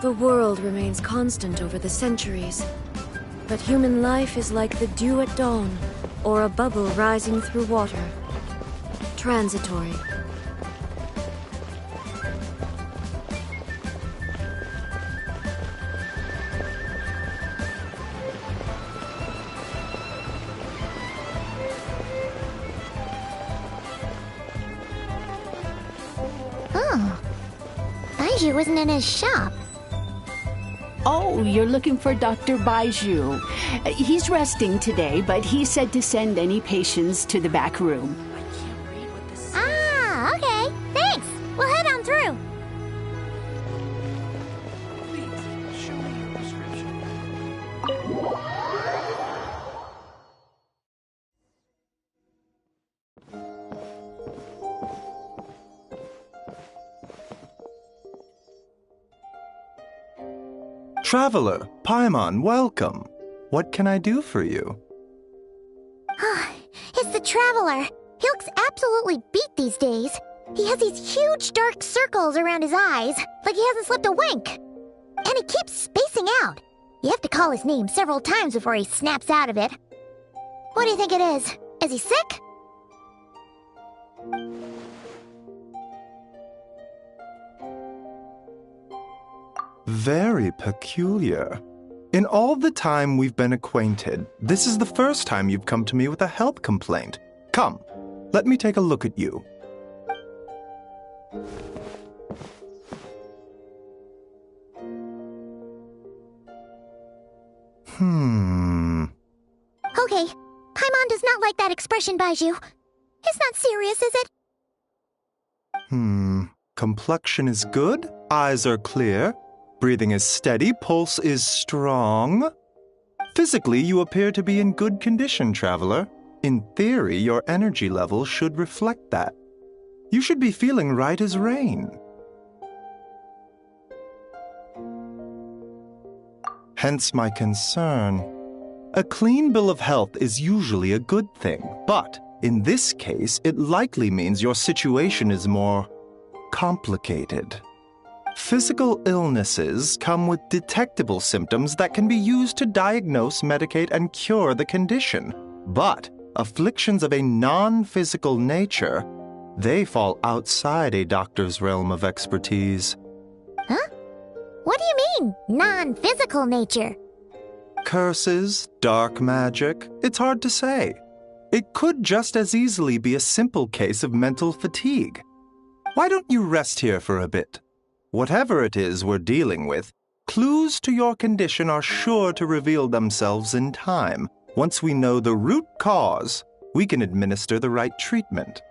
The world remains constant over the centuries, but human life is like the dew at dawn, or a bubble rising through water. Transitory. Oh. Baiju wasn't in his shop. Oh, you're looking for Dr. Baiju. He's resting today, but he said to send any patients to the back room. Ah, okay. Thanks. We'll head on through. Please, show me your prescription. Traveler, Paimon, welcome. What can I do for you? It's the Traveler. He looks absolutely beat these days. He has these huge dark circles around his eyes, like he hasn't slept a wink. And he keeps spacing out. You have to call his name several times before he snaps out of it. What do you think it is? Is he sick? Very peculiar. In all the time we've been acquainted, this is the first time you've come to me with a health complaint. Come, let me take a look at you. Okay, Paimon does not like that expression, Baiju. It's not serious, is it? Complexion is good, eyes are clear, breathing is steady, pulse is strong. Physically, you appear to be in good condition, Traveler. In theory, your energy level should reflect that. You should be feeling right as rain. Hence my concern. A clean bill of health is usually a good thing, but in this case, it likely means your situation is more complicated. Physical illnesses come with detectable symptoms that can be used to diagnose, medicate, and cure the condition. But afflictions of a non-physical nature, they fall outside a doctor's realm of expertise. Huh? What do you mean, non-physical nature? Curses, dark magic, it's hard to say. It could just as easily be a simple case of mental fatigue. Why don't you rest here for a bit? Whatever it is we're dealing with, clues to your condition are sure to reveal themselves in time. Once we know the root cause, we can administer the right treatment.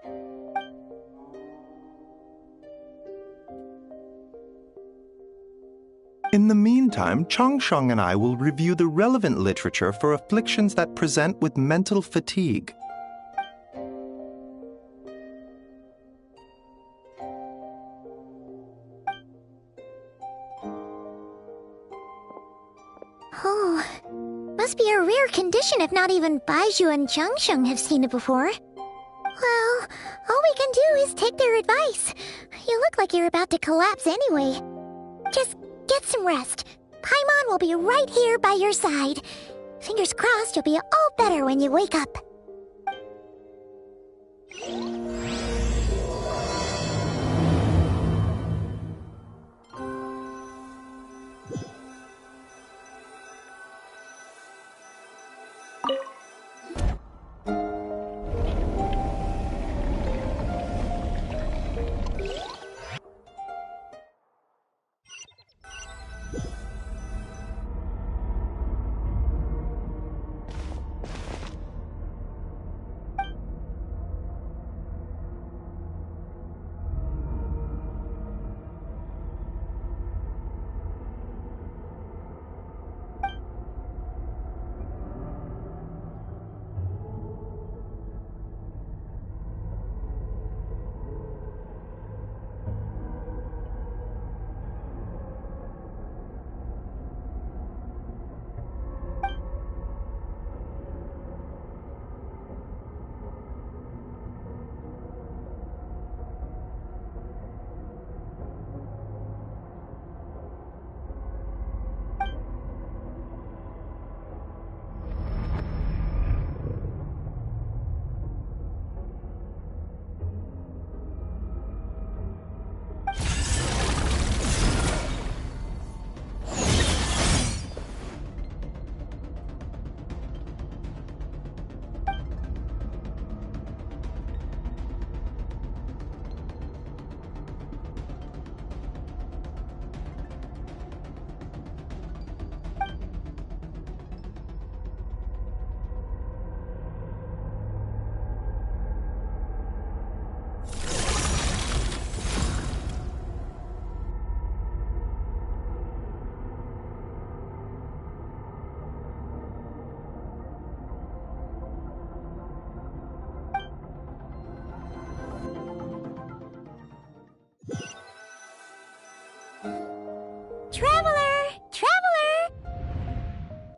In the meantime, Changsheng and I will review the relevant literature for afflictions that present with mental fatigue. Oh, must be a rare condition if not even Baiju and Changsheng have seen it before. Well, all we can do is take their advice. You look like you're about to collapse anyway. Just get some rest. Paimon will be right here by your side. Fingers crossed you'll be all better when you wake up.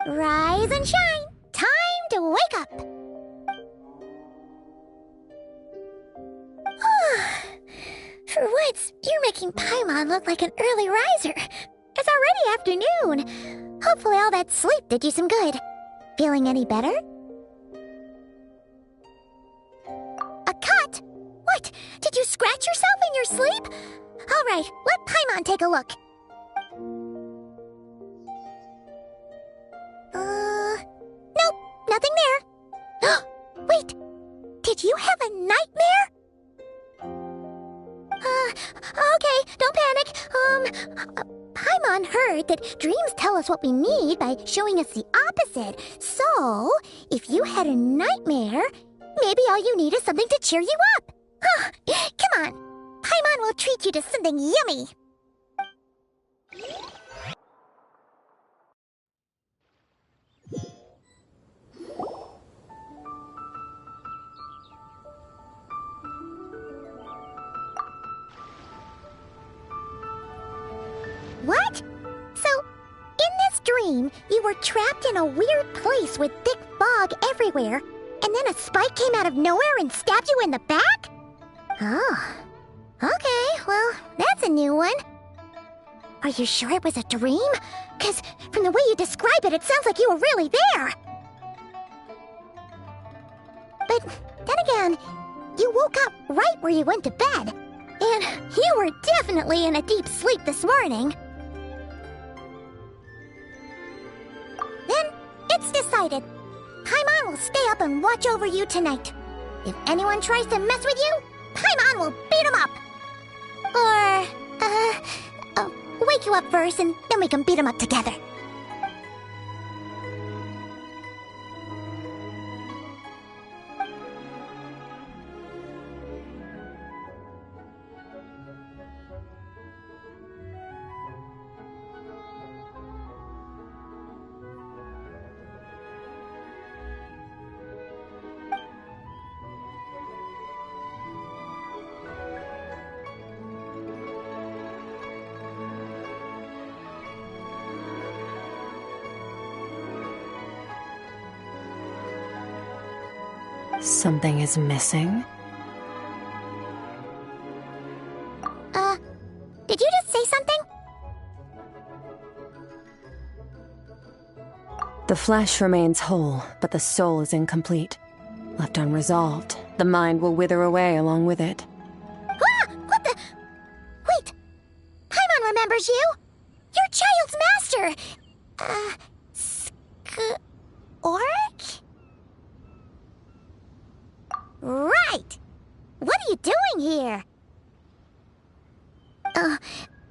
Rise and shine! Time to wake up! For once, you're making Paimon look like an early riser. It's already afternoon. Hopefully all that sleep did you some good. Feeling any better? A cut? What? Did you scratch yourself in your sleep? All right, let Paimon take a look. Nope, nothing there. Wait, did you have a nightmare? Okay, don't panic. Paimon heard that dreams tell us what we need by showing us the opposite. So, if you had a nightmare, maybe all you need is something to cheer you up. Come on, Paimon will treat you to something yummy. What? So, in this dream, you were trapped in a weird place with thick fog everywhere, and then a spike came out of nowhere and stabbed you in the back? Oh. Okay, well, that's a new one. Are you sure it was a dream? 'Cause from the way you describe it, it sounds like you were really there. But then again, you woke up right where you went to bed. And you were definitely in a deep sleep this morning. Then, it's decided. Paimon will stay up and watch over you tonight. If anyone tries to mess with you, Paimon will beat him up. Or, wake you up first and then we can beat him up together. Something is missing? Did you just say something? The flesh remains whole, but the soul is incomplete. Left unresolved, the mind will wither away along with it. Ah! What the? Wait! Paimon remembers you! Your child's master! Skirk? Right! What are you doing here?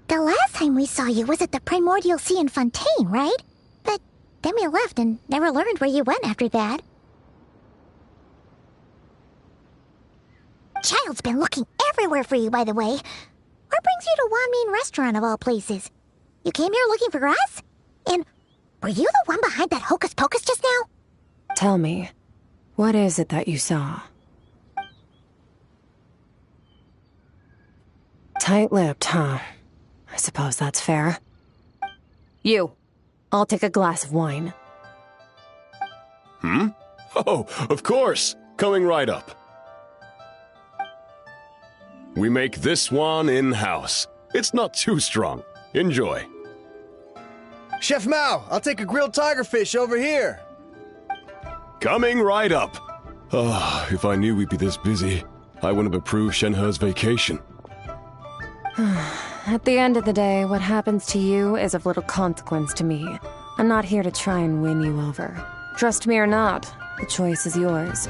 The last time we saw you was at the Primordial Sea in Fontaine, right? But then we left and never learned where you went after that. Child's been looking everywhere for you, by the way. What brings you to Wanmin Restaurant of all places? You came here looking for us? And were you the one behind that hocus pocus just now? Tell me, what is it that you saw? Tight-lipped, huh? I suppose that's fair. You, I'll take a glass of wine. Oh, of course! Coming right up. We make this one in-house. It's not too strong. Enjoy. Chef Mao, I'll take a grilled tigerfish over here. Coming right up. If I knew we'd be this busy, I wouldn't have approved Shenhe's vacation. At the end of the day, what happens to you is of little consequence to me. I'm not here to try and win you over. Trust me or not, the choice is yours.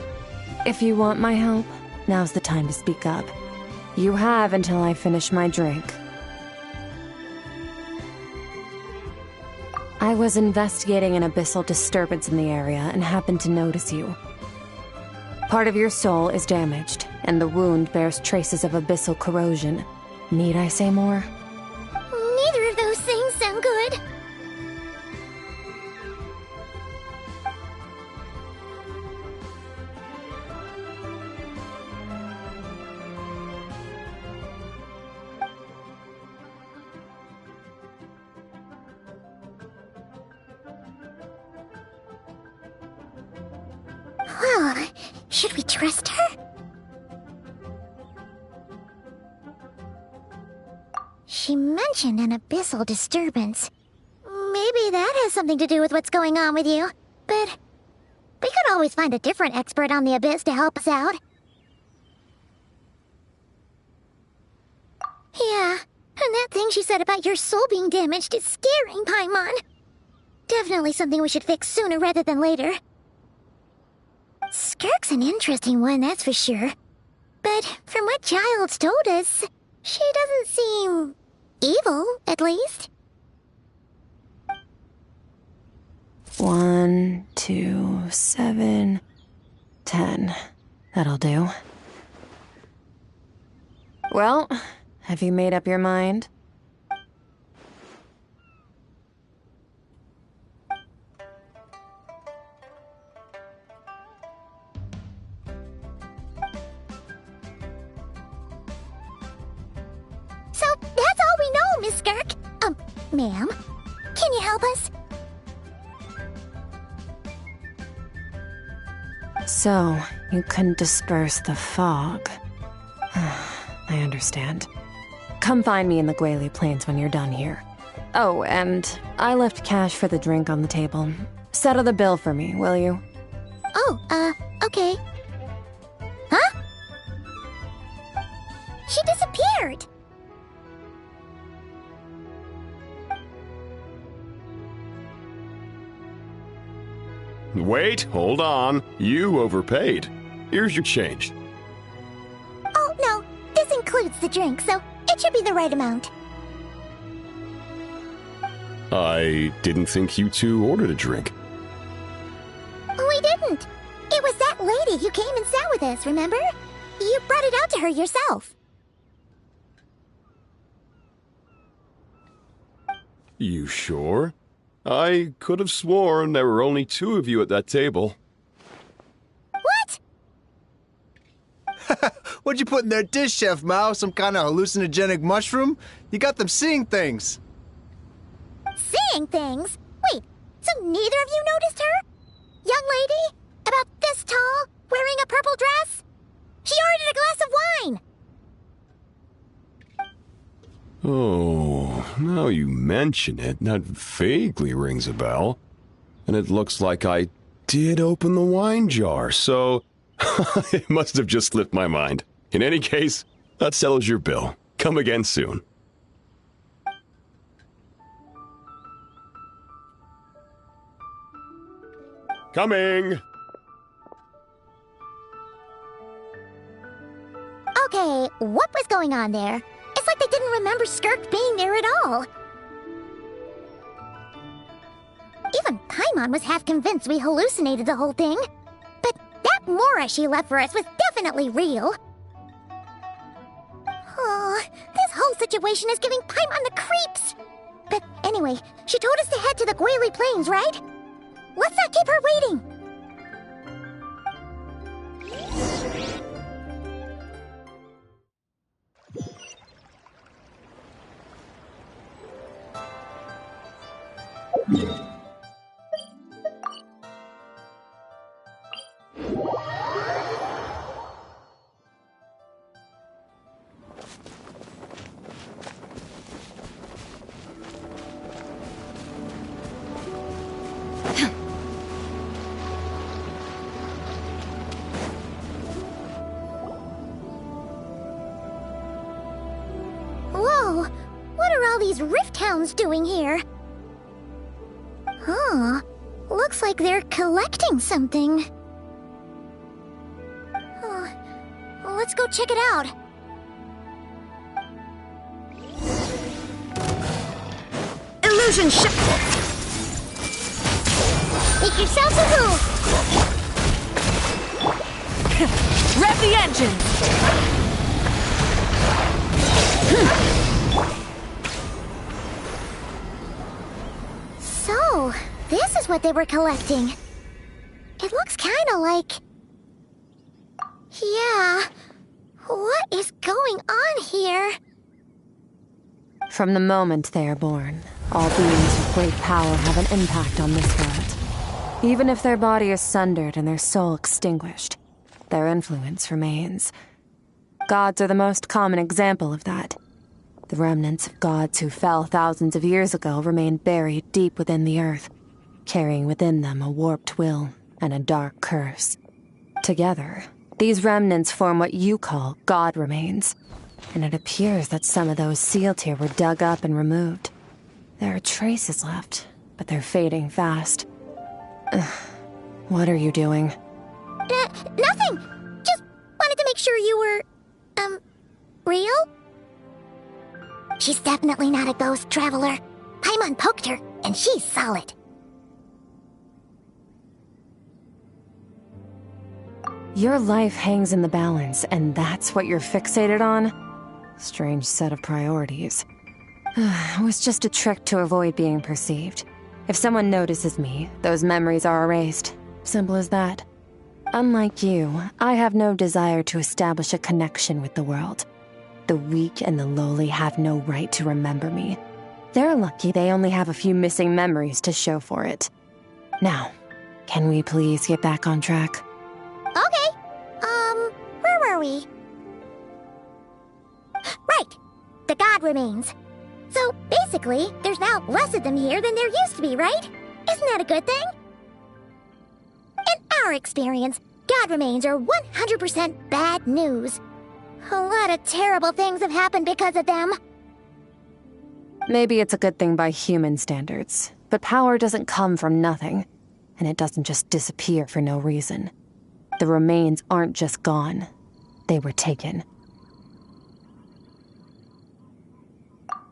If you want my help, now's the time to speak up. You have until I finish my drink. I was investigating an abyssal disturbance in the area and happened to notice you. Part of your soul is damaged, and the wound bears traces of abyssal corrosion. Need I say more? Neither of those things sound good. Should we trust her? She mentioned an abyssal disturbance. Maybe that has something to do with what's going on with you. But we could always find a different expert on the abyss to help us out. Yeah, and that thing she said about your soul being damaged is scaring, Paimon. Definitely something we should fix sooner rather than later. Skirk's an interesting one, that's for sure. But from what Childs told us, she doesn't seem evil, at least. 1, 2, 7, 10. That'll do. Well, have you made up your mind? So, that's all we know, Miss Skirk. Ma'am, can you help us? So, you can disperse the fog. I understand. Come find me in the Guili Plains when you're done here. Oh, and I left cash for the drink on the table. Settle the bill for me, will you? Oh, okay. Huh? She disappeared! Wait, hold on. You overpaid. Here's your change. Oh, no. This includes the drink, so it should be the right amount. I didn't think you two ordered a drink. We didn't. It was that lady who came and sat with us, remember? You brought it out to her yourself. You sure? I could have sworn there were only 2 of you at that table. What? What'd you put in their dish, Chef Mao? Some kind of hallucinogenic mushroom? You got them seeing things. Seeing things? Wait, so neither of you noticed her? Young lady? About this tall, wearing a purple dress? She ordered a glass of wine! Oh, now you mention it, that vaguely rings a bell. And it looks like I did open the wine jar, so it must have just slipped my mind. In any case, that settles your bill. Come again soon. Coming! Okay, what was going on there? It's like they didn't remember Skirk being there at all. Even Paimon was half convinced we hallucinated the whole thing. But that Mora she left for us was definitely real. Oh, this whole situation is giving Paimon the creeps. But anyway, she told us to head to the Guili Plains, right? Let's not keep her waiting. Whoa, what are all these rift hounds doing here? Huh, looks like they're collecting something. Let's go check it out. Illusion shot! Make yourselves a move! Rev the engine! So, this is what they were collecting. It looks kinda like... Yeah, what is going on here? From the moment they are born, all beings with great power have an impact on this world. Even if their body is sundered and their soul extinguished, their influence remains. Gods are the most common example of that. The remnants of gods who fell thousands of years ago remain buried deep within the earth, carrying within them a warped will and a dark curse. Together, these remnants form what you call god remains, and it appears that some of those sealed here were dug up and removed. There are traces left, but they're fading fast. What are you doing? Nothing! Just wanted to make sure you were, real? She's definitely not a ghost traveler. Paimon poked her, and she's solid. Your life hangs in the balance, and that's what you're fixated on? Strange set of priorities. It was just a trick to avoid being perceived. If someone notices me, those memories are erased. Simple as that. Unlike you, I have no desire to establish a connection with the world. The weak and the lowly have no right to remember me. They're lucky they only have a few missing memories to show for it. Now, can we please get back on track? Okay. Where were we? Right. The god remains. So, basically, there's now less of them here than there used to be, right? Isn't that a good thing? In our experience, god remains are 100% bad news. A lot of terrible things have happened because of them. Maybe it's a good thing by human standards, but power doesn't come from nothing, and it doesn't just disappear for no reason. The remains aren't just gone. They were taken.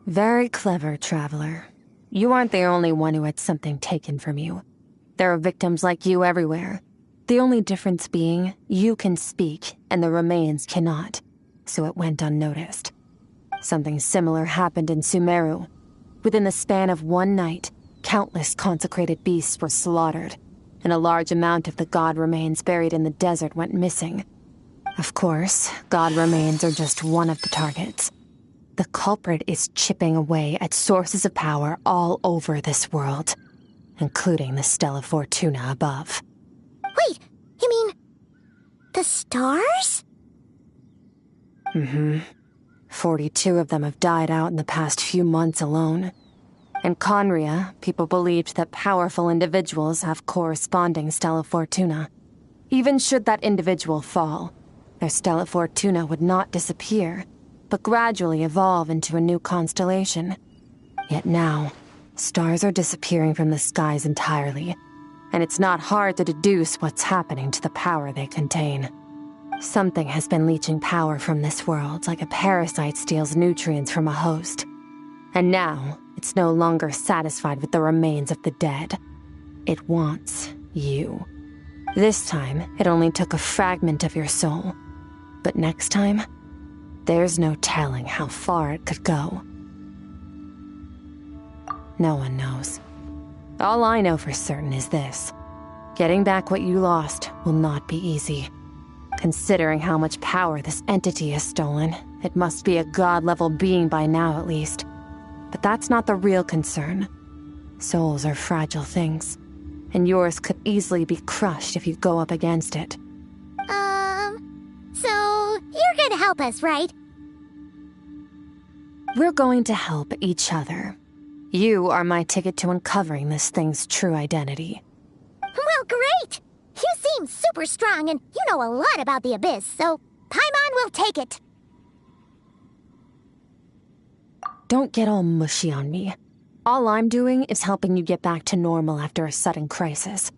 Very clever, traveler. You aren't the only one who had something taken from you. There are victims like you everywhere. The only difference being, you can speak, and the remains cannot, so it went unnoticed. Something similar happened in Sumeru. Within the span of one night, countless consecrated beasts were slaughtered, and a large amount of the god remains buried in the desert went missing. Of course, god remains are just one of the targets. The culprit is chipping away at sources of power all over this world, including the Stella Fortuna above. Wait, you mean... the stars? 42 of them have died out in the past few months alone. In Conria, people believed that powerful individuals have corresponding Stella Fortuna. Even should that individual fall, their Stella Fortuna would not disappear, but gradually evolve into a new constellation. Yet now, stars are disappearing from the skies entirely, and it's not hard to deduce what's happening to the power they contain. Something has been leeching power from this world like a parasite steals nutrients from a host. And now, it's no longer satisfied with the remains of the dead. It wants you. This time, it only took a fragment of your soul. But next time, there's no telling how far it could go. No one knows. All I know for certain is this. Getting back what you lost will not be easy. Considering how much power this entity has stolen, it must be a god-level being by now at least. But that's not the real concern. Souls are fragile things, and yours could easily be crushed if you go up against it. So you're gonna help us, right? We're going to help each other. You are my ticket to uncovering this thing's true identity. Well, great! You seem super strong, and you know a lot about the Abyss, so Paimon will take it. Don't get all mushy on me. All I'm doing is helping you get back to normal after a sudden crisis.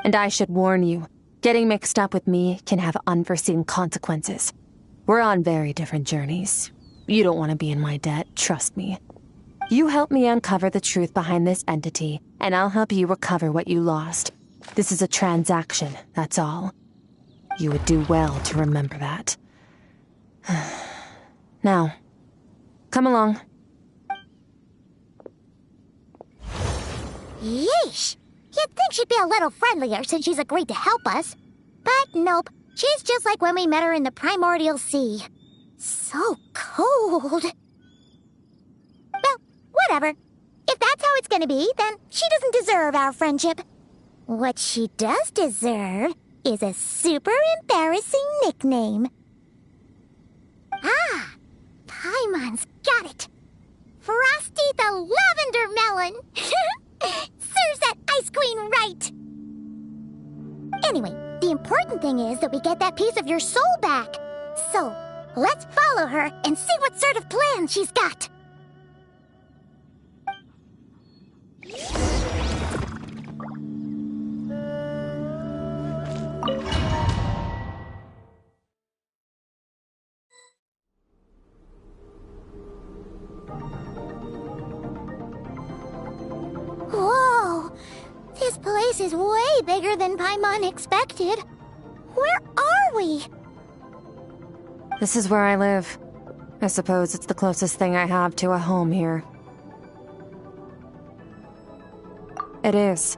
And I should warn you, getting mixed up with me can have unforeseen consequences. We're on very different journeys. You don't want to be in my debt, trust me. You help me uncover the truth behind this entity, and I'll help you recover what you lost. This is a transaction, that's all. You would do well to remember that. Now, come along. Yeesh! You'd think she'd be a little friendlier since she's agreed to help us. But nope, she's just like when we met her in the Primordial Sea. So cold. Well, whatever. If that's how it's gonna be, then she doesn't deserve our friendship. What she does deserve is a super embarrassing nickname. Ah, Paimon's got it. Frosty the Lavender Melon. Serves that Ice Queen right. Anyway, the important thing is that we get that piece of your soul back. So, let's follow her and see what sort of plan she's got. Whoa! This place is way bigger than Paimon expected. Where are we? This is where I live. I suppose it's the closest thing I have to a home here. It is.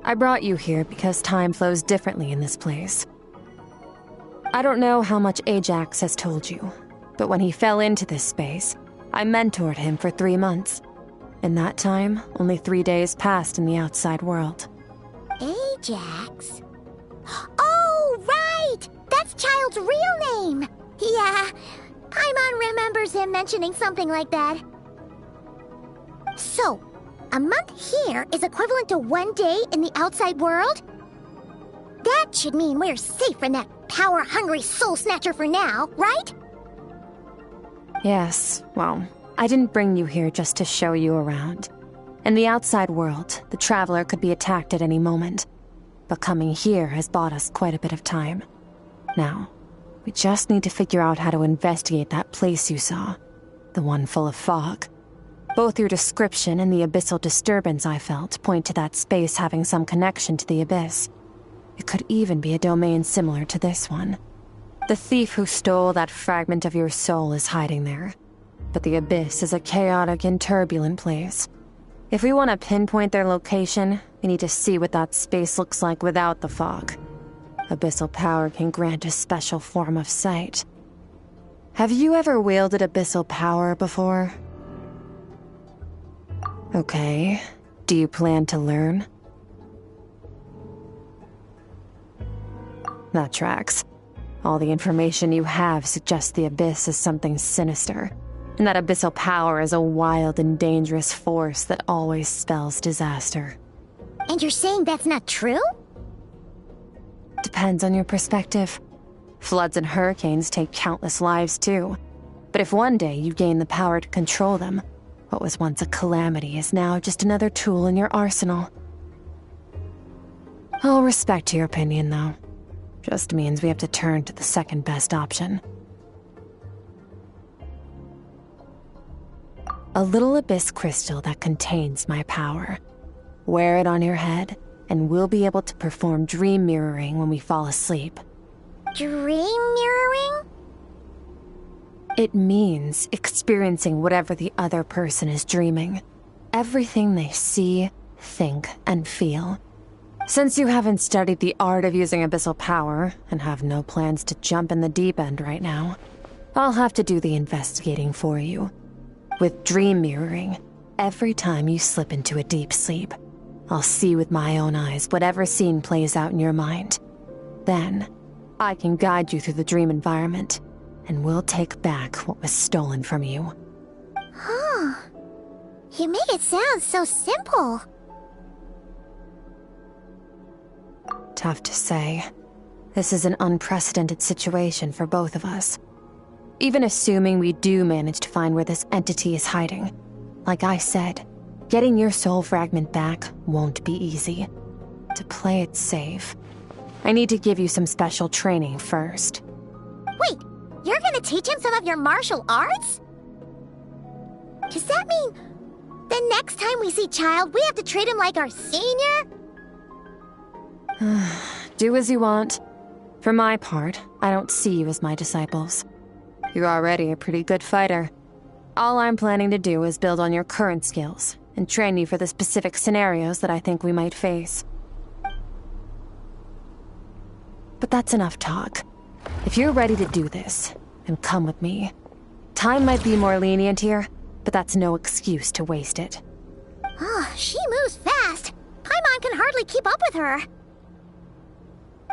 I brought you here because time flows differently in this place. I don't know how much Ajax has told you, but when he fell into this space, I mentored him for 3 months. In that time, only 3 days passed in the outside world. Ajax? Oh, right! That's Child's real name! Yeah, Paimon remembers him mentioning something like that. So, a month here is equivalent to 1 day in the outside world? That should mean we're safe from that power-hungry soul snatcher for now, right? Yes, well, I didn't bring you here just to show you around. In the outside world, the Traveler could be attacked at any moment. But coming here has bought us quite a bit of time. Now, we just need to figure out how to investigate that place you saw. The one full of fog. Both your description and the abyssal disturbance I felt point to that space having some connection to the abyss. It could even be a domain similar to this one. The thief who stole that fragment of your soul is hiding there. But the abyss is a chaotic and turbulent place. If we want to pinpoint their location, we need to see what that space looks like without the fog. Abyssal power can grant a special form of sight. Have you ever wielded abyssal power before? Okay. Do you plan to learn? That tracks. All the information you have suggests the abyss is something sinister, and that abyssal power is a wild and dangerous force that always spells disaster. And you're saying that's not true? Depends on your perspective. Floods and hurricanes take countless lives too. But if one day you gain the power to control them, what was once a calamity is now just another tool in your arsenal. I'll respect your opinion, though. Just means we have to turn to the second best option. A little abyss crystal that contains my power. Wear it on your head, and we'll be able to perform dream mirroring when we fall asleep. Dream mirroring? It means experiencing whatever the other person is dreaming. Everything they see, think, and feel. Since you haven't studied the art of using abyssal power, and have no plans to jump in the deep end right now, I'll have to do the investigating for you. With dream mirroring, every time you slip into a deep sleep, I'll see with my own eyes whatever scene plays out in your mind. Then, I can guide you through the dream environment, and we'll take back what was stolen from you. Huh. You make it sound so simple. Tough to say. This is an unprecedented situation for both of us. Even assuming we do manage to find where this entity is hiding, like I said, getting your soul fragment back won't be easy. To play it safe, I need to give you some special training first. Wait, you're gonna teach him some of your martial arts? Does that mean the next time we see Child, we have to treat him like our senior? Do as you want. For my part, I don't see you as my disciples. You're already a pretty good fighter. All I'm planning to do is build on your current skills and train you for the specific scenarios that I think we might face. But that's enough talk. If you're ready to do this, then come with me. Time might be more lenient here, but that's no excuse to waste it. Oh, she moves fast. Paimon can hardly keep up with her.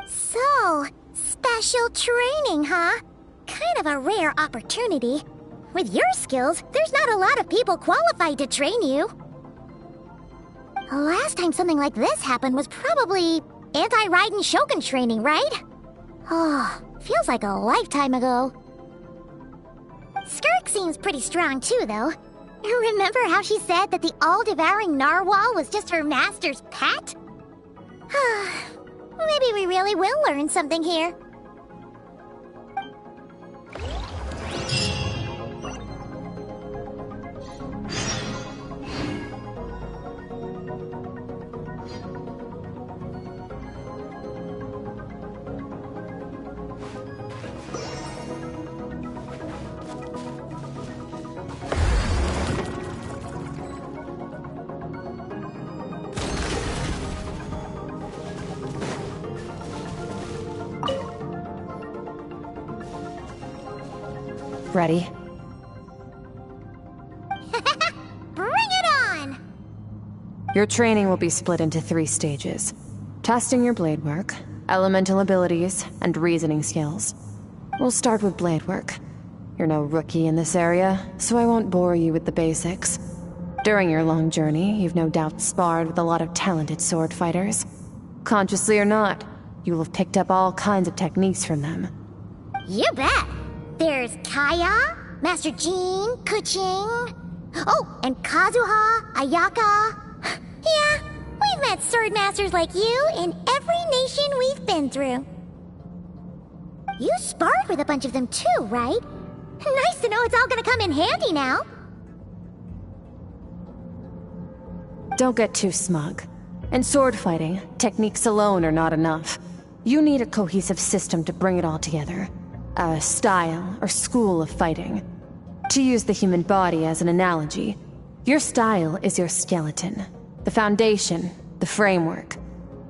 So, special training, huh? Kind of a rare opportunity. With your skills, there's not a lot of people qualified to train you. The last time something like this happened was probably anti-Raiden Shogun training, right? Oh, feels like a lifetime ago. Skirk seems pretty strong too, though. Remember how she said that the all-devouring narwhal was just her master's pet? Maybe we really will learn something here. Ready? Bring it on! Your training will be split into 3 stages. Testing your blade work, elemental abilities, and reasoning skills. We'll start with blade work. You're no rookie in this area, so I won't bore you with the basics. During your long journey, you've no doubt sparred with a lot of talented sword fighters. Consciously or not, you'll have picked up all kinds of techniques from them. You bet! There's Kaya, Master Jean, Kuching... Oh, and Kazuha, Ayaka... Yeah, we've met sword masters like you in every nation we've been through. You sparred with a bunch of them too, right? Nice to know it's all gonna come in handy now. Don't get too smug. In sword fighting, techniques alone are not enough. You need a cohesive system to bring it all together. A style or school of fighting. To use the human body as an analogy, your style is your skeleton, the foundation, the framework.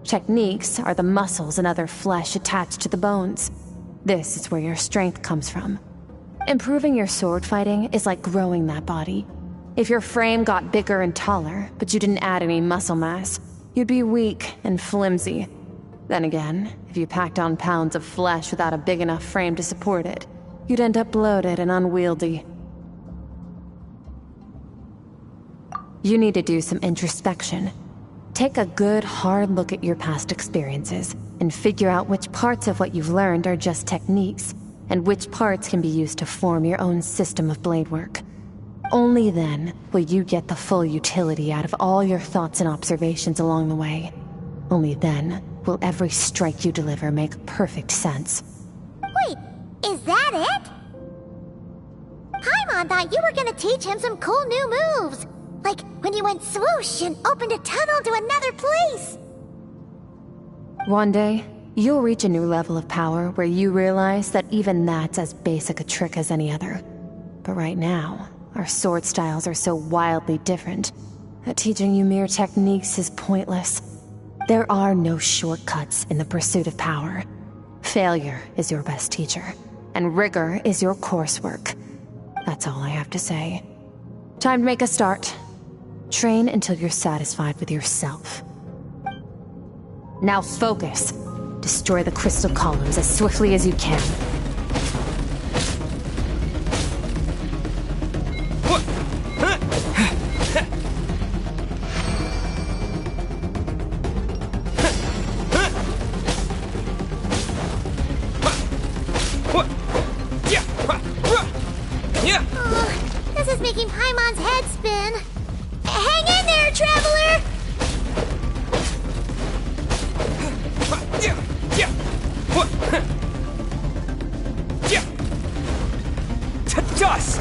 Techniques are the muscles and other flesh attached to the bones. This is where your strength comes from. Improving your sword fighting is like growing that body. If your frame got bigger and taller, but you didn't add any muscle mass, you'd be weak and flimsy. Then again, if you packed on pounds of flesh without a big enough frame to support it, you'd end up bloated and unwieldy. You need to do some introspection. Take a good, hard look at your past experiences, and figure out which parts of what you've learned are just techniques, and which parts can be used to form your own system of blade work. Only then will you get the full utility out of all your thoughts and observations along the way. Only then will every strike you deliver make perfect sense. Wait, is that it? Paimon thought you were gonna teach him some cool new moves. Like when you went swoosh and opened a tunnel to another place. One day, you'll reach a new level of power where you realize that even that's as basic a trick as any other. But right now, our sword styles are so wildly different that teaching you mere techniques is pointless. There are no shortcuts in the pursuit of power. Failure is your best teacher, and rigor is your coursework. That's all I have to say. Time to make a start. Train until you're satisfied with yourself. Now focus. Destroy the crystal columns as swiftly as you can. This is making Paimon's head spin. Hang in there, traveler! To dust!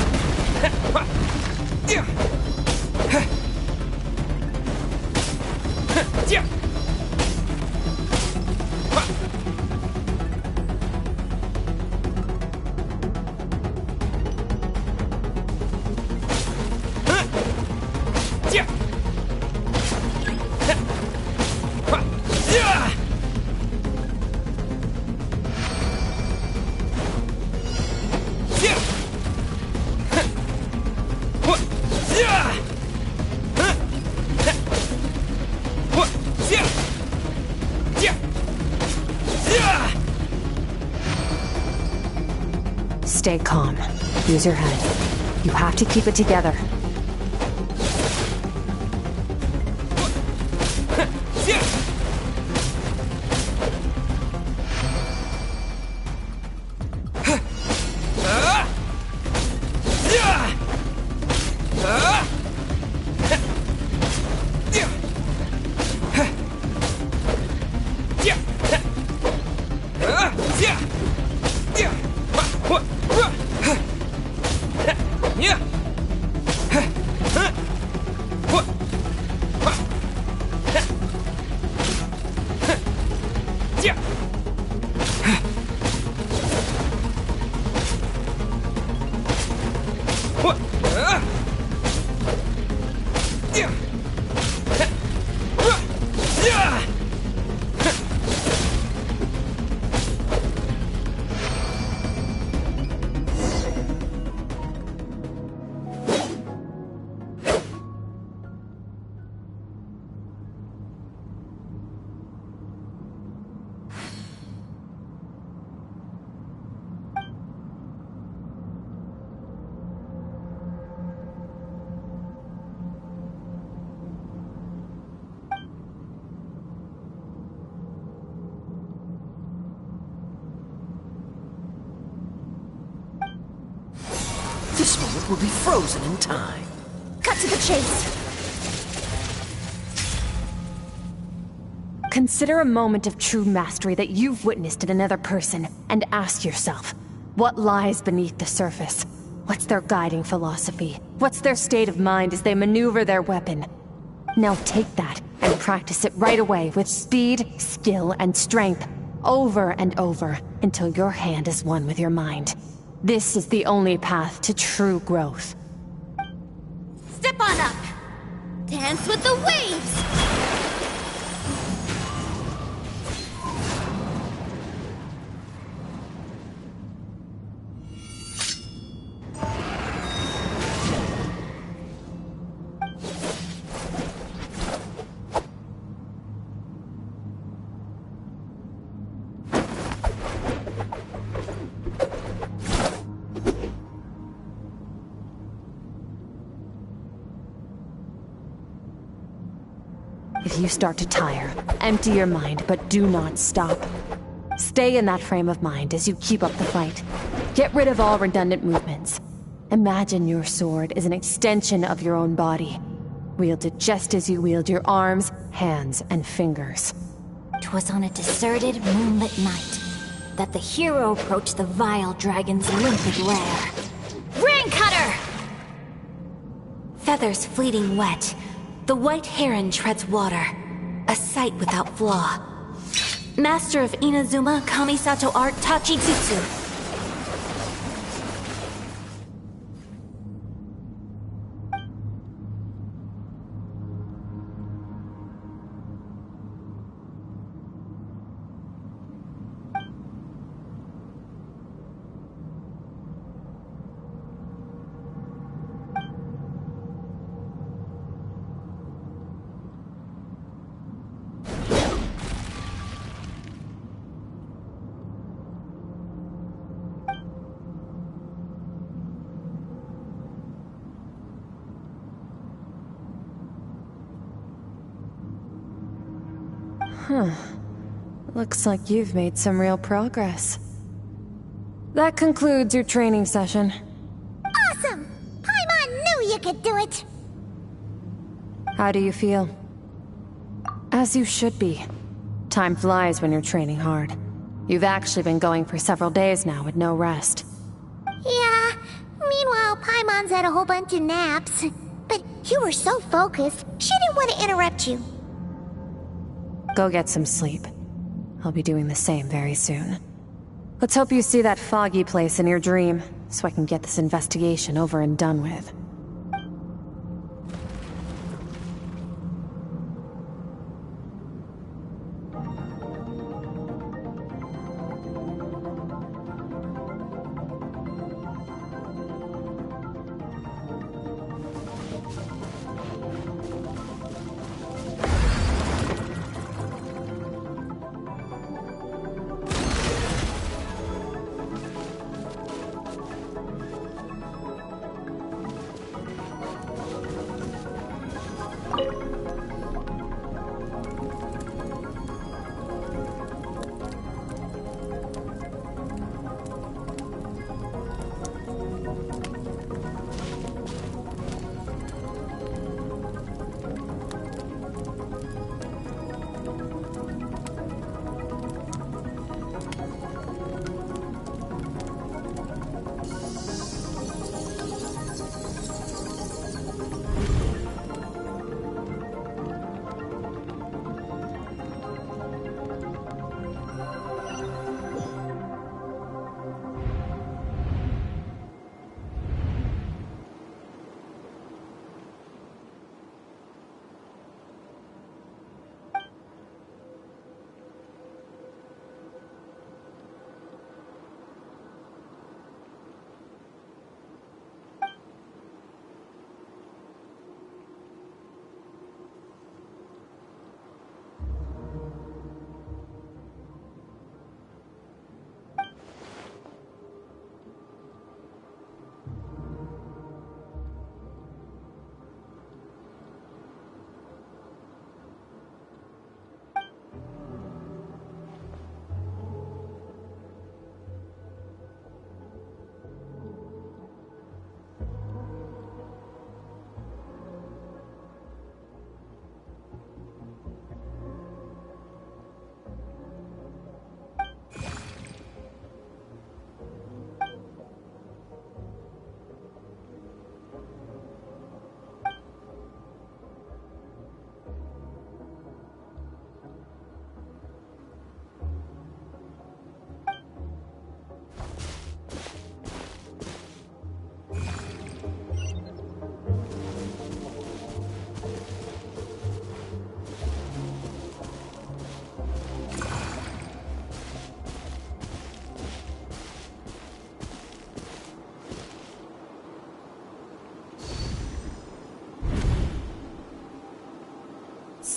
Stay calm. Use your head. You have to keep it together. This moment will be frozen in time. Cut to the chase. Consider a moment of true mastery that you've witnessed in another person, and ask yourself, what lies beneath the surface? What's their guiding philosophy? What's their state of mind as they maneuver their weapon? Now take that and practice it right away with speed, skill, and strength, over and over, until your hand is one with your mind. This is the only path to true growth. Step on up. Dance with the waves. If you start to tire, empty your mind, but do not stop. Stay in that frame of mind as you keep up the fight. Get rid of all redundant movements. Imagine your sword is an extension of your own body. Wield it just as you wield your arms, hands, and fingers. 'Twas on a deserted, moonlit night that the hero approached the vile dragon's limpid lair. Rain Cutter! Feathers fleeting wet, the white heron treads water, a sight without flaw. Master of Inazuma Kamisato art Tachijutsu. Looks like you've made some real progress. That concludes your training session. Awesome! Paimon knew you could do it! How do you feel? As you should be. Time flies when you're training hard. You've actually been going for several days now with no rest. Yeah, meanwhile Paimon's had a whole bunch of naps. But you were so focused, she didn't want to interrupt you. Go get some sleep. I'll be doing the same very soon. Let's hope you see that foggy place in your dream, so I can get this investigation over and done with.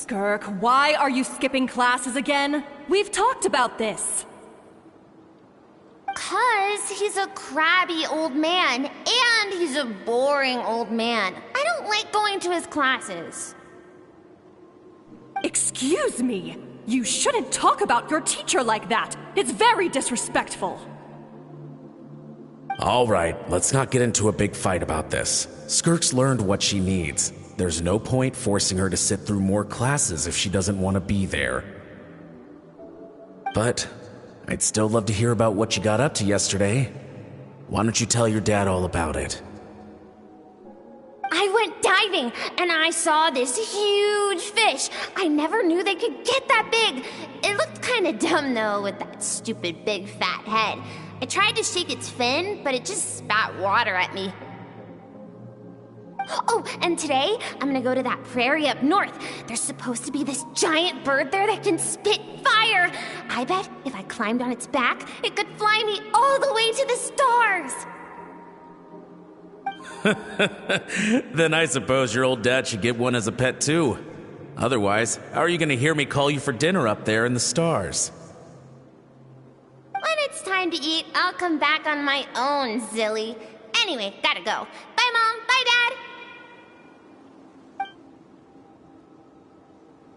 Skirk, why are you skipping classes again? We've talked about this. 'Cause he's a crabby old man, and he's a boring old man. I don't like going to his classes. Excuse me? You shouldn't talk about your teacher like that. It's very disrespectful. All right, let's not get into a big fight about this. Skirk's learned what she needs. There's no point forcing her to sit through more classes if she doesn't want to be there. But I'd still love to hear about what you got up to yesterday. Why don't you tell your dad all about it? I went diving, and I saw this huge fish. I never knew they could get that big. It looked kind of dumb, though, with that stupid big fat head. I tried to shake its fin, but it just spat water at me. Oh, and today, I'm gonna go to that prairie up north. There's supposed to be this giant bird there that can spit fire. I bet if I climbed on its back, it could fly me all the way to the stars. Then I suppose your old dad should get one as a pet too. Otherwise, how are you gonna hear me call you for dinner up there in the stars? When it's time to eat, I'll come back on my own, Zilly. Anyway, gotta go. Bye, Mom. Bye, Dad.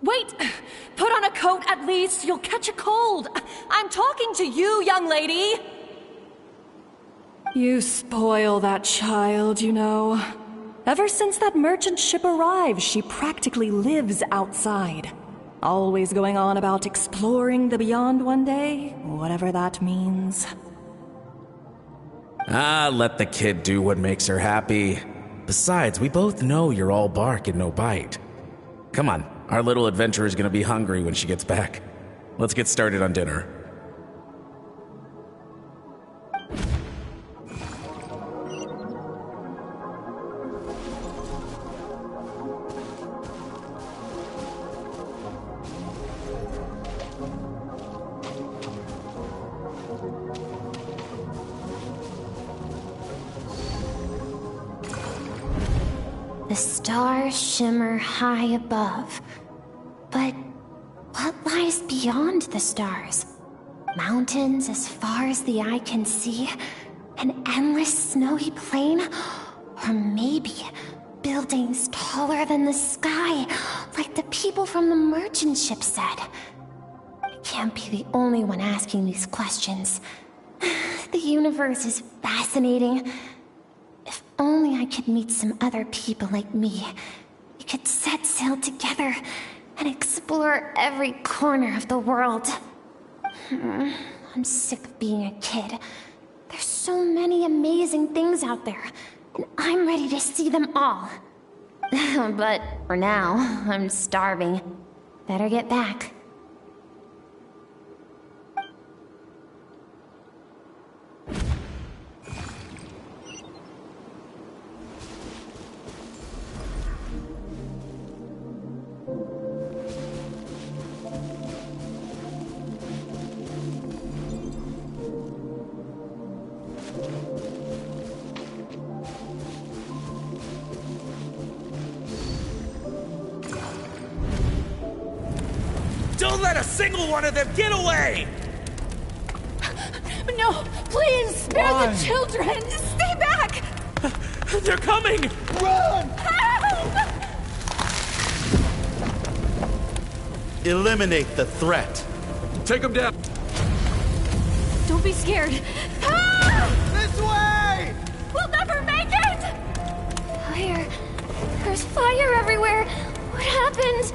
Wait! Put on a coat at least. You'll catch a cold. I'm talking to you, young lady. You spoil that child, you know. Ever since that merchant ship arrived, she practically lives outside. Always going on about exploring the beyond one day, whatever that means. Let the kid do what makes her happy. Besides, we both know you're all bark and no bite. Come on, our little adventurer is gonna be hungry when she gets back. Let's get started on dinner. The stars shimmer high above. But what lies beyond the stars? Mountains as far as the eye can see? An endless snowy plain? Or maybe buildings taller than the sky, like the people from the merchant ship said? I can't be the only one asking these questions. The universe is fascinating. If only I could meet some other people like me. We could set sail together and explore every corner of the world. I'm sick of being a kid. There's so many amazing things out there, and I'm ready to see them all. But for now, I'm starving. Better get back. Don't let a single one of them get away! No, please, spare the children! Stay back! They're coming! Run! Help! Eliminate the threat. Take them down. Don't be scared. This way! We'll never make it! Fire. There's fire everywhere. What happened?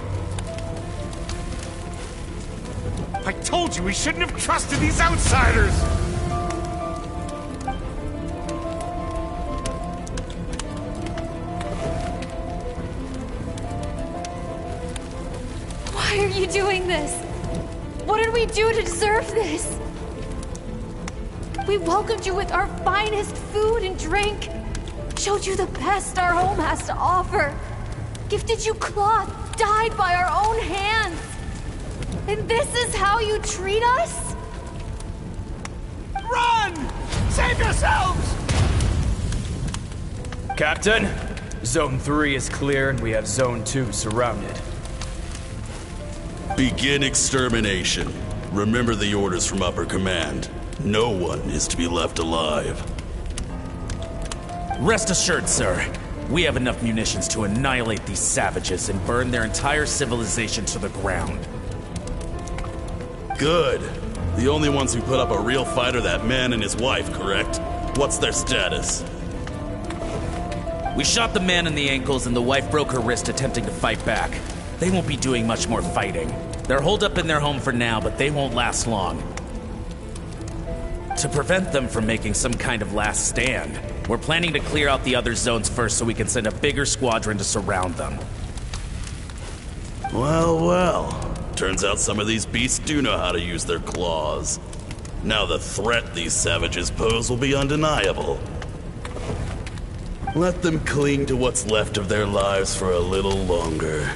I told you we shouldn't have trusted these outsiders! Why are you doing this? What did we do to deserve this? We welcomed you with our finest food and drink, showed you the best our home has to offer, gifted you cloth dyed by our own hands. And this is how you treat us? Run! Save yourselves! Captain, Zone 3 is clear and we have Zone 2 surrounded. Begin extermination. Remember the orders from upper command. No one is to be left alive. Rest assured, sir. We have enough munitions to annihilate these savages and burn their entire civilization to the ground. Good. The only ones who put up a real fight are that man and his wife, correct? What's their status? We shot the man in the ankles and the wife broke her wrist attempting to fight back. They won't be doing much more fighting. They're holed up in their home for now, but they won't last long. To prevent them from making some kind of last stand, we're planning to clear out the other zones first so we can send a bigger squadron to surround them. Well, well. Turns out some of these beasts do know how to use their claws. Now the threat these savages pose will be undeniable. Let them cling to what's left of their lives for a little longer.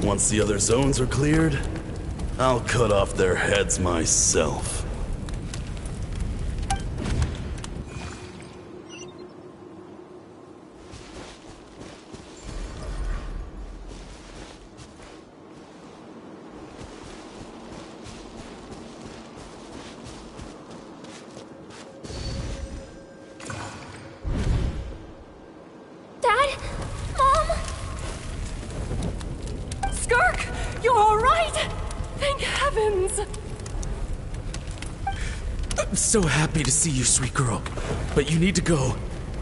Once the other zones are cleared, I'll cut off their heads myself. Dad? Mom? Skirk! You're alright! Thank heavens! I'm so happy to see you, sweet girl. But you need to go.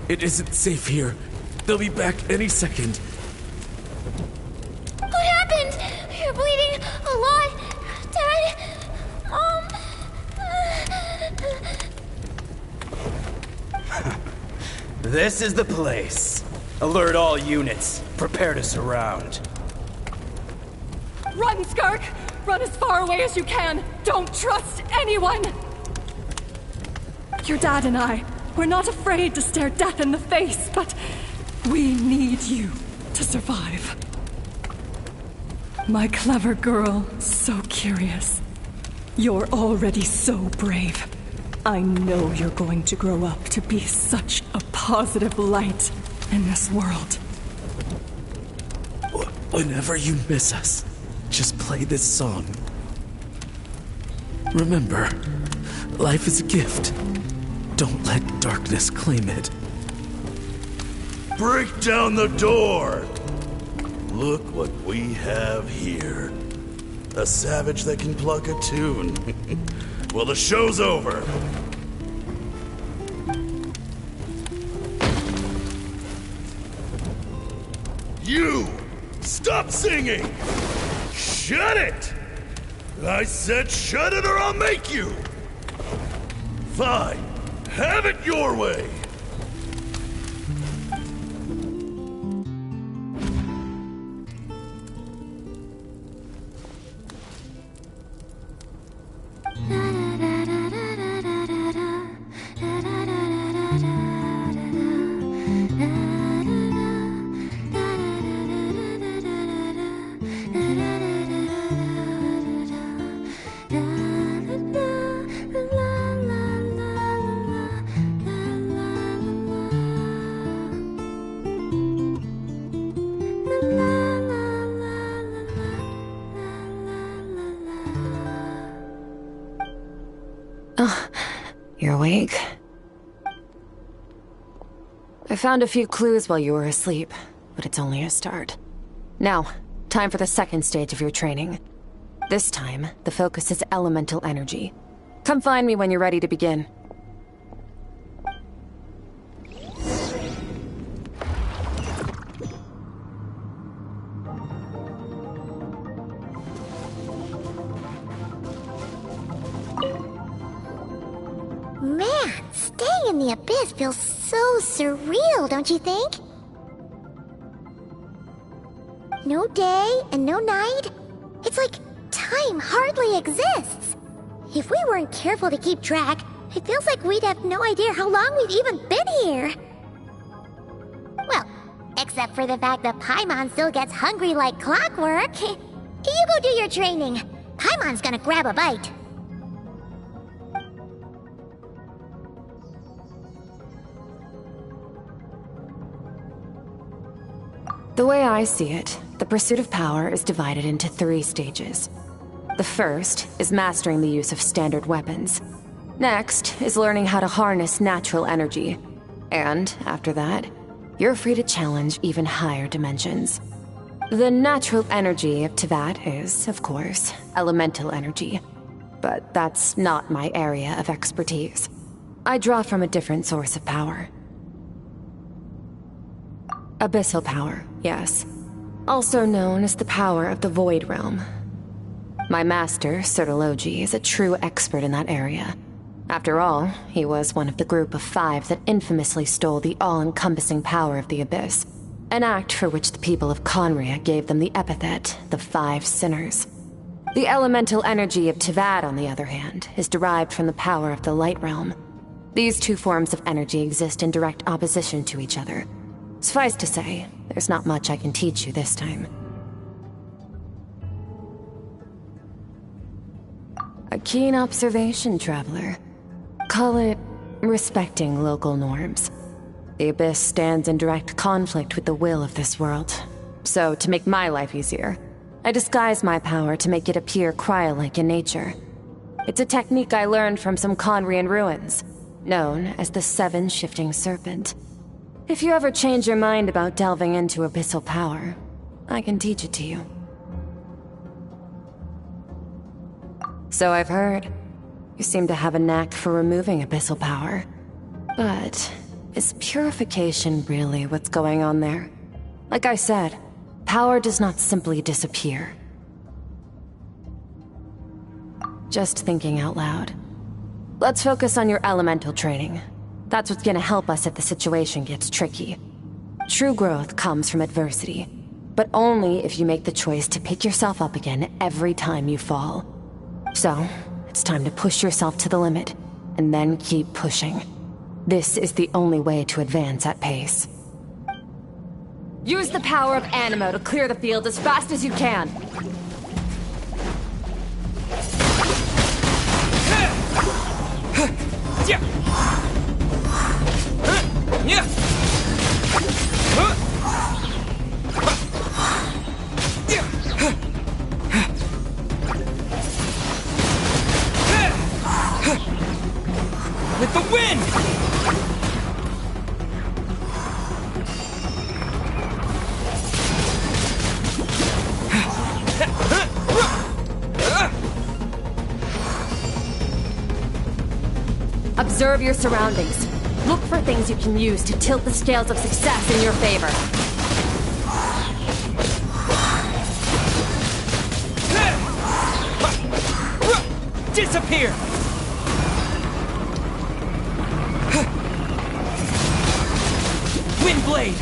It isn't safe here. They'll be back any second. What happened? You're bleeding a lot. Dad? Mom? This is the place. Alert all units. Prepare to surround. Run, Skirk! Run as far away as you can! Don't trust anyone! Your dad and I, we're not afraid to stare death in the face, but we need you to survive. My clever girl, so curious. You're already so brave. I know you're going to grow up to be such a positive light in this world. Whenever you miss us, just play this song. Remember, life is a gift. Don't let darkness claim it. Break down the door! Look what we have here. A savage that can pluck a tune. Well, the show's over. You! Stop singing! Shut it! I said shut it or I'll make you! Fine. Have it your way! You're awake? I found a few clues while you were asleep, but it's only a start. Now, time for the second stage of your training. This time, the focus is elemental energy. Come find me when you're ready to begin. Man, staying in the abyss feels so surreal, don't you think? No day and no night. It's like time hardly exists. If we weren't careful to keep track, it feels like we'd have no idea how long we've even been here. Well, except for the fact that Paimon still gets hungry like clockwork. You go do your training. Paimon's gonna grab a bite. The way I see it, the the pursuit of power is divided into 3 stages. The first is mastering the use of standard weapons. Next is learning how to harness natural energy. And after that, you're free to challenge even higher dimensions. The natural energy of Teyvat is, of course, elemental energy. But that's not my area of expertise. I draw from a different source of power. Abyssal power, yes. Also known as the power of the Void Realm. My master, Sertologi, is a true expert in that area. After all, he was one of the group of 5 that infamously stole the all-encompassing power of the Abyss. An act for which the people of Conria gave them the epithet, the 5 Sinners. The elemental energy of Teyvat, on the other hand, is derived from the power of the Light Realm. These 2 forms of energy exist in direct opposition to each other. Suffice to say, there's not much I can teach you this time. A keen observation, traveler. Call it respecting local norms. The Abyss stands in direct conflict with the will of this world. So, to make my life easier, I disguise my power to make it appear cryo-like in nature. It's a technique I learned from some Conrian ruins, known as the 7 Shifting Serpent. If you ever change your mind about delving into abyssal power, I can teach it to you. So I've heard. You seem to have a knack for removing abyssal power. But is purification really what's going on there? Like I said, power does not simply disappear. Just thinking out loud. Let's focus on your elemental training. That's what's gonna help us if the situation gets tricky. True growth comes from adversity, but only if you make the choice to pick yourself up again every time you fall. So, it's time to push yourself to the limit, and then keep pushing. This is the only way to advance at pace. Use the power of Animo to clear the field as fast as you can. With the wind! Observe your surroundings. Look for things you can use to tilt the scales of success in your favor. Disappear! Windblade!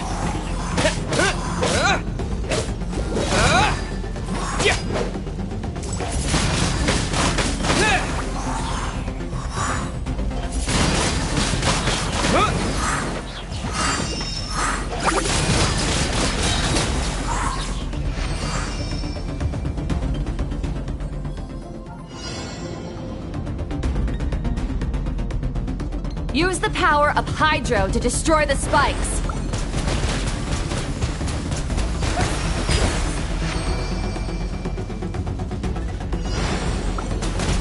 Use the power of Hydro to destroy the spikes.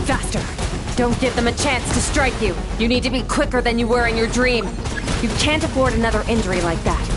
Faster. Don't give them a chance to strike you. You need to be quicker than you were in your dream. You can't afford another injury like that.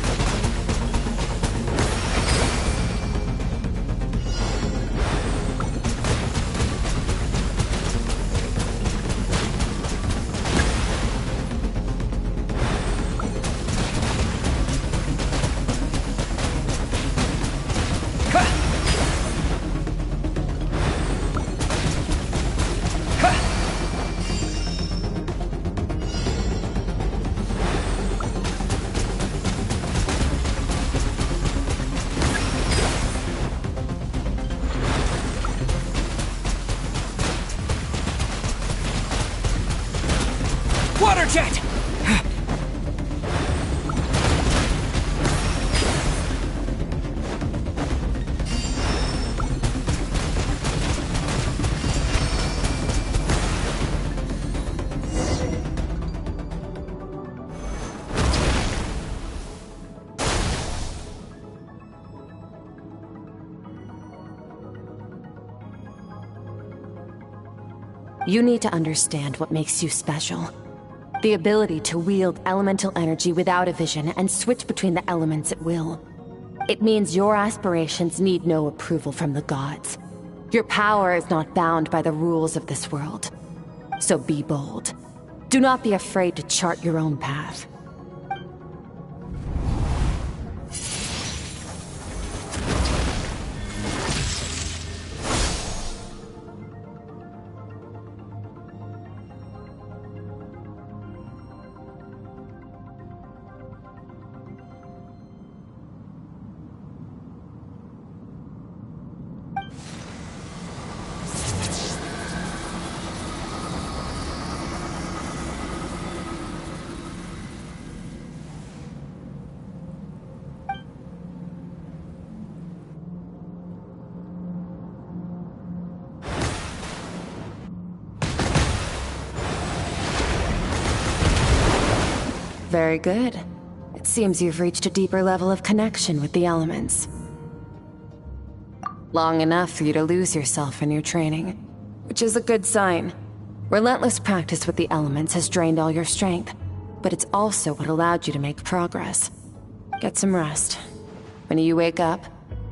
Water jet! You need to understand what makes you special. The ability to wield elemental energy without a vision and switch between the elements at will. It means your aspirations need no approval from the gods. Your power is not bound by the rules of this world. So be bold. Do not be afraid to chart your own path. Very good. It seems you've reached a deeper level of connection with the elements. Long enough for you to lose yourself in your training, which is a good sign. Relentless practice with the elements has drained all your strength, but it's also what allowed you to make progress. Get some rest. When you wake up,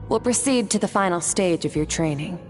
we'll proceed to the final stage of your training.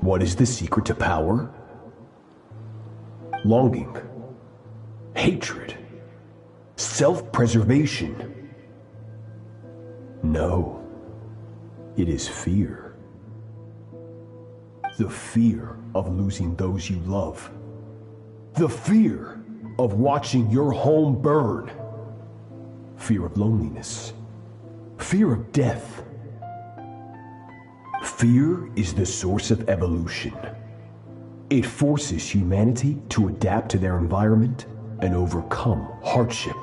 What is the secret to power? Longing, hatred, self-preservation. No, it is fear. The fear of losing those you love. The fear of watching your home burn. Fear of loneliness. Fear of death. Fear is the source of evolution. It forces humanity to adapt to their environment and overcome hardship.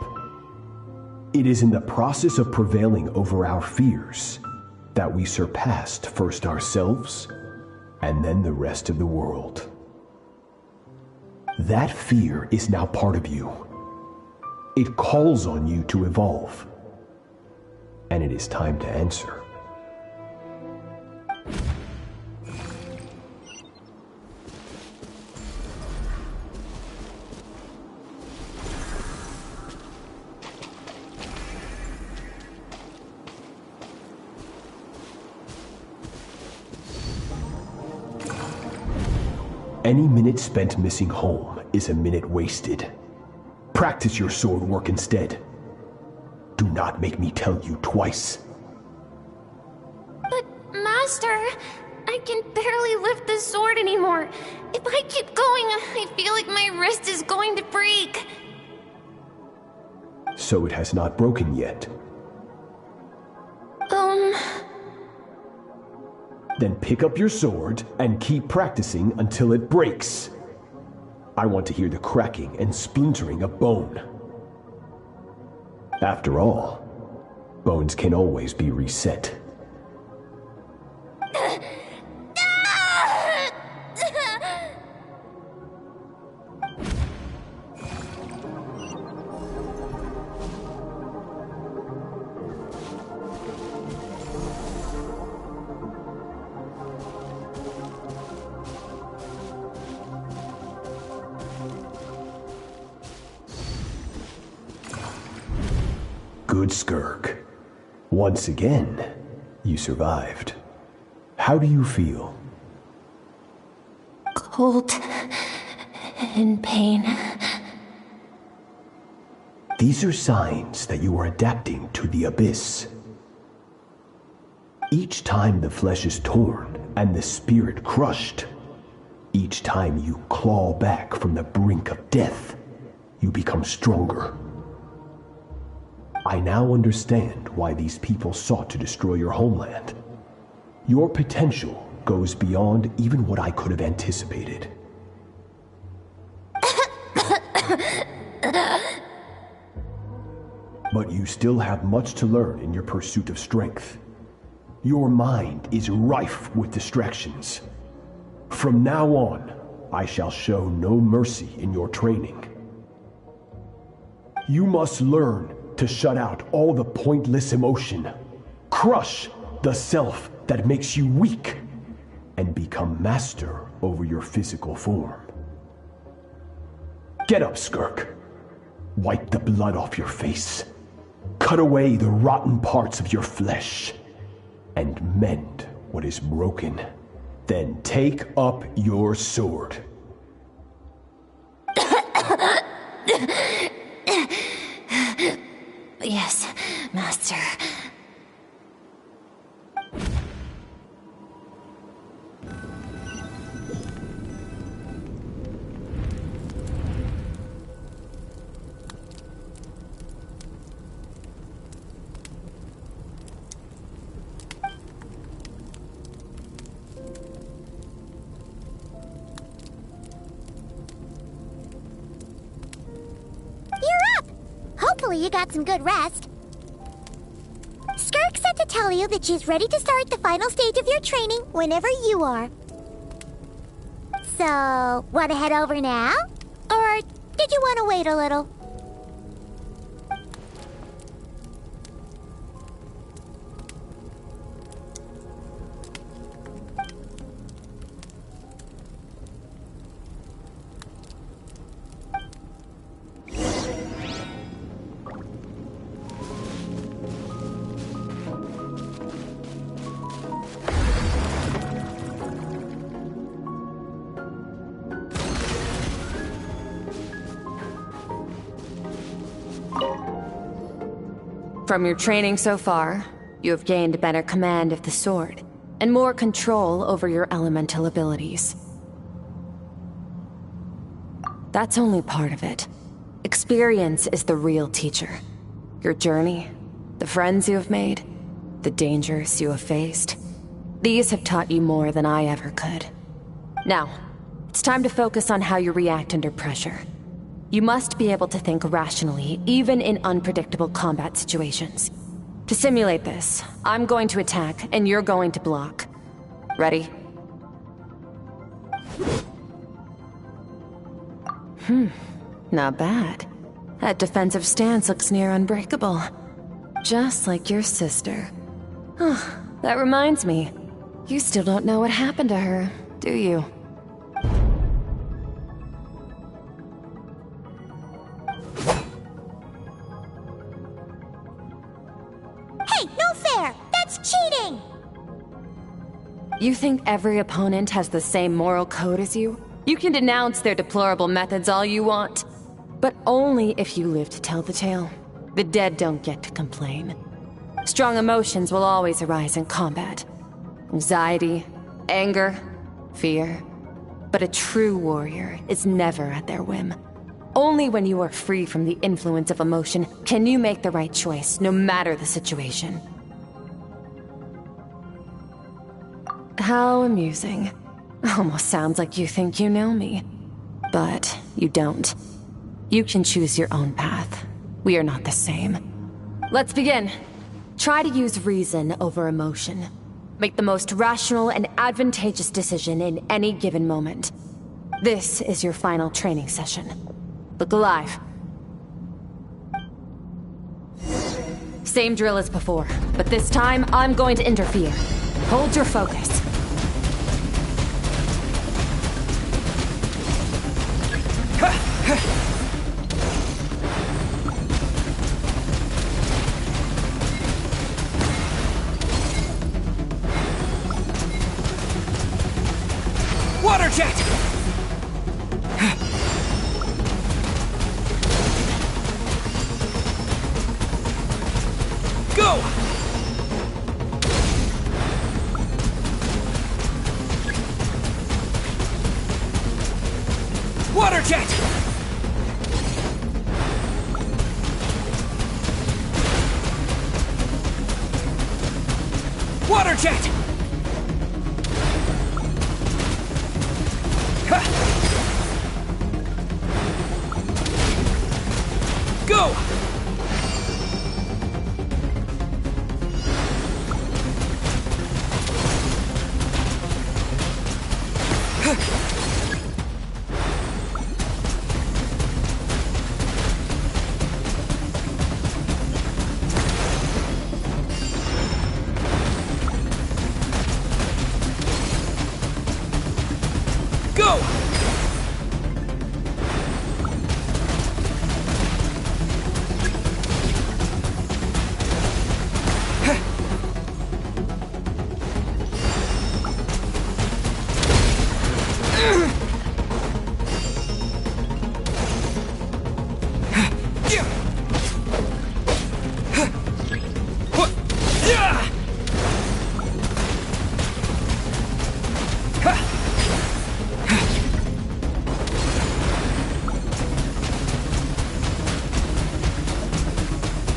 It is in the process of prevailing over our fears that we surpassed first ourselves and then the rest of the world. That fear is now part of you. It calls on you to evolve. And it is time to answer. Any minute spent missing home is a minute wasted. Practice your sword work instead. Do not make me tell you twice. But, Master, I can barely lift the sword anymore. If I keep going, I feel like my wrist is going to break. So it has not broken yet. Then pick up your sword and keep practicing until it breaks. I want to hear the cracking and splintering of bone. After all, bones can always be reset. good, Skirk. Once again, you survived. How do you feel? Cold. In pain. These are signs that you are adapting to the abyss. Each time the flesh is torn and the spirit crushed, each time you claw back from the brink of death, you become stronger. I now understand why these people sought to destroy your homeland. Your potential goes beyond even what I could have anticipated. But you still have much to learn in your pursuit of strength. Your mind is rife with distractions. From now on, I shall show no mercy in your training. You must learn to shut out all the pointless emotion, crush the self that makes you weak, and become master over your physical form. Get up, Skirk. Wipe the blood off your face. Cut away the rotten parts of your flesh. And mend what is broken. Then take up your sword. Yes, Master. Hopefully you got some good rest. Skirk said to tell you that she's ready to start the final stage of your training whenever you are. So, want to head over now? Or did you want to wait a little? From your training so far, you have gained better command of the sword, and more control over your elemental abilities. That's only part of it. Experience is the real teacher. Your journey, the friends you have made, the dangers you have faced. These have taught you more than I ever could. Now, it's time to focus on how you react under pressure. You must be able to think rationally, even in unpredictable combat situations. To simulate this, I'm going to attack, and you're going to block. Ready? Not bad. That defensive stance looks near unbreakable. Just like your sister. Oh, that reminds me. You still don't know what happened to her, do you? Hey, no fair! That's cheating! You think every opponent has the same moral code as you? You can denounce their deplorable methods all you want, but only if you live to tell the tale. The dead don't get to complain. Strong emotions will always arise in combat. Anxiety, anger, fear. But a true warrior is never at their whim. Only when you are free from the influence of emotion can you make the right choice, no matter the situation. How amusing. Almost sounds like you think you know me. But you don't. You can choose your own path. We are not the same. Let's begin. Try to use reason over emotion. Make the most rational and advantageous decision in any given moment. This is your final training session. Look alive. Same drill as before, but this time I'm going to interfere. Hold your focus. Water jet! Go! Water jet! Water jet! Ha! Go! Go!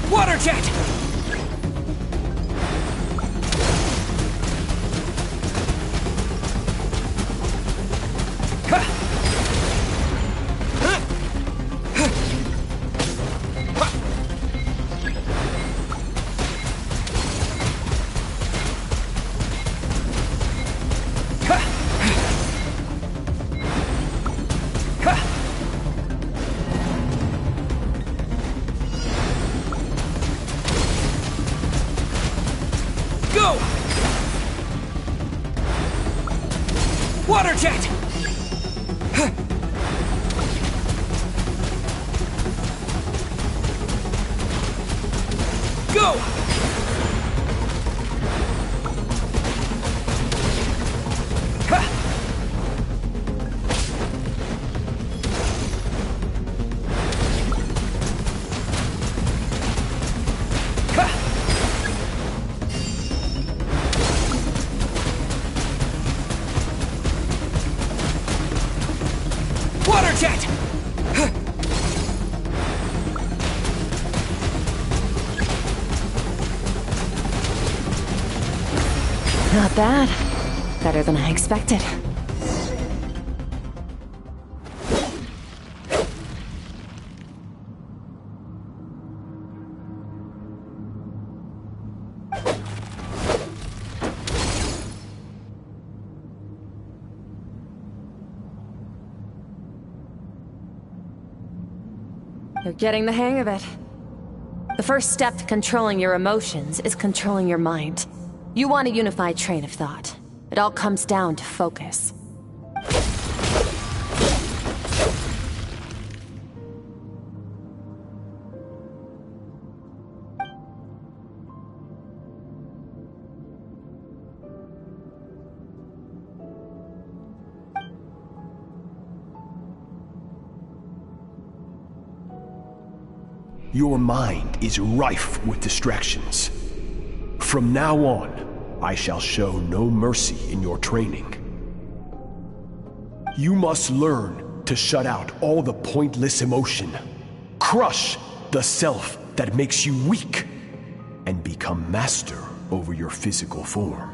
Water jet! Go! Water jet! Go! Water jet! Not bad. Better than I expected. You're getting the hang of it. The first step to controlling your emotions is controlling your mind. You want a unified train of thought. It all comes down to focus. Your mind is rife with distractions. From now on, I shall show no mercy in your training. You must learn to shut out all the pointless emotion, crush the self that makes you weak, and become master over your physical form.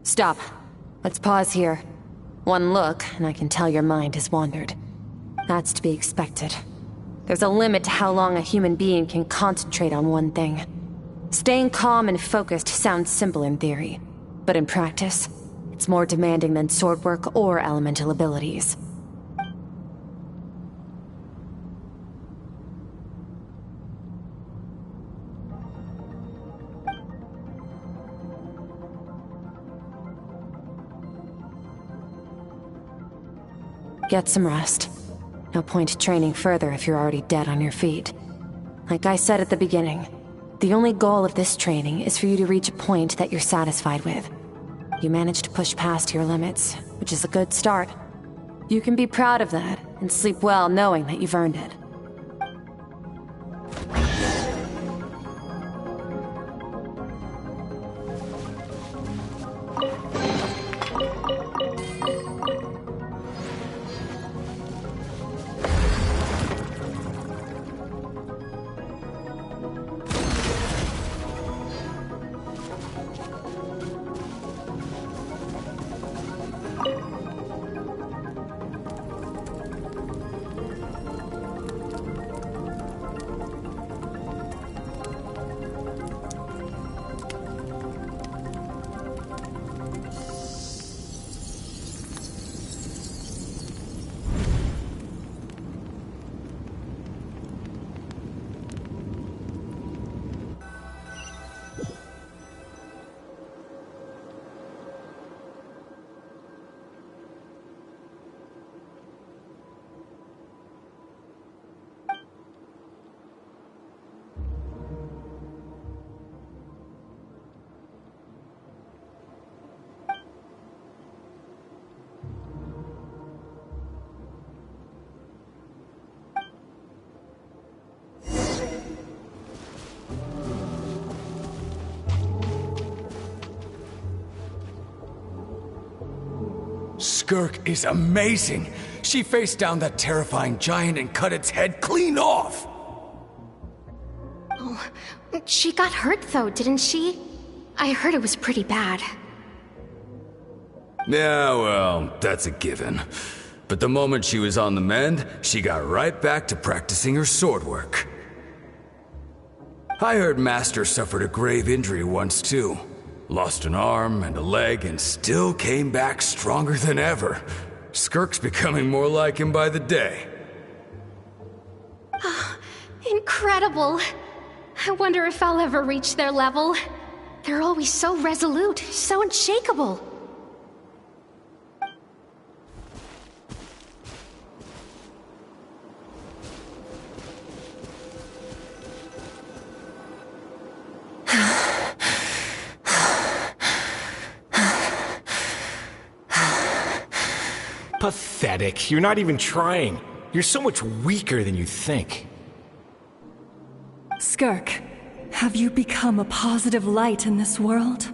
Stop. Let's pause here. One look, and I can tell your mind has wandered. That's to be expected. There's a limit to how long a human being can concentrate on one thing. Staying calm and focused sounds simple in theory, but in practice, it's more demanding than sword work or elemental abilities. Get some rest. No point training further if you're already dead on your feet. Like I said at the beginning, the only goal of this training is for you to reach a point that you're satisfied with. You managed to push past your limits, which is a good start. You can be proud of that, and sleep well knowing that you've earned it. Skirk is amazing. She faced down that terrifying giant and cut its head clean off. Oh, she got hurt though, didn't she? I heard it was pretty bad. Yeah, well, that's a given. But the moment she was on the mend, she got right back to practicing her sword work. I heard Master suffered a grave injury once too. Lost an arm and a leg and still came back stronger than ever. Skirk's becoming more like him by the day. Oh, incredible. I wonder if I'll ever reach their level. They're always so resolute, so unshakable. Pathetic. You're not even trying. You're so much weaker than you think. Skirk, have you become a positive light in this world?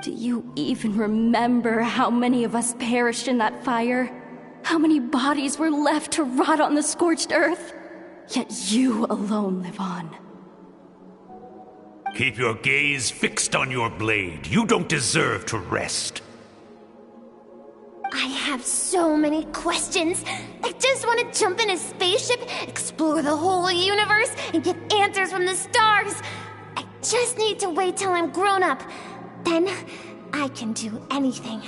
Do you even remember how many of us perished in that fire? How many bodies were left to rot on the scorched earth? Yet you alone live on. Keep your gaze fixed on your blade. You don't deserve to rest. I have so many questions. I just want to jump in a spaceship, explore the whole universe, and get answers from the stars. I just need to wait till I'm grown up. Then I can do anything.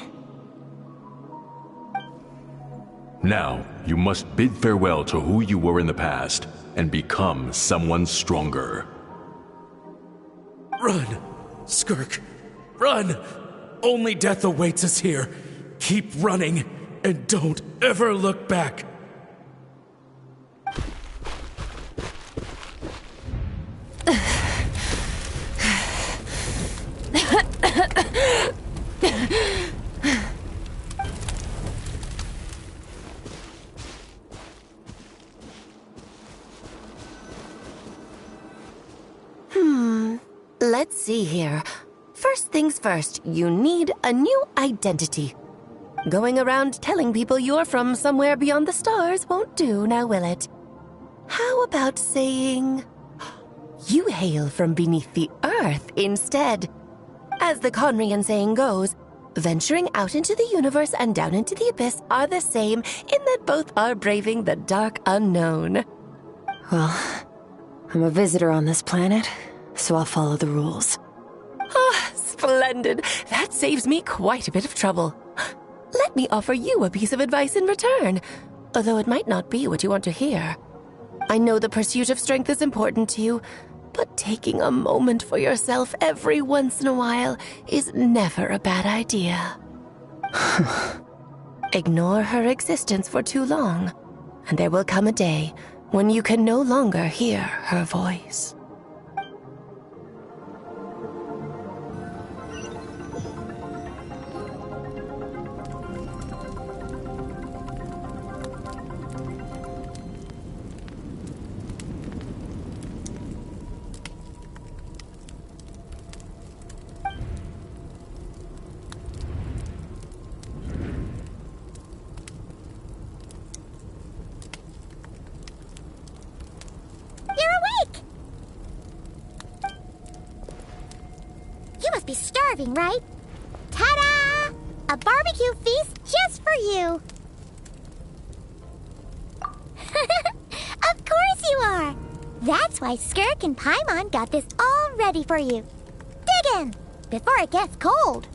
Now, you must bid farewell to who you were in the past and become someone stronger. Run, Skirk, run! Only death awaits us here. Keep running, and don't ever look back. Let's see here. First things first, you need a new identity. Going around telling people you're from somewhere beyond the stars won't do, now will it? How about saying you hail from beneath the earth instead? As the Conrian saying goes, venturing out into the universe and down into the abyss are the same in that both are braving the dark unknown. Well, I'm a visitor on this planet, so I'll follow the rules. Ah, splendid. That saves me quite a bit of trouble. Let me offer you a piece of advice in return, although it might not be what you want to hear. I know the pursuit of strength is important to you, but taking a moment for yourself every once in a while is never a bad idea. Ignore her existence for too long, and there will come a day when you can no longer hear her voice. Starving, right? Ta-da! A barbecue feast just for you! Of course you are! That's why Skirk and Paimon got this all ready for you. Dig in, before it gets cold.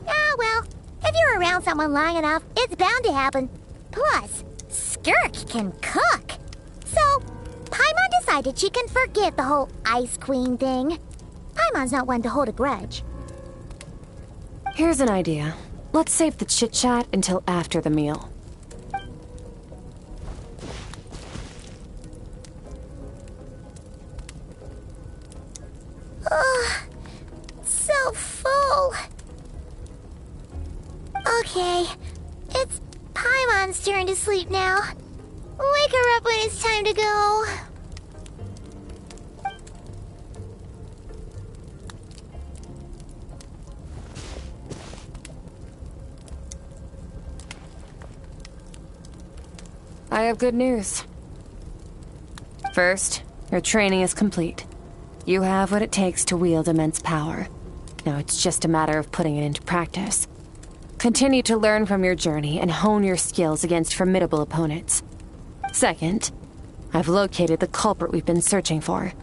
Ah, well, if you're around someone long enough, it's bound to happen. Plus, Skirk can cook. So, Paimon decided she can forget the whole Ice Queen thing. Paimon's not one to hold a grudge. Here's an idea. Let's save the chit-chat until after the meal. Ugh, so full. Okay, it's Paimon's turn to sleep now. Wake her up when it's time to go. I have good news. First, your training is complete. You have what it takes to wield immense power. Now it's just a matter of putting it into practice. Continue to learn from your journey and hone your skills against formidable opponents. Second, I've located the culprit we've been searching for.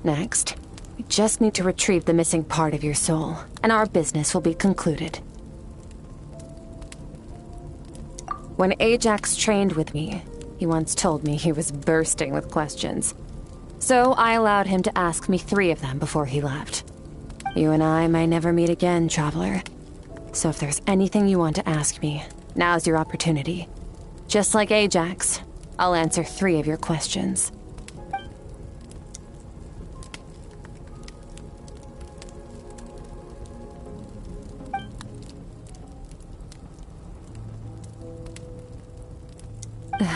Next, we just need to retrieve the missing part of your soul, and our business will be concluded. When Ajax trained with me, he once told me he was bursting with questions. So I allowed him to ask me 3 of them before he left. You and I may never meet again, Traveler. So if there's anything you want to ask me, now's your opportunity. Just like Ajax, I'll answer 3 of your questions.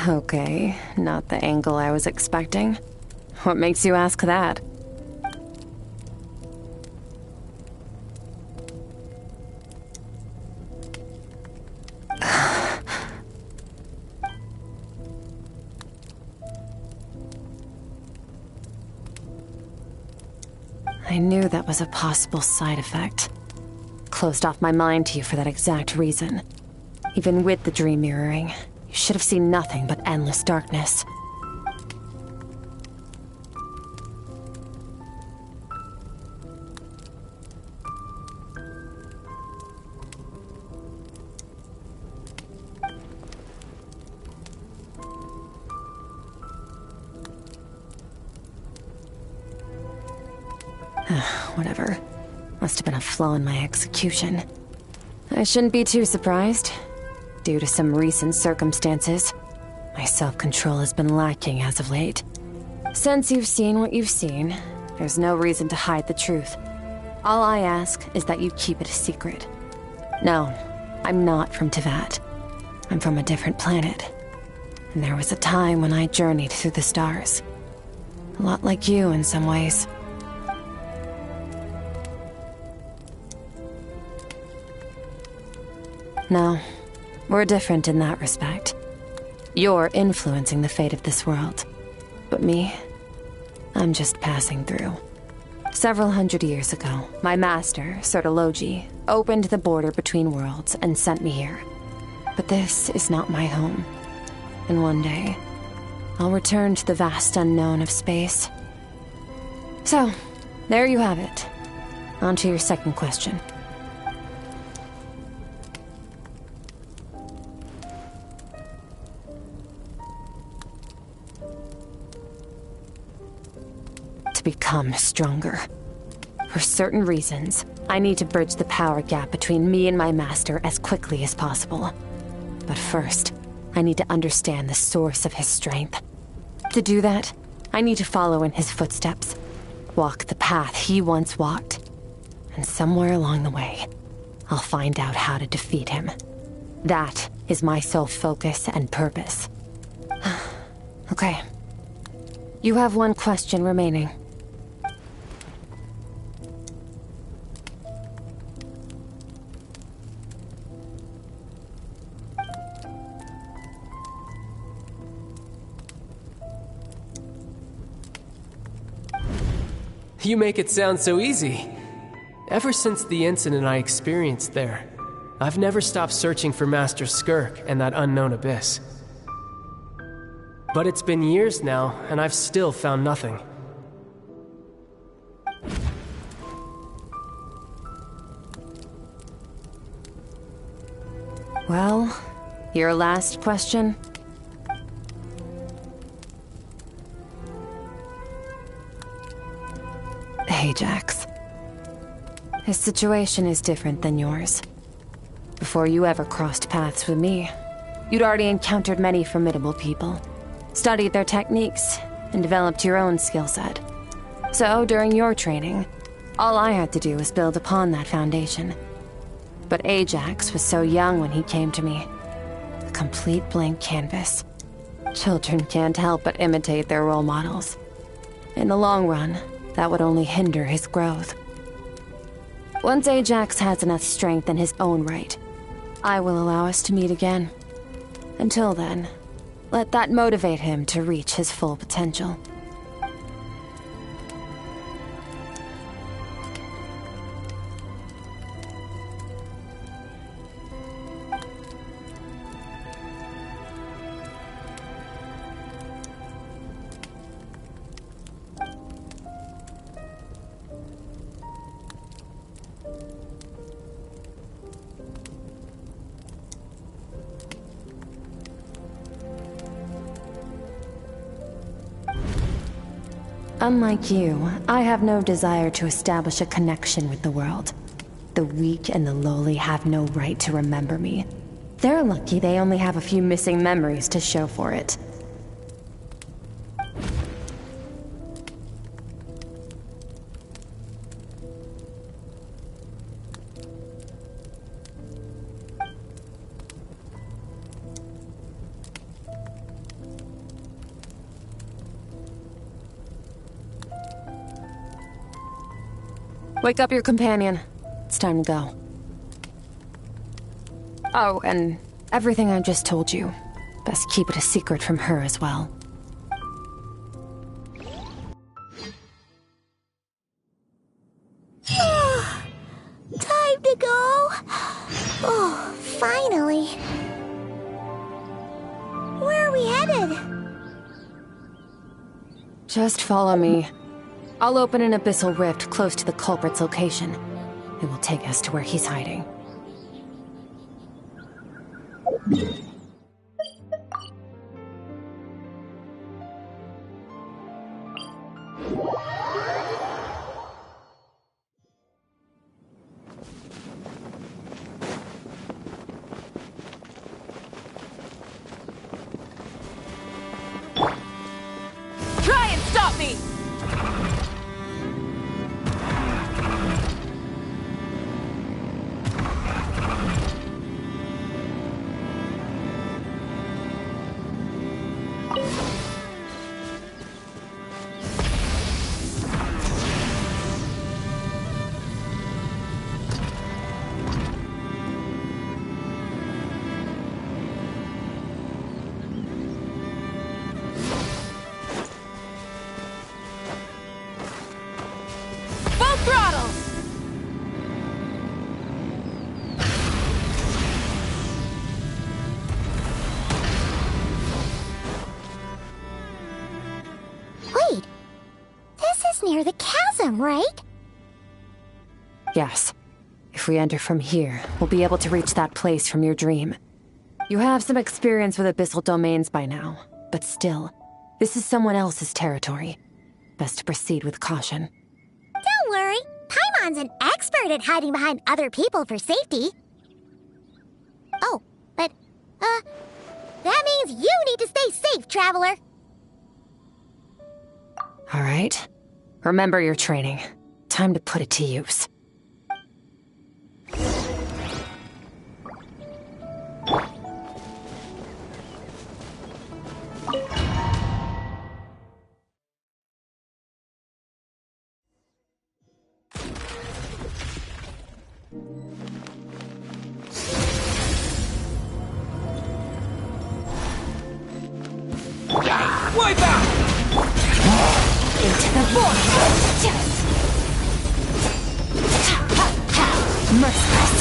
Okay, not the angle I was expecting. What makes you ask that? I knew that was a possible side effect. Closed off my mind to you for that exact reason. Even with the dream mirroring, you should have seen nothing but endless darkness. Whatever. Must have been a flaw in my execution. I shouldn't be too surprised. Due to some recent circumstances, my self-control has been lacking as of late. Since you've seen what you've seen, there's no reason to hide the truth. All I ask is that you keep it a secret. No, I'm not from Teyvat. I'm from a different planet. And there was a time when I journeyed through the stars. A lot like you in some ways. No, we're different in that respect. You're influencing the fate of this world. But me, I'm just passing through. Several hundred years ago, my master, Sertologi, opened the border between worlds and sent me here. But this is not my home. And one day, I'll return to the vast unknown of space. So, there you have it. On to your second question. become stronger. For certain reasons, I need to bridge the power gap between me and my master as quickly as possible. But first, I need to understand the source of his strength. To do that, I need to follow in his footsteps, walk the path he once walked, and somewhere along the way, I'll find out how to defeat him. That is my sole focus and purpose. Okay. You have one question remaining. You make it sound so easy. Ever since the incident I experienced there, I've never stopped searching for Master Skirk and that unknown abyss. But it's been years now, and I've still found nothing. Well, your last question? Ajax. His situation is different than yours. Before you ever crossed paths with me, you'd already encountered many formidable people, studied their techniques, and developed your own skill set. So, during your training, all I had to do was build upon that foundation. But Ajax was so young when he came to me. A complete blank canvas. Children can't help but imitate their role models. In the long run, that would only hinder his growth. Once Ajax has enough strength in his own right, I will allow us to meet again. Until then, let that motivate him to reach his full potential. Unlike you, I have no desire to establish a connection with the world. The weak and the lowly have no right to remember me. They're lucky they only have a few missing memories to show for it. Wake up your companion. It's time to go. Oh, and everything I just told you. Best keep it a secret from her as well. Time to go. Oh, finally. Where are we headed? Just follow me. I'll open an abyssal rift close to the culprit's location. It will take us to where he's hiding. Try and stop me! Wait, this is near the chasm, right? Yes. If we enter from here, we'll be able to reach that place from your dream. You have some experience with abyssal domains by now, but still, this is someone else's territory. best to proceed with caution. Don't worry. Paimon's an expert at hiding behind other people for safety. Oh, but, that means you need to stay safe, Traveler. All right. Remember your training. Time to put it to use. Wipe out! Into the void! Merciless.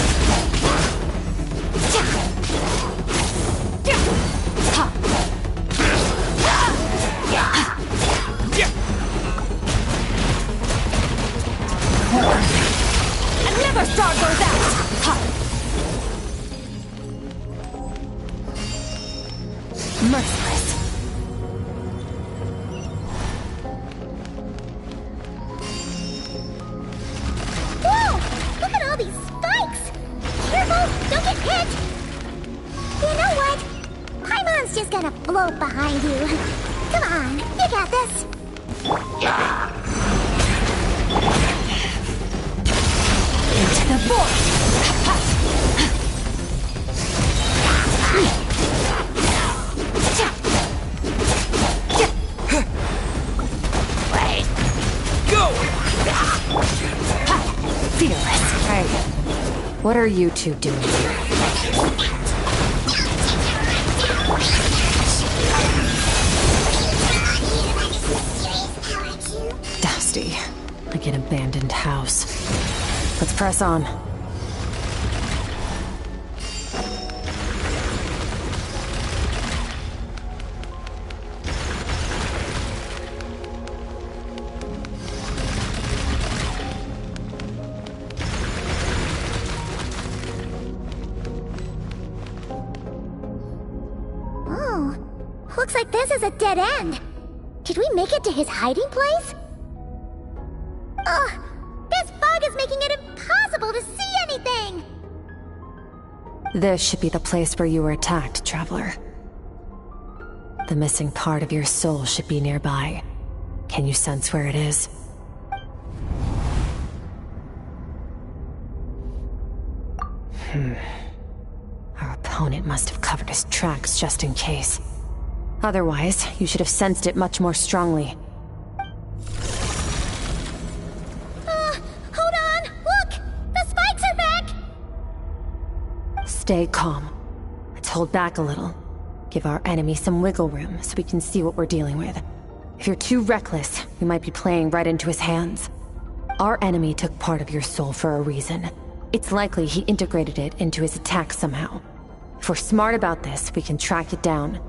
Another star goes out! Merciless. Whoa! Look at all these spikes! Careful! Don't get hit! You know what? Paimon's just gonna float behind you. Come on, you got this. Into the void! Wait! Go! Fearless. Hey, what are you two doing here? Dusty, like an abandoned house. Let's press on. Oh, looks like this is a dead end. Did we make it to his hiding place? Ugh, this fog is making it impossible to see anything! This should be the place where you were attacked, Traveler. The missing part of your soul should be nearby. Can you sense where it is? Our opponent must have covered his tracks just in case. Otherwise, you should have sensed it much more strongly. Hold on! Look! The spikes are back! Stay calm. Let's hold back a little. Give our enemy some wiggle room so we can see what we're dealing with. If you're too reckless, we might be playing right into his hands. Our enemy took part of your soul for a reason. It's likely he integrated it into his attack somehow. If we're smart about this, we can track it down.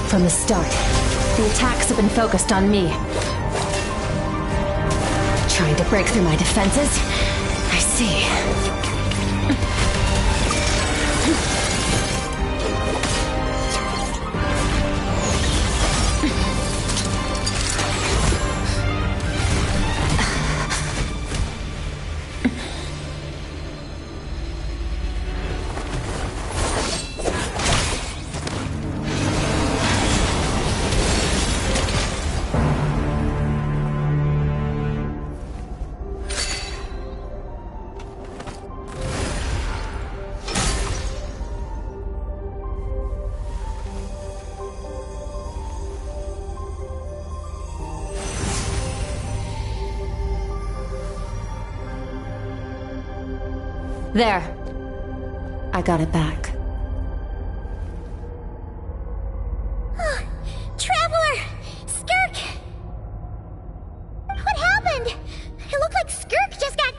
From the start, the attacks have been focused on me. Trying to break through my defenses? I see. There. I got it back. Traveler! Skirk! What happened? It looked like Skirk just got...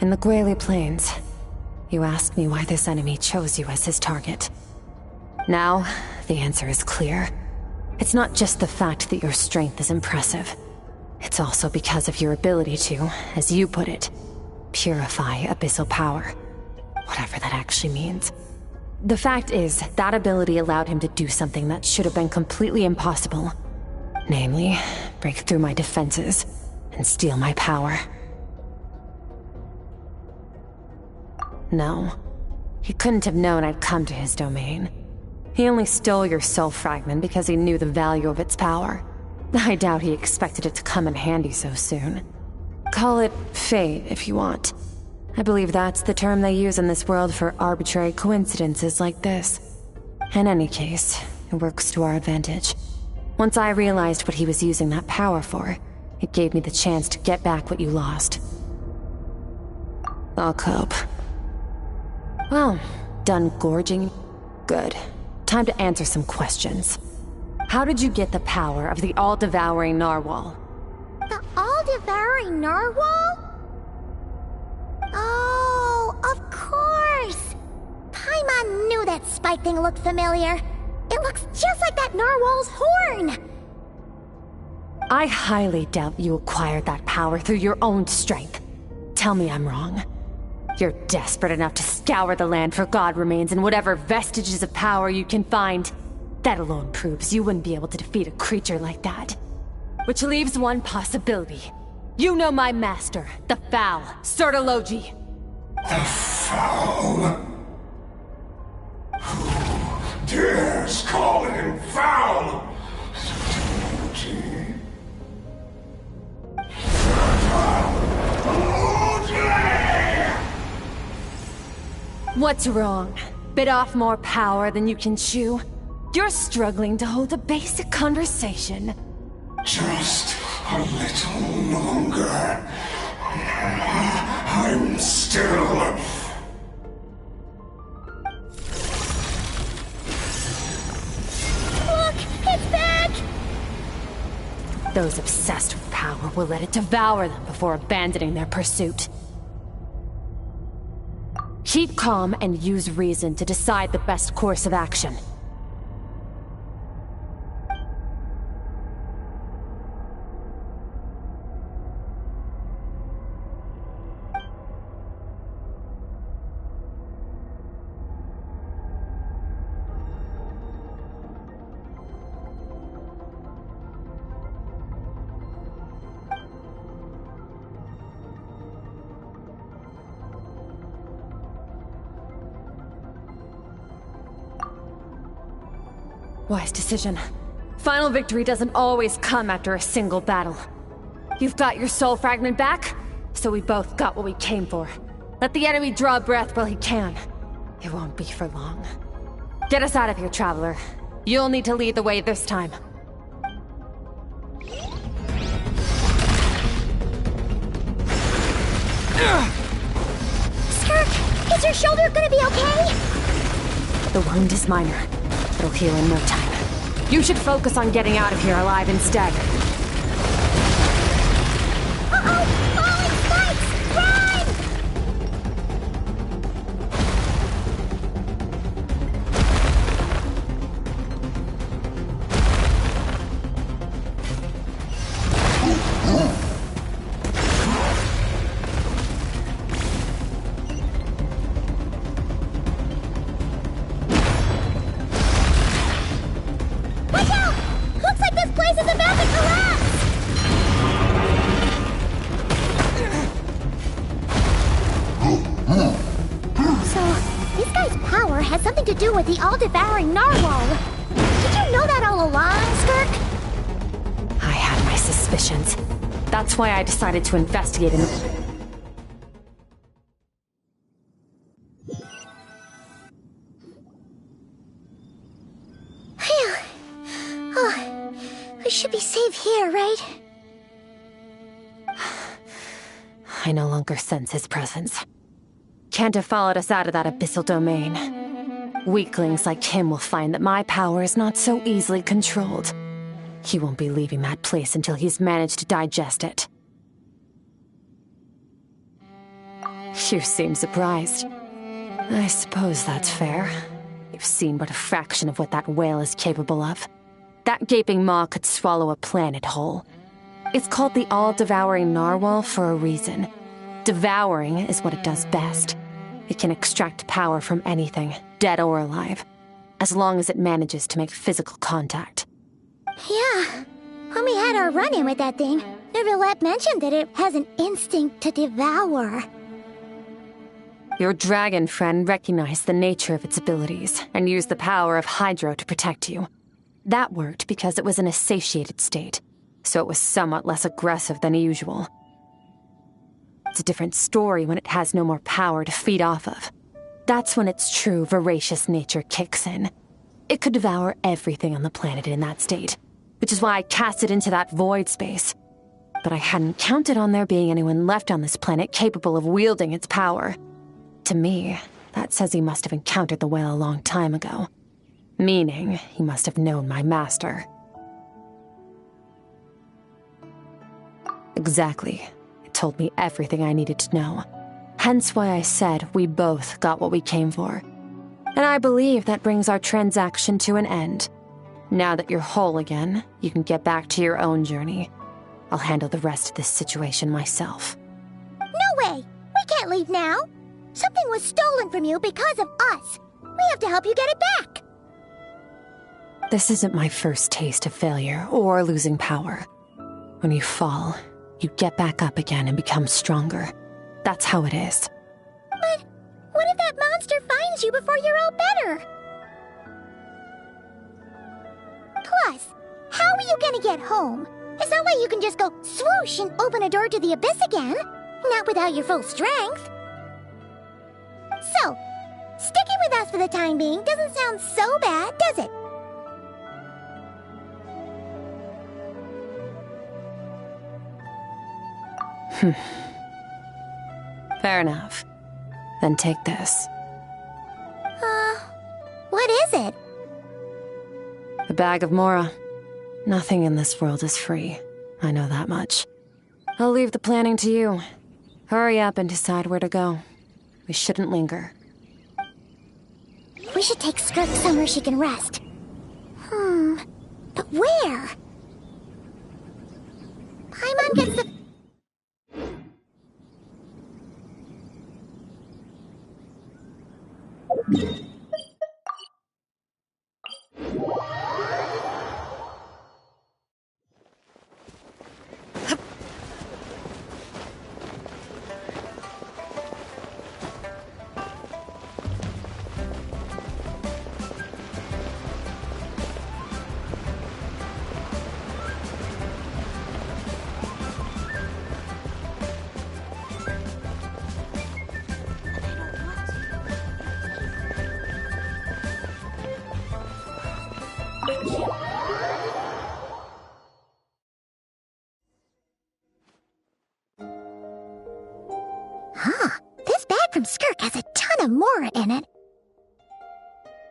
In the Gwali Plains, you asked me why this enemy chose you as his target. Now, the answer is clear. It's not just the fact that your strength is impressive. It's also because of your ability to, as you put it, purify abyssal power. Whatever that actually means. The fact is, that ability allowed him to do something that should have been completely impossible. Namely, break through my defenses and steal my power. No, he couldn't have known I'd come to his domain. He only stole your soul fragment because he knew the value of its power. I doubt he expected it to come in handy so soon. Call it fate, if you want. I believe that's the term they use in this world for arbitrary coincidences like this. In any case, it works to our advantage. Once I realized what he was using that power for, it gave me the chance to get back what you lost. I'll cope. Well, done gorging? Good. Time to answer some questions. How did you get the power of the all-devouring narwhal? The all-devouring narwhal? Oh, of course! Paimon knew that spike thing looked familiar. It looks just like that narwhal's horn! I highly doubt you acquired that power through your own strength. Tell me I'm wrong. You're desperate enough to scour the land for god remains and whatever vestiges of power you can find. That alone proves you wouldn't be able to defeat a creature like that. Which leaves one possibility. You know my master, the Foul, Sertologi. The Foul? Who dares call him Foul? Sertologi. What's wrong? Bit off more power than you can chew? You're struggling to hold a basic conversation. Just a little longer. I'm still... Look! It's back! Those obsessed with power will let it devour them before abandoning their pursuit. Keep calm and use reason to decide the best course of action. Wise decision. Final victory doesn't always come after a single battle. You've got your soul fragment back, so we both got what we came for. Let the enemy draw breath while he can. It won't be for long. Get us out of here, Traveler. You'll need to lead the way this time. Skirk, is your shoulder gonna be okay? The wound is minor. It'll heal in no time. You should focus on getting out of here alive instead. Uh-oh! Falling spikes! Run! Watch out! Looks like this place is about to collapse! So, this guy's power has something to do with the all-devouring narwhal. Did you know that all along, Skirk? I had my suspicions. That's why I decided to investigate him. Phew. Oh, we should be safe here, right? I no longer sense his presence. Can't have followed us out of that abyssal domain. Weaklings like him will find that my power is not so easily controlled. He won't be leaving that place until he's managed to digest it. You seem surprised. I suppose that's fair. You've seen but a fraction of what that whale is capable of. That gaping maw could swallow a planet whole. It's called the all-devouring narwhal for a reason. Devouring is what it does best. It can extract power from anything, dead or alive, as long as it manages to make physical contact. Yeah. When we had our run-in with that thing, Neverlet mentioned that it has an instinct to devour. Your dragon friend recognized the nature of its abilities and used the power of Hydro to protect you. That worked because it was in a satiated state, so it was somewhat less aggressive than usual. It's a different story when it has no more power to feed off of. That's when its true voracious nature kicks in. It could devour everything on the planet in that state, which is why I cast it into that void space. But I hadn't counted on there being anyone left on this planet capable of wielding its power. To me, that says he must have encountered the whale a long time ago. Meaning, he must have known my master. Exactly. It told me everything I needed to know. Hence why I said we both got what we came for. And I believe that brings our transaction to an end. Now that you're whole again, you can get back to your own journey. I'll handle the rest of this situation myself. No way! We can't leave now! Something was stolen from you because of us! We have to help you get it back! This isn't my first taste of failure or losing power. When you fall, you get back up again and become stronger. That's how it is. But what if that monster finds you before you're all better? Plus, how are you gonna get home? It's not like you can just go swoosh and open a door to the abyss again. Not without your full strength. So, sticking with us for the time being doesn't sound so bad, does it? Fair enough. Then take this. What is it? A bag of Mora. Nothing in this world is free. I know that much. I'll leave the planning to you. Hurry up and decide where to go. We shouldn't linger. We should take Skirk somewhere she can rest. But where? Paimon gets the... This bag from Skirk has a ton of Mora in it.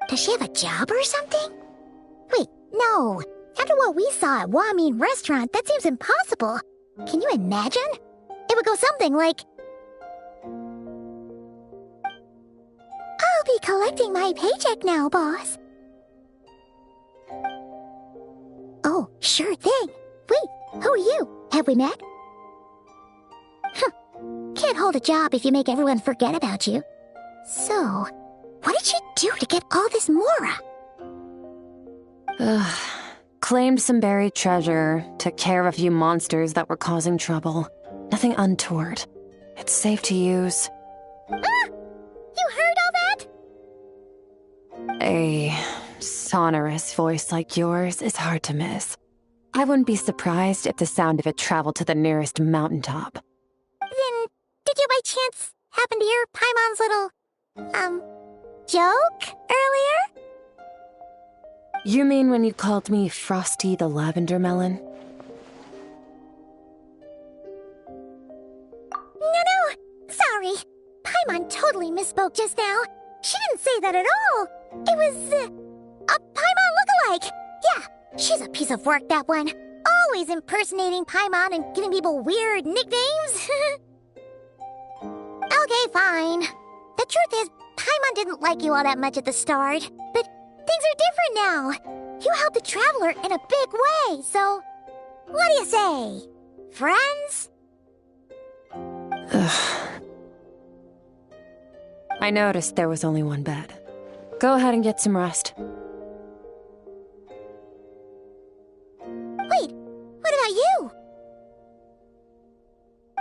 Does she have a job or something? Wait, no. After what we saw at Wamin Restaurant, that seems impossible. Can you imagine? It would go something like... I'll be collecting my paycheck now, boss. Oh, sure thing. Wait, who are you? Have we met? Can't hold a job if you make everyone forget about you. So, what did she do to get all this Mora? Claimed some buried treasure, took care of a few monsters that were causing trouble. Nothing untoward. It's safe to use. You heard all that? A sonorous voice like yours is hard to miss. I wouldn't be surprised if the sound of it traveled to the nearest mountaintop. Then, did you by chance happen to hear Paimon's little, joke earlier? You mean when you called me Frosty the Lavender Melon? No, totally misspoke just now. She didn't say that at all. It was, a Paimon lookalike. Yeah, she's a piece of work, that one. Always impersonating Paimon and giving people weird nicknames. Okay, fine. The truth is, Paimon didn't like you all that much at the start. But things are different now. You helped the Traveler in a big way, so... What do you say? Friends? I noticed there was only one bed. Go ahead and get some rest. Wait, what about you?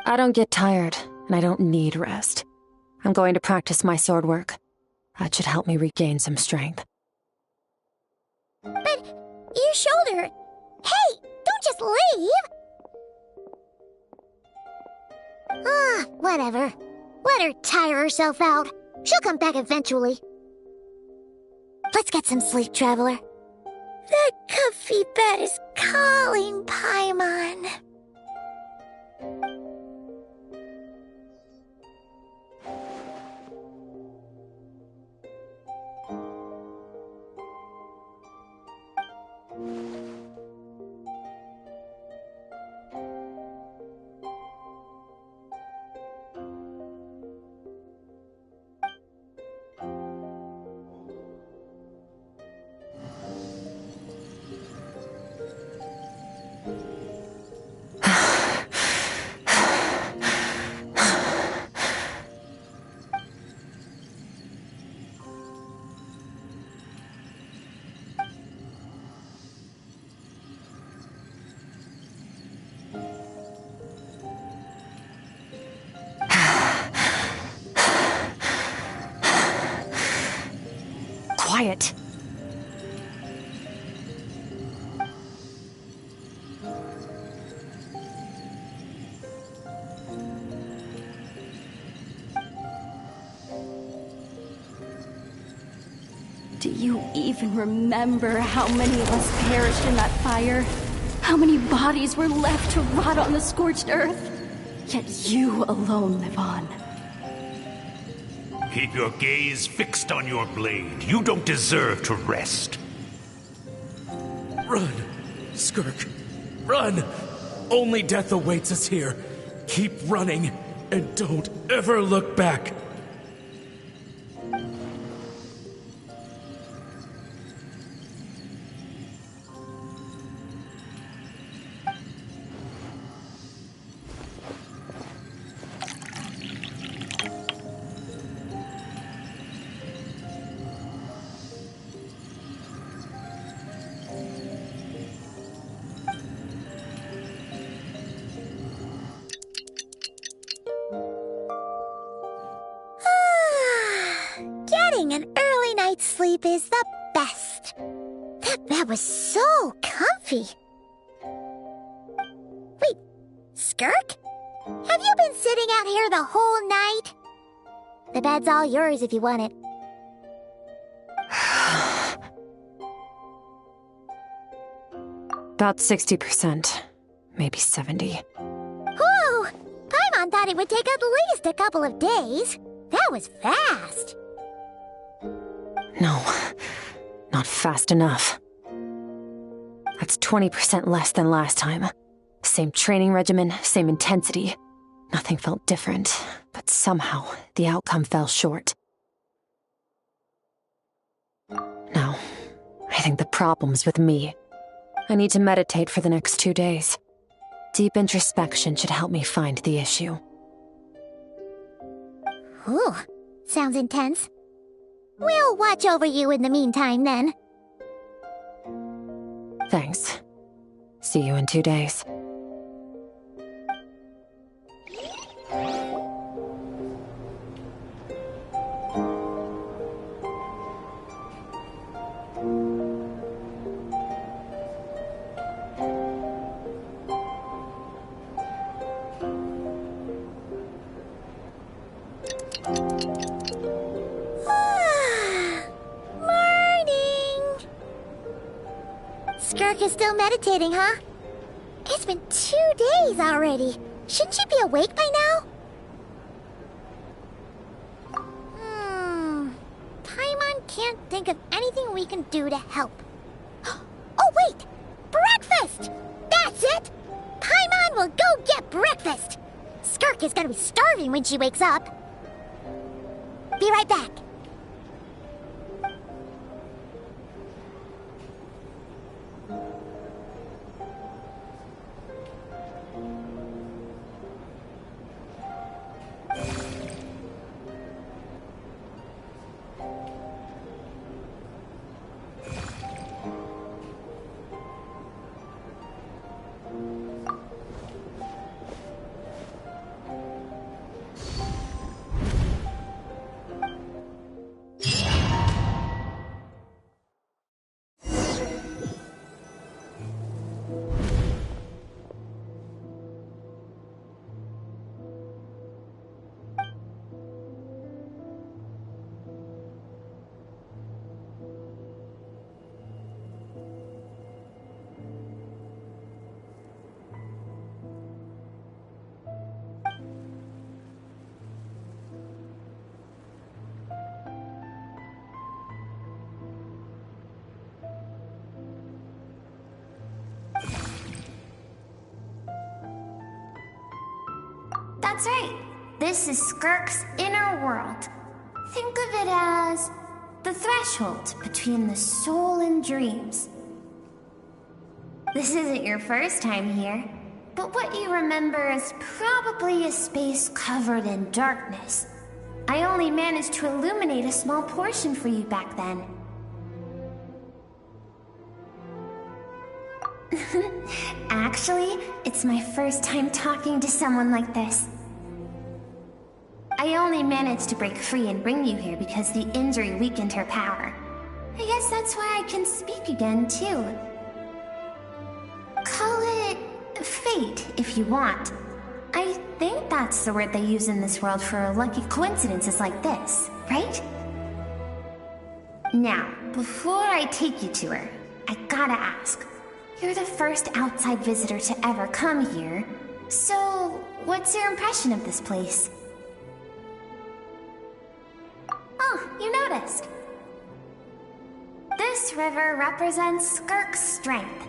I don't get tired, and I don't need rest. I'm going to practice my sword work. That should help me regain some strength. But your shoulder... Hey, don't just leave! Whatever. Let her tire herself out. She'll come back eventually. Let's get some sleep, Traveler. That comfy bed is calling, Paimon. Quiet. Do you even remember how many of us perished in that fire? How many bodies were left to rot on the scorched earth? Yet you alone live on. Keep your gaze fixed on your blade. You don't deserve to rest. Run, Skirk. Run! Only death awaits us here. Keep running, and don't ever look back. Getting an early night's sleep is the best. That bed was so comfy. Wait, Skirk? Have you been sitting out here the whole night? The bed's all yours if you want it. About 60%. Maybe 70. Whew! Paimon thought it would take at least a couple of days. That was fast. No, not fast enough. That's 20% less than last time. Same training regimen, same intensity. Nothing felt different, but somehow the outcome fell short. No, I think the problem's with me. I need to meditate for the next 2 days. Deep introspection should help me find the issue. Ooh, sounds intense. We'll watch over you in the meantime, then. Thanks. See you in 2 days. Skirk is still meditating, huh? It's been 2 days already. Shouldn't she be awake by now? can't think of anything we can do to help. Oh, wait! Breakfast! That's it! Paimon will go get breakfast! Skirk is gonna be starving when she wakes up. Be right back. That's right. This is Skirk's inner world. Think of it as the threshold between the soul and dreams. This isn't your first time here, but what you remember is probably a space covered in darkness. I only managed to illuminate a small portion for you back then. Actually, it's my first time talking to someone like this. I only managed to break free and bring you here because the injury weakened her power. I guess that's why I can speak again, too. Call it fate, if you want. I think that's the word they use in this world for lucky coincidences like this, right? Now, before I take you to her, I gotta ask. You're the first outside visitor to ever come here, so what's your impression of this place? Oh, you noticed. This river represents Skirk's strength.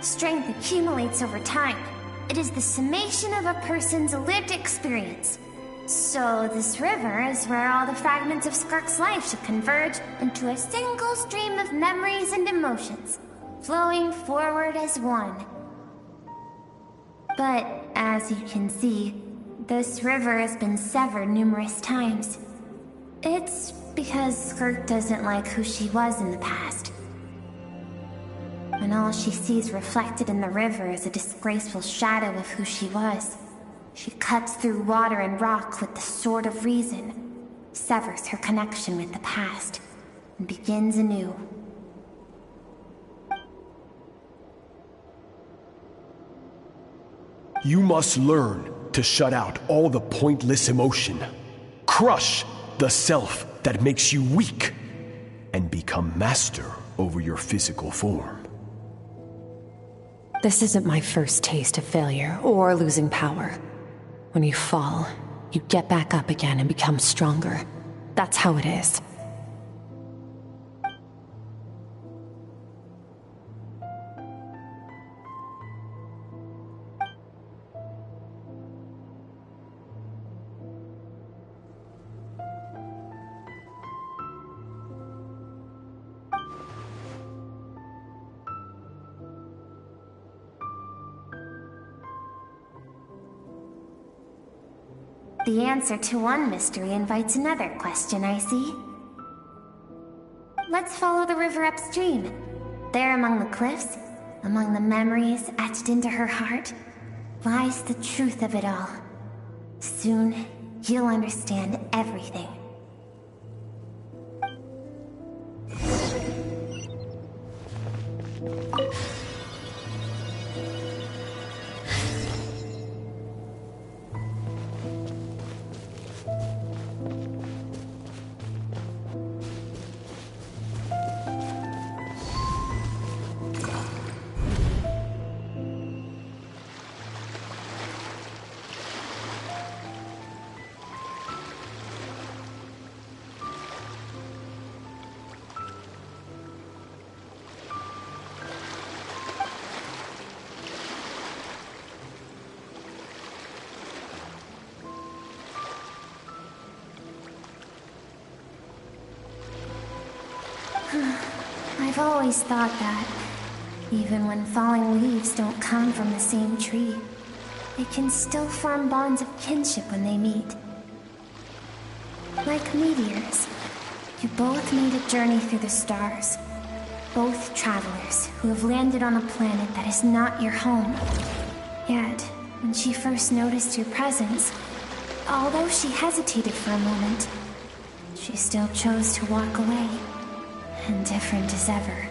Strength accumulates over time. It is the summation of a person's lived experience. So this river is where all the fragments of Skirk's life should converge into a single stream of memories and emotions, flowing forward as one. But as you can see, this river has been severed numerous times. It's because Skirk doesn't like who she was in the past. And all she sees reflected in the river is a disgraceful shadow of who she was. She cuts through water and rock with the sword of reason, severs her connection with the past, and begins anew. You must learn to shut out all the pointless emotion. Crush the self that makes you weak, and become master over your physical form. This isn't my first taste of failure or losing power. When you fall, you get back up again and become stronger. That's how it is. The answer to one mystery invites another question, I see. Let's follow the river upstream. There among the cliffs, among the memories etched into her heart, lies the truth of it all. Soon, you'll understand everything. always thought that, even when falling leaves don't come from the same tree, they can still form bonds of kinship when they meet. Like meteors, you both made a journey through the stars. Both travelers who have landed on a planet that is not your home. Yet, when she first noticed your presence, although she hesitated for a moment, she still chose to walk away, indifferent as ever.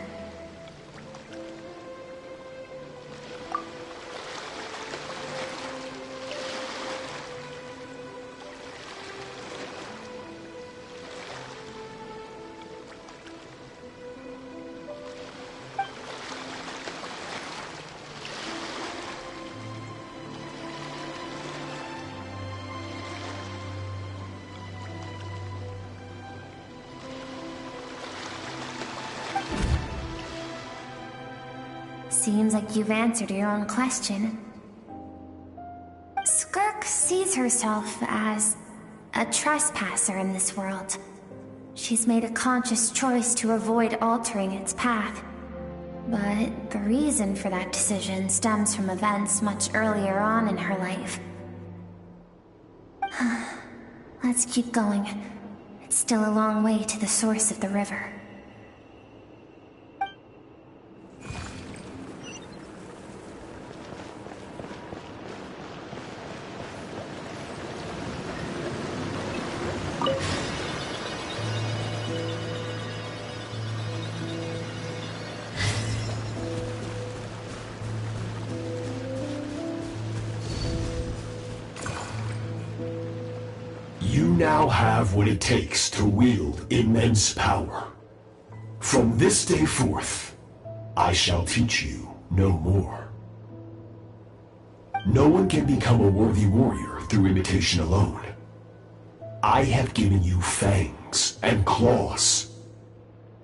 Seems like you've answered your own question. Skirk sees herself as a trespasser in this world. She's made a conscious choice to avoid altering its path. But the reason for that decision stems from events much earlier on in her life. Let's keep going. It's still a long way to the source of the river. You now have what it takes to wield immense power. From this day forth, I shall teach you no more. No one can become a worthy warrior through imitation alone. I have given you fangs and claws.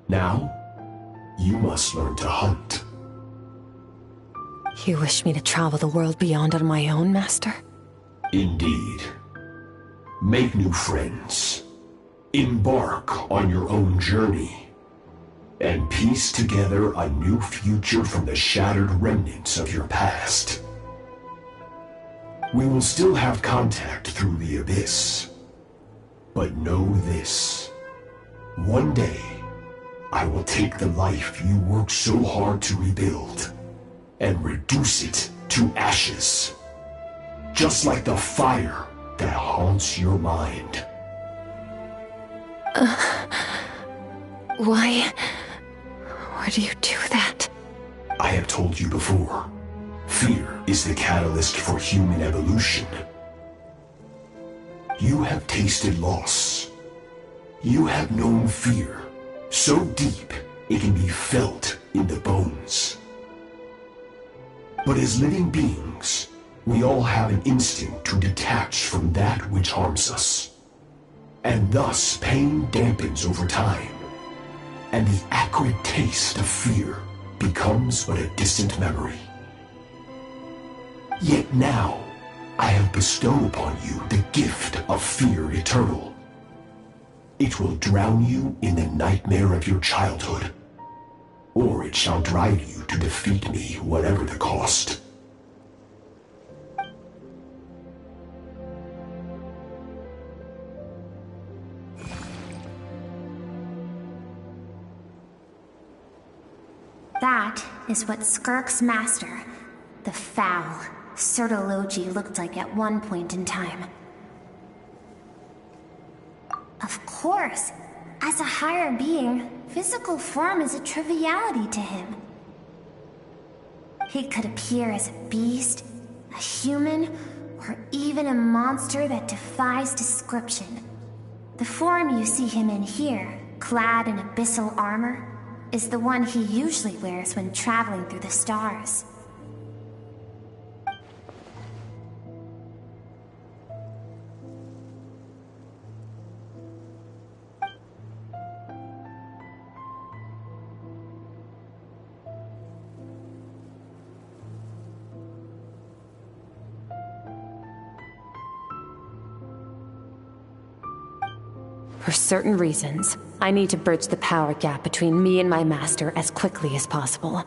Now, you must learn to hunt. You wish me to travel the world beyond on my own, Master? Indeed. Make new friends. Embark on your own journey. And piece together a new future from the shattered remnants of your past. We will still have contact through the abyss. But know this. One day, I will take the life you worked so hard to rebuild and reduce it to ashes. Just like the fire that haunts your mind. Why do you do that? I have told you before, fear is the catalyst for human evolution. You have tasted loss. You have known fear, so deep it can be felt in the bones. But as living beings, we all have an instinct to detach from that which harms us. And thus pain dampens over time, and the acrid taste of fear becomes but a distant memory. Yet now, I have bestowed upon you the gift of fear eternal. It will drown you in the nightmare of your childhood, or it shall drive you to defeat me, whatever the cost. That is what Skirk's master, the foul Sertologi, looked like at one point in time. Of course, as a higher being, physical form is a triviality to him. He could appear as a beast, a human, or even a monster that defies description. The form you see him in here, clad in abyssal armor, is the one he usually wears when traveling through the stars. For certain reasons, I need to bridge the power gap between me and my master as quickly as possible.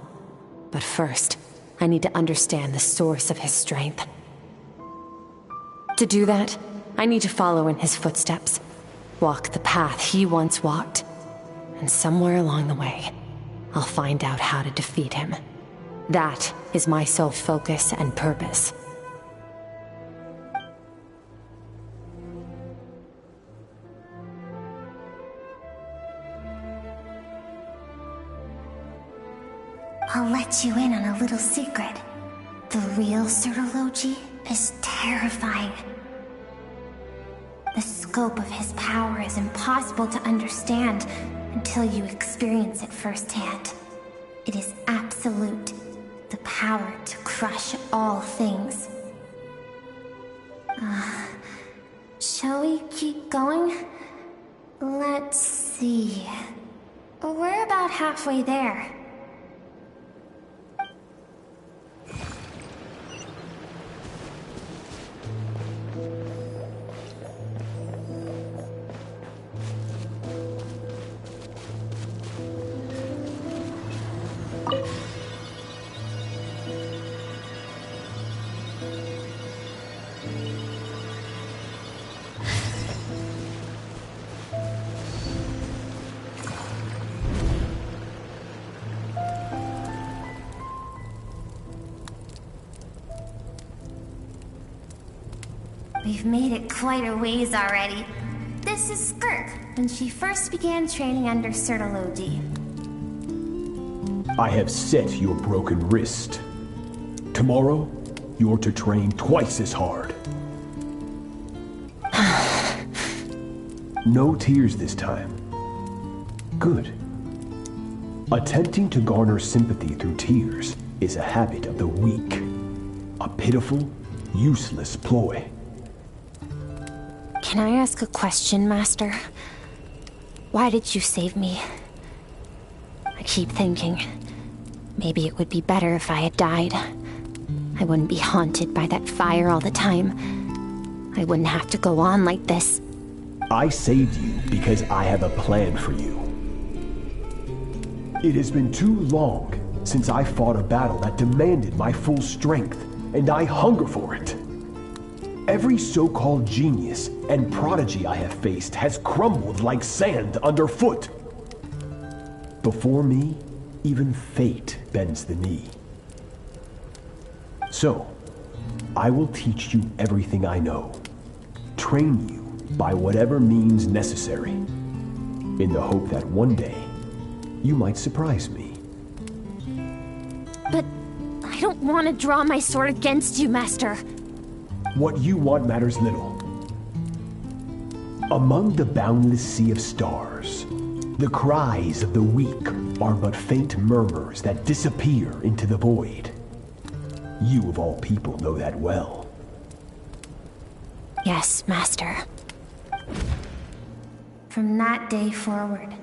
But first, I need to understand the source of his strength. To do that, I need to follow in his footsteps, walk the path he once walked, and somewhere along the way, I'll find out how to defeat him. That is my sole focus and purpose. I'll let you in on a little secret. The real Sirology is terrifying. The scope of his power is impossible to understand until you experience it firsthand. It is absolute, the power to crush all things. Shall we keep going? Let's see. We're about halfway there. We've made it quite a ways already. This is Skirk, when she first began training under Sirology. I have set your broken wrist. Tomorrow, you're to train twice as hard. No tears this time. Good. Attempting to garner sympathy through tears is a habit of the weak. A pitiful, useless ploy. Can I ask a question, Master? Why did you save me? I keep thinking, maybe it would be better if I had died. I wouldn't be haunted by that fire all the time. I wouldn't have to go on like this. I saved you because I have a plan for you. It has been too long since I fought a battle that demanded my full strength, and I hunger for it. Every so-called genius and prodigy I have faced has crumbled like sand underfoot. Before me, even fate bends the knee. So, I will teach you everything I know. Train you by whatever means necessary, in the hope that one day, you might surprise me. But I don't want to draw my sword against you, Master. What you want matters little. Among the boundless sea of stars, the cries of the weak are but faint murmurs that disappear into the void. You of all people know that well. Yes, Master. From that day forward,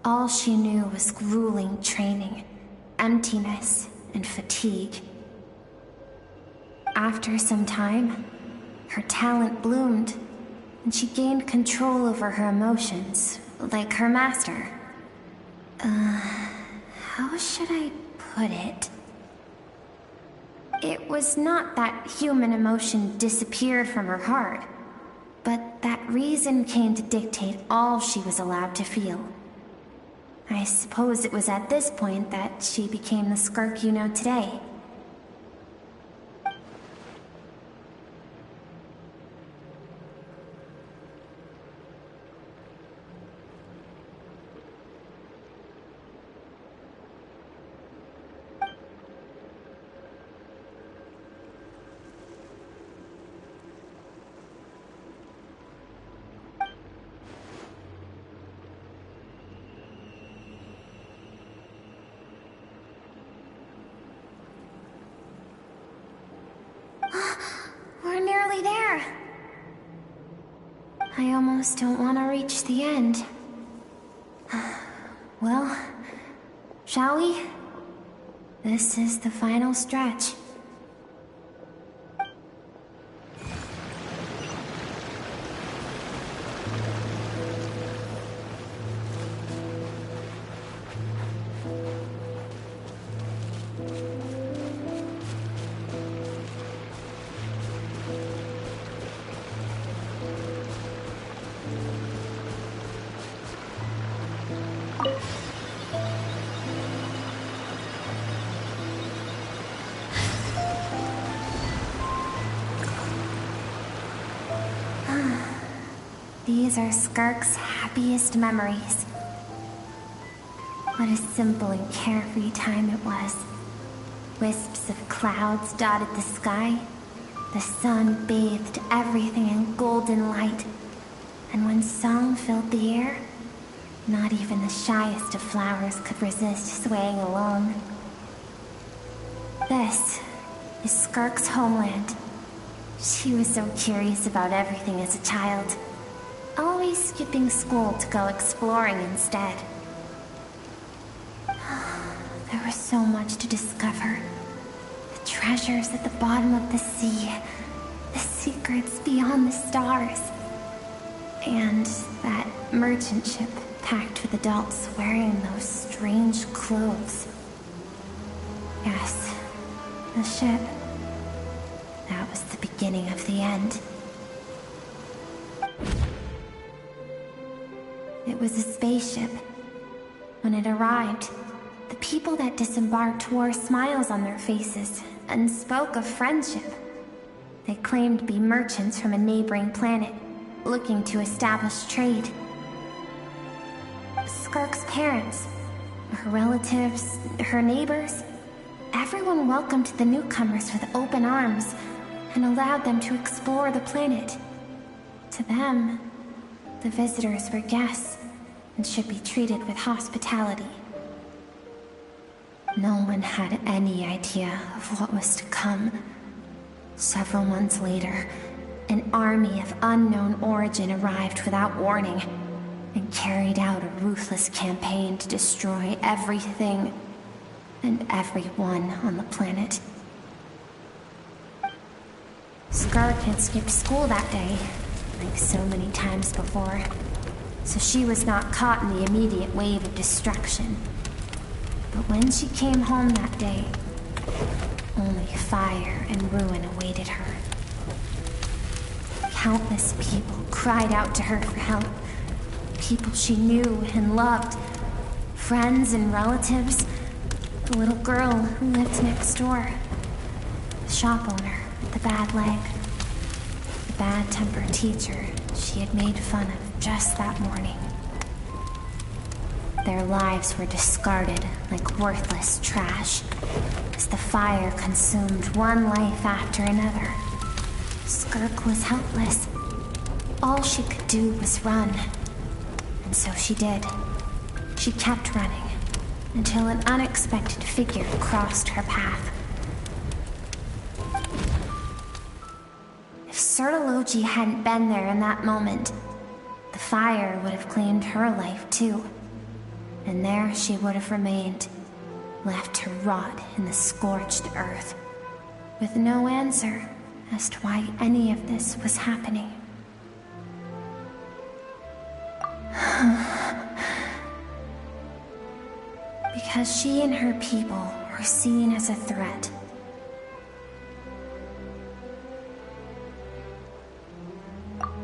all she knew was grueling training, emptiness, and fatigue. After some time, her talent bloomed, and she gained control over her emotions, like her master. How should I put it? It was not that human emotion disappeared from her heart, but that reason came to dictate all she was allowed to feel. I suppose it was at this point that she became the Skirk you know today. We're nearly there. I almost don't want to reach the end. Well, shall we? This is the final stretch. These are Skirk's happiest memories. What a simple and carefree time it was. Wisps of clouds dotted the sky. The sun bathed everything in golden light. And when song filled the air, not even the shyest of flowers could resist swaying along. This is Skirk's homeland. She was so curious about everything as a child, always skipping school to go exploring instead. There was so much to discover. The treasures at the bottom of the sea, the secrets beyond the stars, and that merchant ship packed with adults wearing those strange clothes. Yes, the ship. That was the beginning of the end. It was a spaceship. When it arrived, the people that disembarked wore smiles on their faces and spoke of friendship. They claimed to be merchants from a neighboring planet, looking to establish trade. Skirk's parents, her relatives, her neighbors, everyone welcomed the newcomers with open arms and allowed them to explore the planet. To them, the visitors were guests and should be treated with hospitality. No one had any idea of what was to come. Several months later, an army of unknown origin arrived without warning and carried out a ruthless campaign to destroy everything and everyone on the planet. Skirk had skipped school that day, like so many times before, so she was not caught in the immediate wave of destruction. But when she came home that day, only fire and ruin awaited her. Countless people cried out to her for help. People she knew and loved. Friends and relatives. The little girl who lived next door. The shop owner with the bad leg. The bad-tempered teacher she had made fun of just that morning. Their lives were discarded like worthless trash as the fire consumed one life after another. Skirk was helpless. All she could do was run. And so she did. She kept running until an unexpected figure crossed her path. If Sertology hadn't been there in that moment, the fire would have claimed her life too. And there she would have remained, left to rot in the scorched earth, with no answer as to why any of this was happening. Because she and her people were seen as a threat.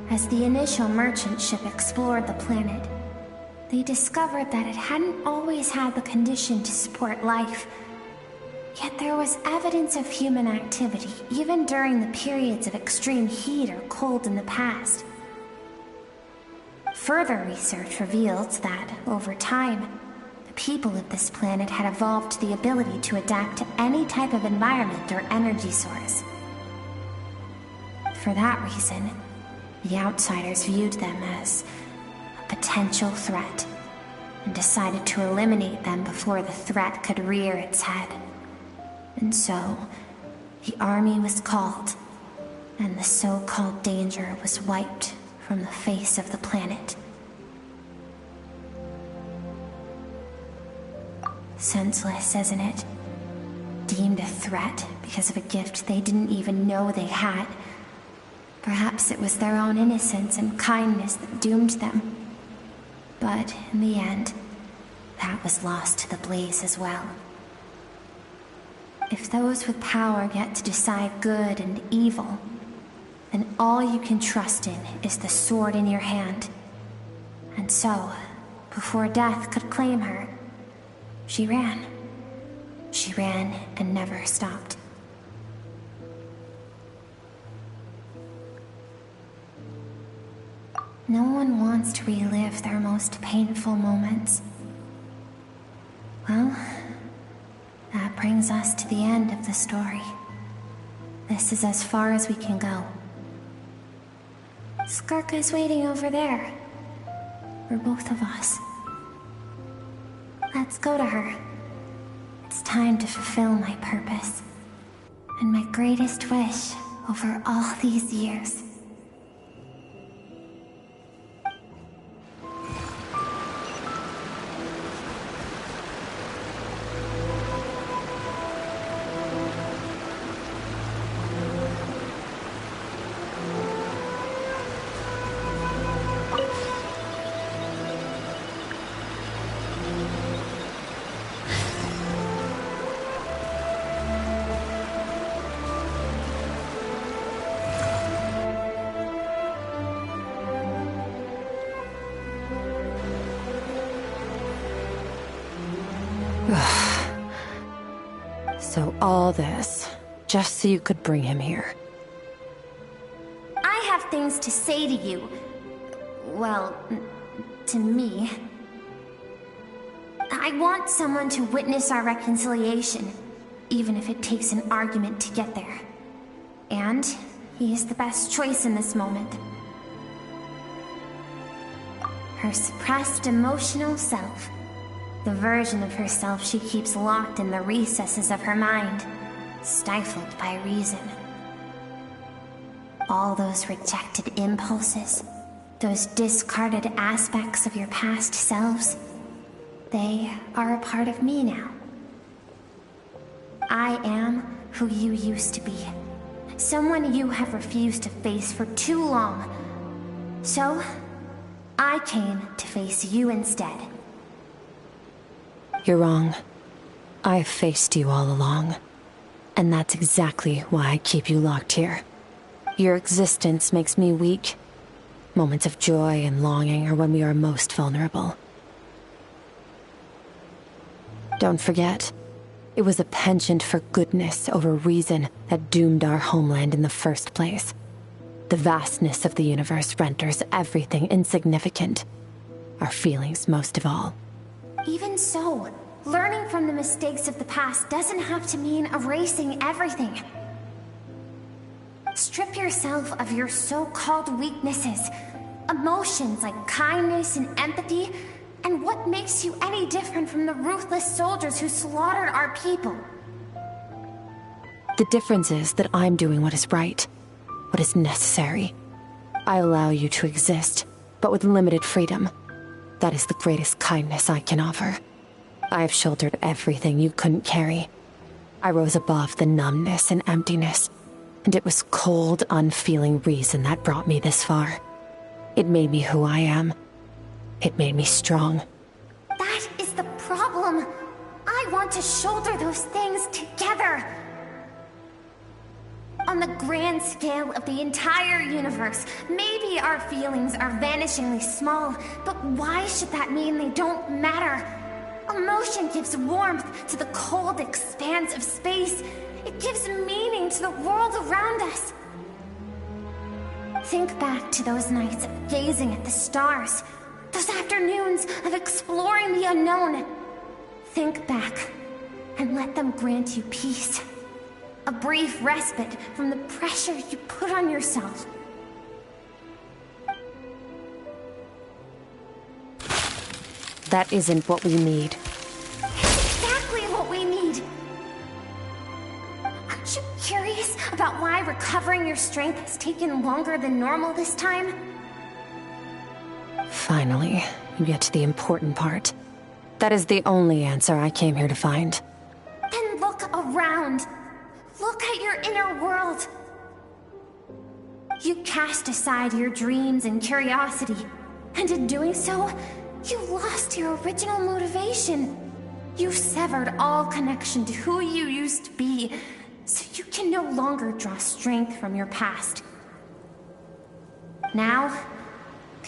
As the initial merchant ship explored the planet, they discovered that it hadn't always had the condition to support life. Yet there was evidence of human activity, even during the periods of extreme heat or cold in the past. Further research revealed that, over time, the people of this planet had evolved the ability to adapt to any type of environment or energy source. For that reason, the outsiders viewed them as a potential threat and decided to eliminate them before the threat could rear its head. And so, the army was called, and the so-called danger was wiped from the face of the planet. Senseless, isn't it? Deemed a threat because of a gift they didn't even know they had. Perhaps it was their own innocence and kindness that doomed them. But in the end, that was lost to the blaze as well. If those with power get to decide good and evil, then all you can trust in is the sword in your hand. And so, before death could claim her, she ran. She ran and never stopped. No one wants to relive their most painful moments. Well, that brings us to the end of the story. This is as far as we can go. Skirk is waiting over there. For both of us. Let's go to her. It's time to fulfill my purpose. And my greatest wish over all these years. So all this, just so you could bring him here. I have things to say to you. Well, to me. I want someone to witness our reconciliation, even if it takes an argument to get there. And he is the best choice in this moment. Her suppressed emotional self. The version of herself she keeps locked in the recesses of her mind, stifled by reason. All those rejected impulses, those discarded aspects of your past selves, they are a part of me now. I am who you used to be. Someone you have refused to face for too long. So, I came to face you instead. You're wrong. I've faced you all along. And that's exactly why I keep you locked here. Your existence makes me weak. Moments of joy and longing are when we are most vulnerable. Don't forget, it was a penchant for goodness over reason that doomed our homeland in the first place. The vastness of the universe renders everything insignificant. Our feelings most of all. Even so, learning from the mistakes of the past doesn't have to mean erasing everything. Strip yourself of your so-called weaknesses, emotions like kindness and empathy, and what makes you any different from the ruthless soldiers who slaughtered our people? The difference is that I'm doing what is right, what is necessary. I allow you to exist, but with limited freedom. That is the greatest kindness I can offer. I have shouldered everything you couldn't carry. I rose above the numbness and emptiness, and it was cold, unfeeling reason that brought me this far. It made me who I am. It made me strong. That is the problem. I want to shoulder those things together. On the grand scale of the entire universe, maybe our feelings are vanishingly small, but why should that mean they don't matter? Emotion gives warmth to the cold expanse of space. It gives meaning to the world around us. Think back to those nights of gazing at the stars, those afternoons of exploring the unknown. Think back and let them grant you peace. A brief respite from the pressure you put on yourself. That isn't what we need. Exactly what we need! Aren't you curious about why recovering your strength has taken longer than normal this time? Finally, you get to the important part. That is the only answer I came here to find. Then look around. Look at your inner world. You cast aside your dreams and curiosity, and in doing so, you lost your original motivation. You severed all connection to who you used to be, so you can no longer draw strength from your past. Now,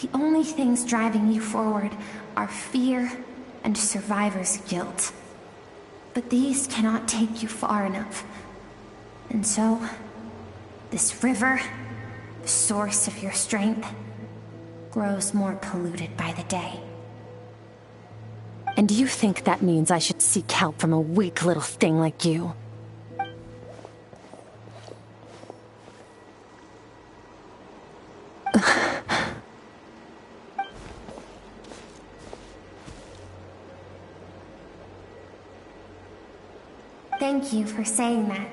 the only things driving you forward are fear and survivor's guilt. But these cannot take you far enough. And so, this river, the source of your strength, grows more polluted by the day. And do you think that means I should seek help from a weak little thing like you? Thank you for saying that.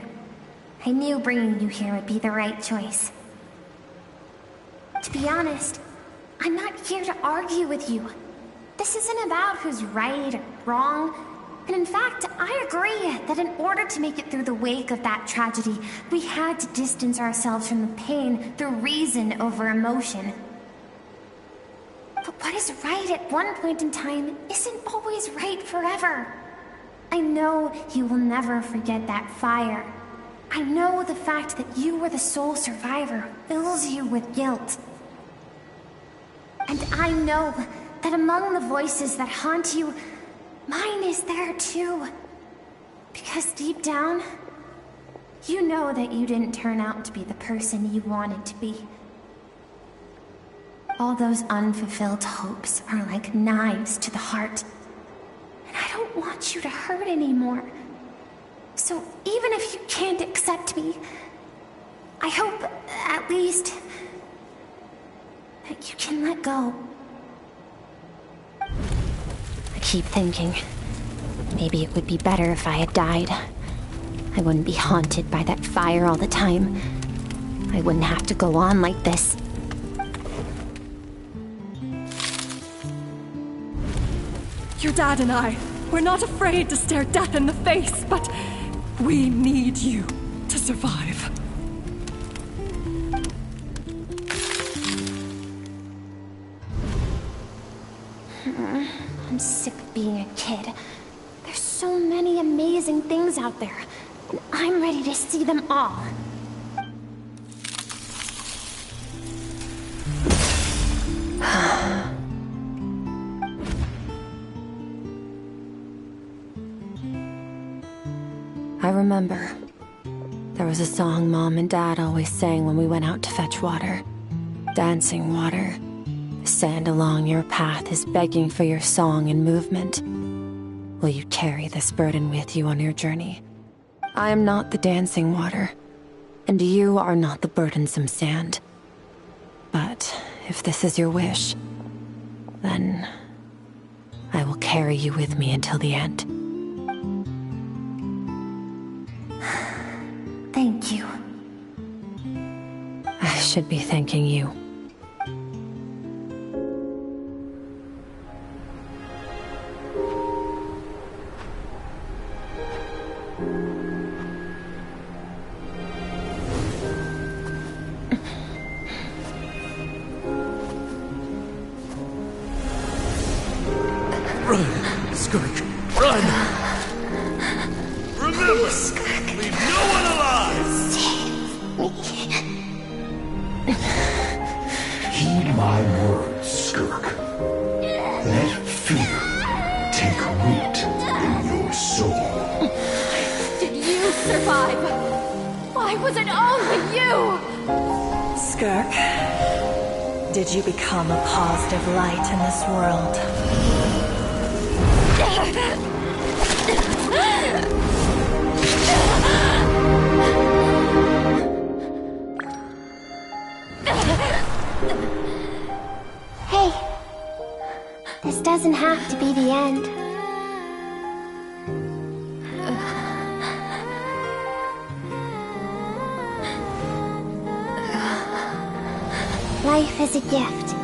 I knew bringing you here would be the right choice. To be honest, I'm not here to argue with you. This isn't about who's right or wrong. And in fact, I agree that in order to make it through the wake of that tragedy, we had to distance ourselves from the pain through reason over emotion. But what is right at one point in time isn't always right forever. I know you will never forget that fire. I know the fact that you were the sole survivor fills you with guilt. And I know that among the voices that haunt you, mine is there too. Because deep down, you know that you didn't turn out to be the person you wanted to be. All those unfulfilled hopes are like knives to the heart. And I don't want you to hurt anymore. So even if you can't accept me, I hope, at least, that you can let go. I keep thinking, maybe it would be better if I had died. I wouldn't be haunted by that fire all the time. I wouldn't have to go on like this. Your dad and I, we're not afraid to stare death in the face, but we need you to survive. I'm sick of being a kid. There's so many amazing things out there, and I'm ready to see them all. I remember. There was a song Mom and Dad always sang when we went out to fetch water. Dancing water. The sand along your path is begging for your song and movement. Will you carry this burden with you on your journey? I am not the dancing water, and you are not the burdensome sand. But if this is your wish, then I will carry you with me until the end. Thank you. I should be thanking you. Run, Skirk, run! Remember, leave no one alive! Heed my words, Skirk. Let fear take root in your soul. Did you survive? Why was it only you? Skirk, did you become a positive light in this world? Hey, this doesn't have to be the end. Life is a gift.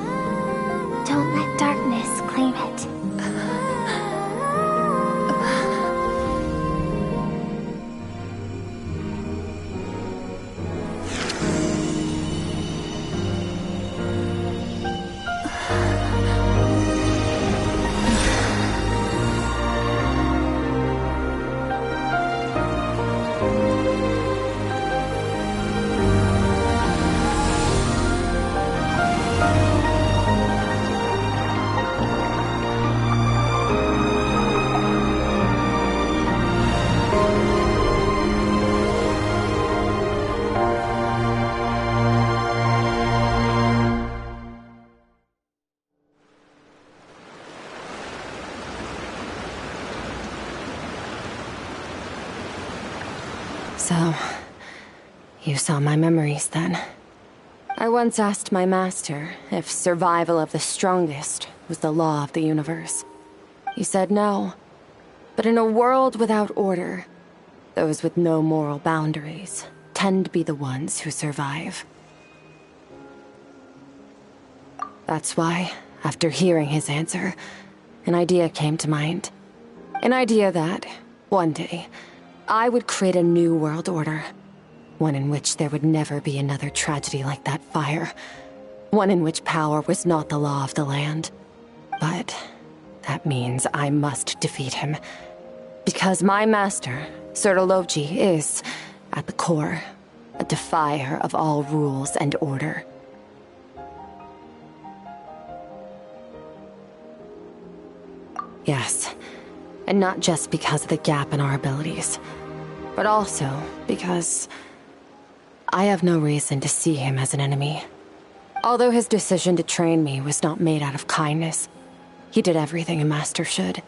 Don't let darkness claim it. saw my memories then. I once asked my master if survival of the strongest was the law of the universe. He said no. But in a world without order, those with no moral boundaries tend to be the ones who survive. That's why, after hearing his answer, an idea came to mind. An idea that, one day, I would create a new world order. One in which there would never be another tragedy like that fire. One in which power was not the law of the land. But that means I must defeat him. Because my master, Sertologi, is, at the core, a defier of all rules and order. Yes, and not just because of the gap in our abilities, but also because I have no reason to see him as an enemy. Although his decision to train me was not made out of kindness, he did everything a master should.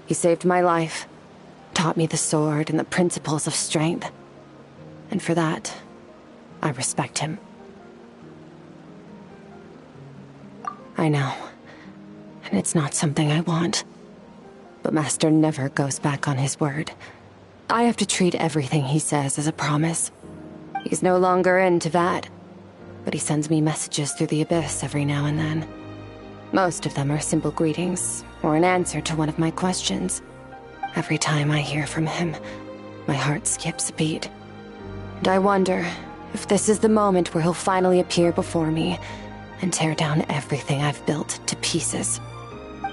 He saved my life, taught me the sword and the principles of strength. And for that, I respect him. I know, and it's not something I want. But Master never goes back on his word. I have to treat everything he says as a promise. He's no longer into that, but he sends me messages through the abyss every now and then. Most of them are simple greetings, or an answer to one of my questions. Every time I hear from him, my heart skips a beat. And I wonder if this is the moment where he'll finally appear before me and tear down everything I've built to pieces.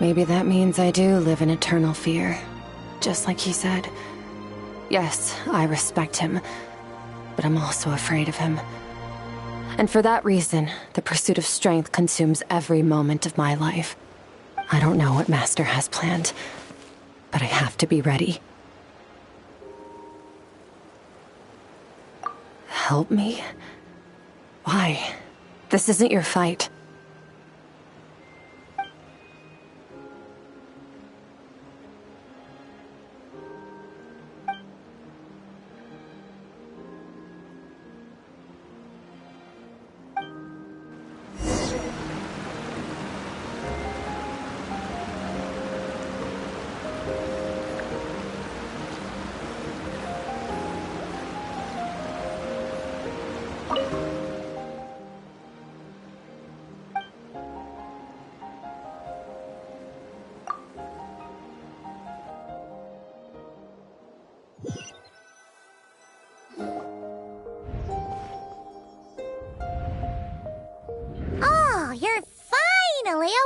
Maybe that means I do live in eternal fear, just like he said. Yes, I respect him, but I'm also afraid of him. And for that reason, the pursuit of strength consumes every moment of my life. I don't know what Master has planned, but I have to be ready. Help me? Why? This isn't your fight.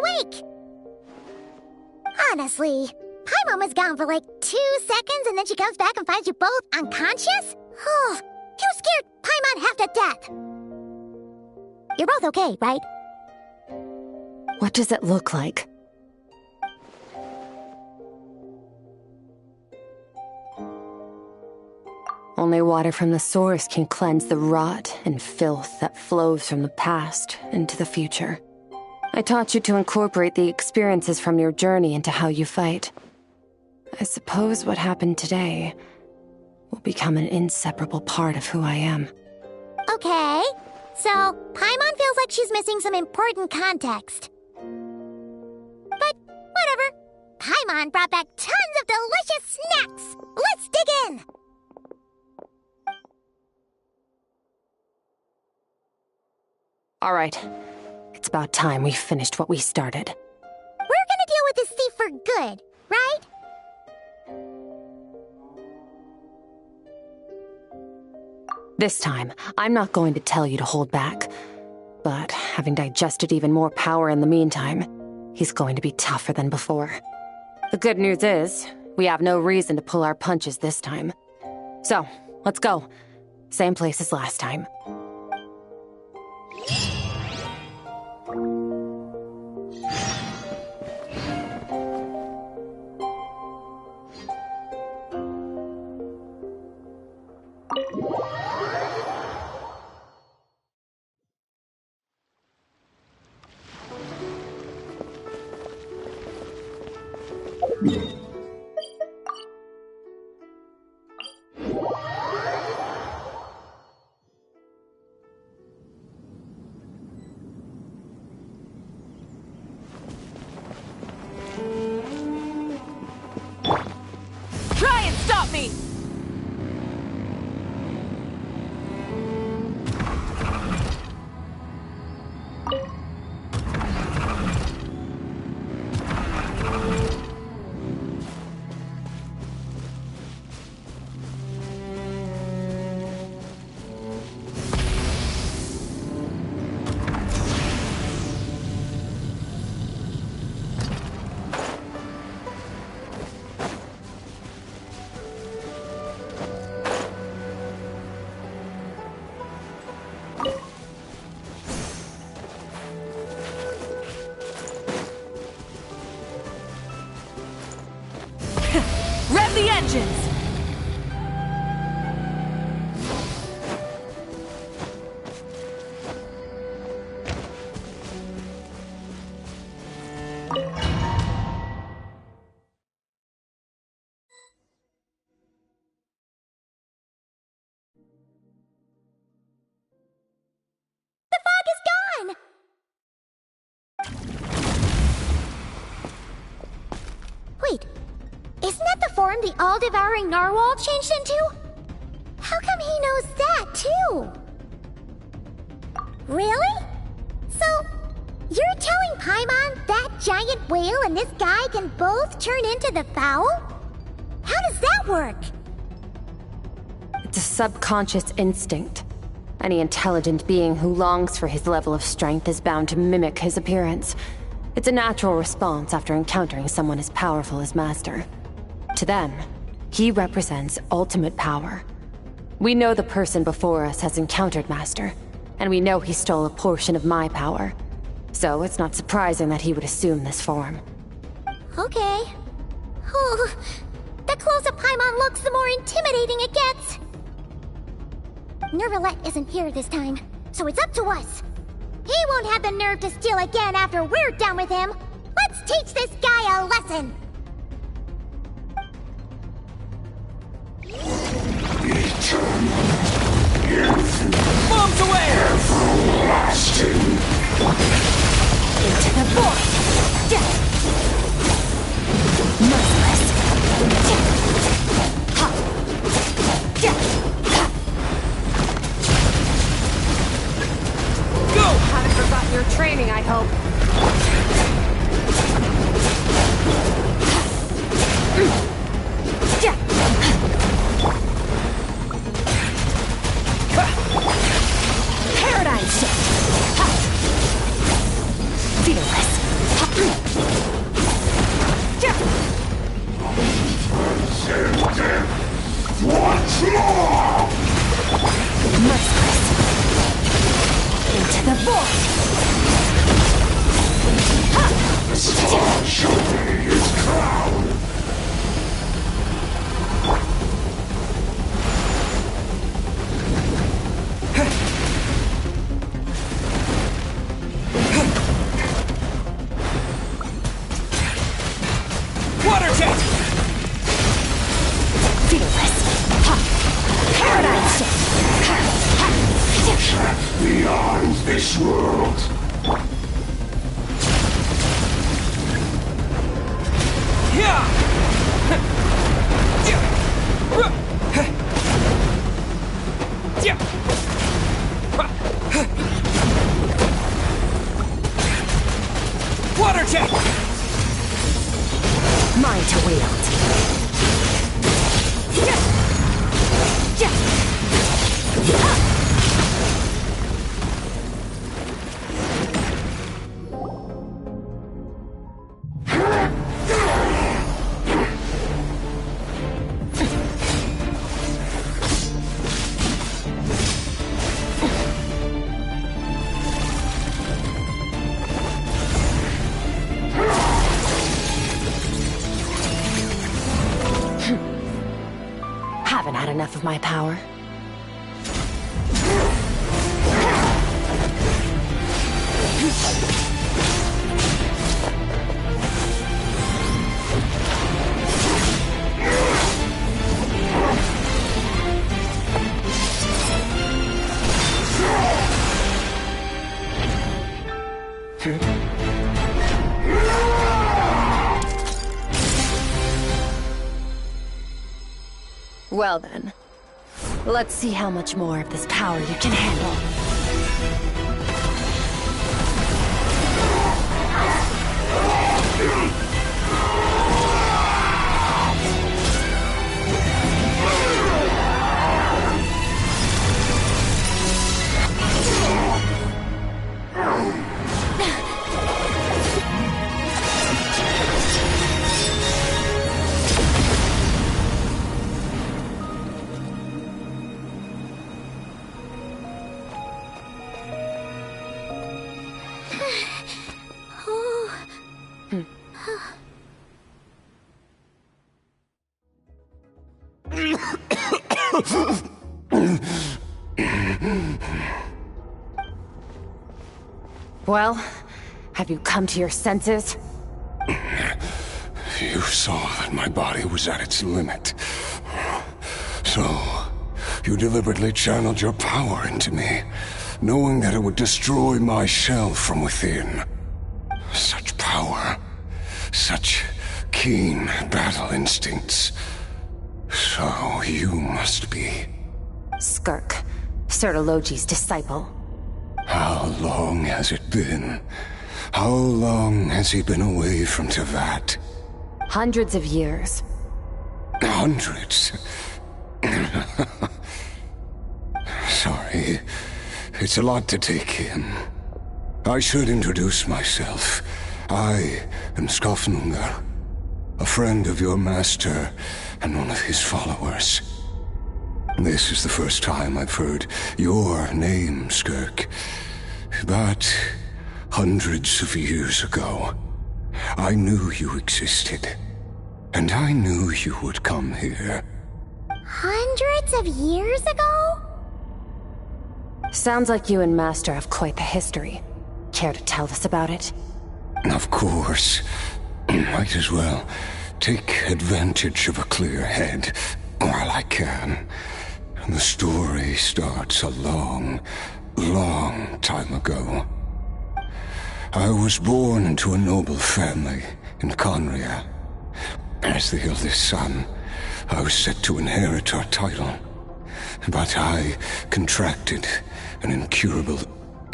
Awake! Honestly, Paimon was gone for like 2 seconds and then she comes back and finds you both unconscious? Oh, you scared Paimon half to death! You're both okay, right? What does it look like? Only water from the source can cleanse the rot and filth that flows from the past into the future. I taught you to incorporate the experiences from your journey into how you fight. I suppose what happened today will become an inseparable part of who I am. Okay, so Paimon feels like she's missing some important context. But whatever. Paimon brought back tons of delicious snacks! Let's dig in! All right. It's about time we finished what we started. We're gonna deal with this thief for good, right? This time, I'm not going to tell you to hold back. But having digested even more power in the meantime, he's going to be tougher than before. The good news is, we have no reason to pull our punches this time. So, let's go. Same place as last time. vengeance! The fog is gone! Wait, isn't that the form the all-devouring narwhal changed into? How come he knows that, too? Really? So, you're telling Paimon that giant whale and this guy can both turn into the fowl? How does that work? It's a subconscious instinct. Any intelligent being who longs for his level of strength is bound to mimic his appearance. It's a natural response after encountering someone as powerful as Master. To them, he represents ultimate power. We know the person before us has encountered Master, and we know he stole a portion of my power. So it's not surprising that he would assume this form. Okay. Oh, the closer Paimon looks, the more intimidating it gets. Nervalette isn't here this time, so it's up to us. He won't have the nerve to steal again after we're done with him. Let's teach this guy a lesson. Bombs away! Everlasting. Into the void! Merciless! Go! Haven't forgotten your training, I hope. Paradigm shift! Fearless! Once more! Merciless! Into the void! The star shall be his crown! Water jet! Fearless! Paradigm shift! Beyond this world! Yeah! Water jet! Mine to wield. Haven't had enough of my power. Well then, let's see how much more of this power you can handle. Well, have you come to your senses? You saw that my body was at its limit. So, you deliberately channeled your power into me, knowing that it would destroy my shell from within. Such power, such keen battle instincts. So you must be... Skirk, Sertologi's disciple. How long has it been? How long has he been away from Tevat? Hundreds of years. Hundreds? Sorry, it's a lot to take in. I should introduce myself. I am Skofnungar, a friend of your master and one of his followers. This is the first time I've heard your name, Skirk. But hundreds of years ago, I knew you existed. And I knew you would come here. Hundreds of years ago? Sounds like you and Master have quite the history. Care to tell us about it? Of course. Might as well take advantage of a clear head while I can. The story starts a long, long time ago. I was born into a noble family in Conria. As the eldest son, I was set to inherit our title. But I contracted an incurable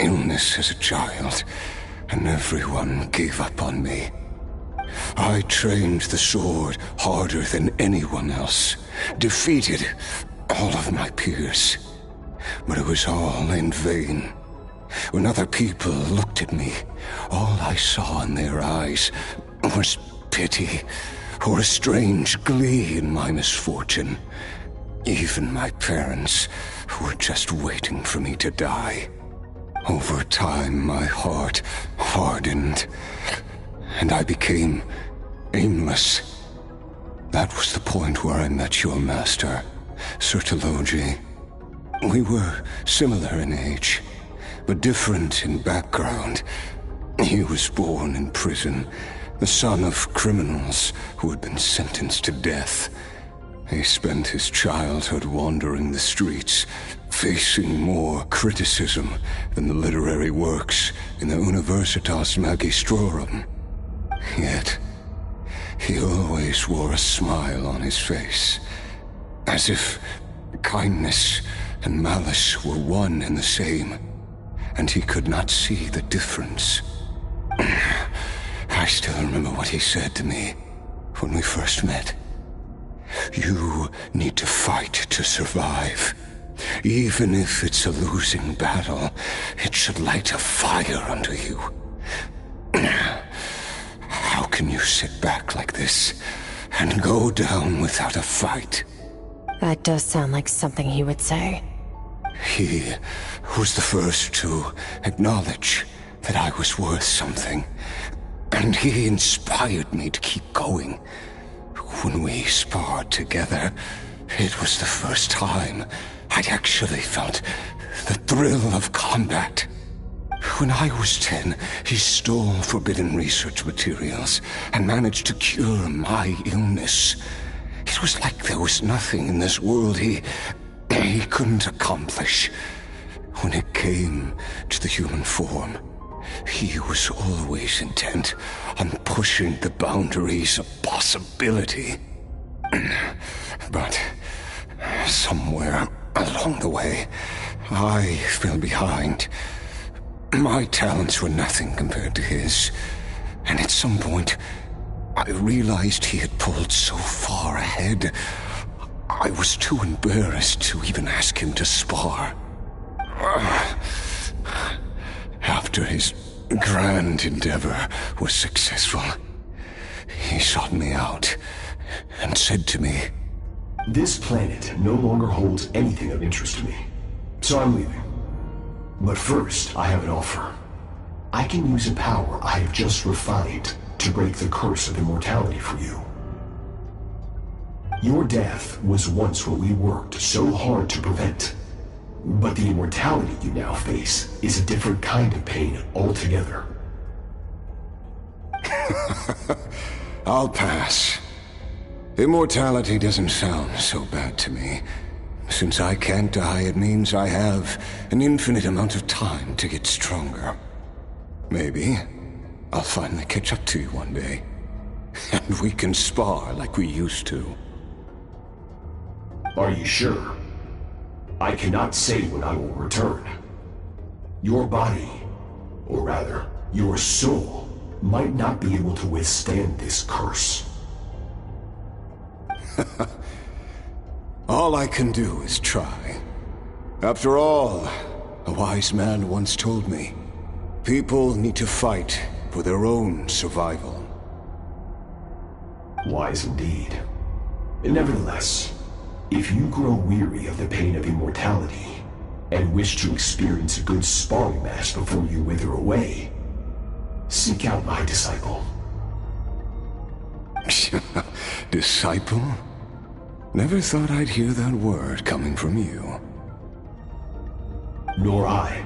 illness as a child, and everyone gave up on me. I trained the sword harder than anyone else, defeated all of my peers. But it was all in vain. When other people looked at me, all I saw in their eyes was pity, or a strange glee in my misfortune. Even my parents were just waiting for me to die. Over time, my heart hardened, and I became aimless. That was the point where I met your master, Sertologi. We were similar in age, but different in background. He was born in prison, the son of criminals who had been sentenced to death. He spent his childhood wandering the streets, facing more criticism than the literary works in the Universitas Magistrorum. Yet, he always wore a smile on his face, as if kindness and malice were one and the same, and he could not see the difference. I still remember what he said to me when we first met. You need to fight to survive. Even if it's a losing battle, it should light a fire under you. How can you sit back like this and go down without a fight? That does sound like something he would say. He was the first to acknowledge that I was worth something, and he inspired me to keep going. When we sparred together, it was the first time I'd actually felt the thrill of combat. When I was 10, he stole forbidden research materials and managed to cure my illness. It was like there was nothing in this world he couldn't accomplish. When it came to the human form, he was always intent on pushing the boundaries of possibility. But somewhere along the way, I fell behind. My talents were nothing compared to his, and at some point, I realized he had pulled so far ahead, I was too embarrassed to even ask him to spar. After his grand endeavor was successful, he sought me out and said to me, "This planet no longer holds anything of interest to me, so I'm leaving. But first, I have an offer. I can use a power I have just refined to break the curse of immortality for you. Your death was once what we worked so hard to prevent. But the immortality you now face is a different kind of pain altogether. I'll pass. Immortality doesn't sound so bad to me. Since I can't die, it means I have an infinite amount of time to get stronger. Maybe I'll finally catch up to you one day, and we can spar like we used to. Are you sure? I cannot say when I will return. Your body, or rather, your soul, might not be able to withstand this curse. All I can do is try. After all, a wise man once told me, people need to fight for their own survival. Wise indeed. Nevertheless, if you grow weary of the pain of immortality, and wish to experience a good sparring match before you wither away, seek out my disciple. Disciple? Never thought I'd hear that word coming from you. Nor I,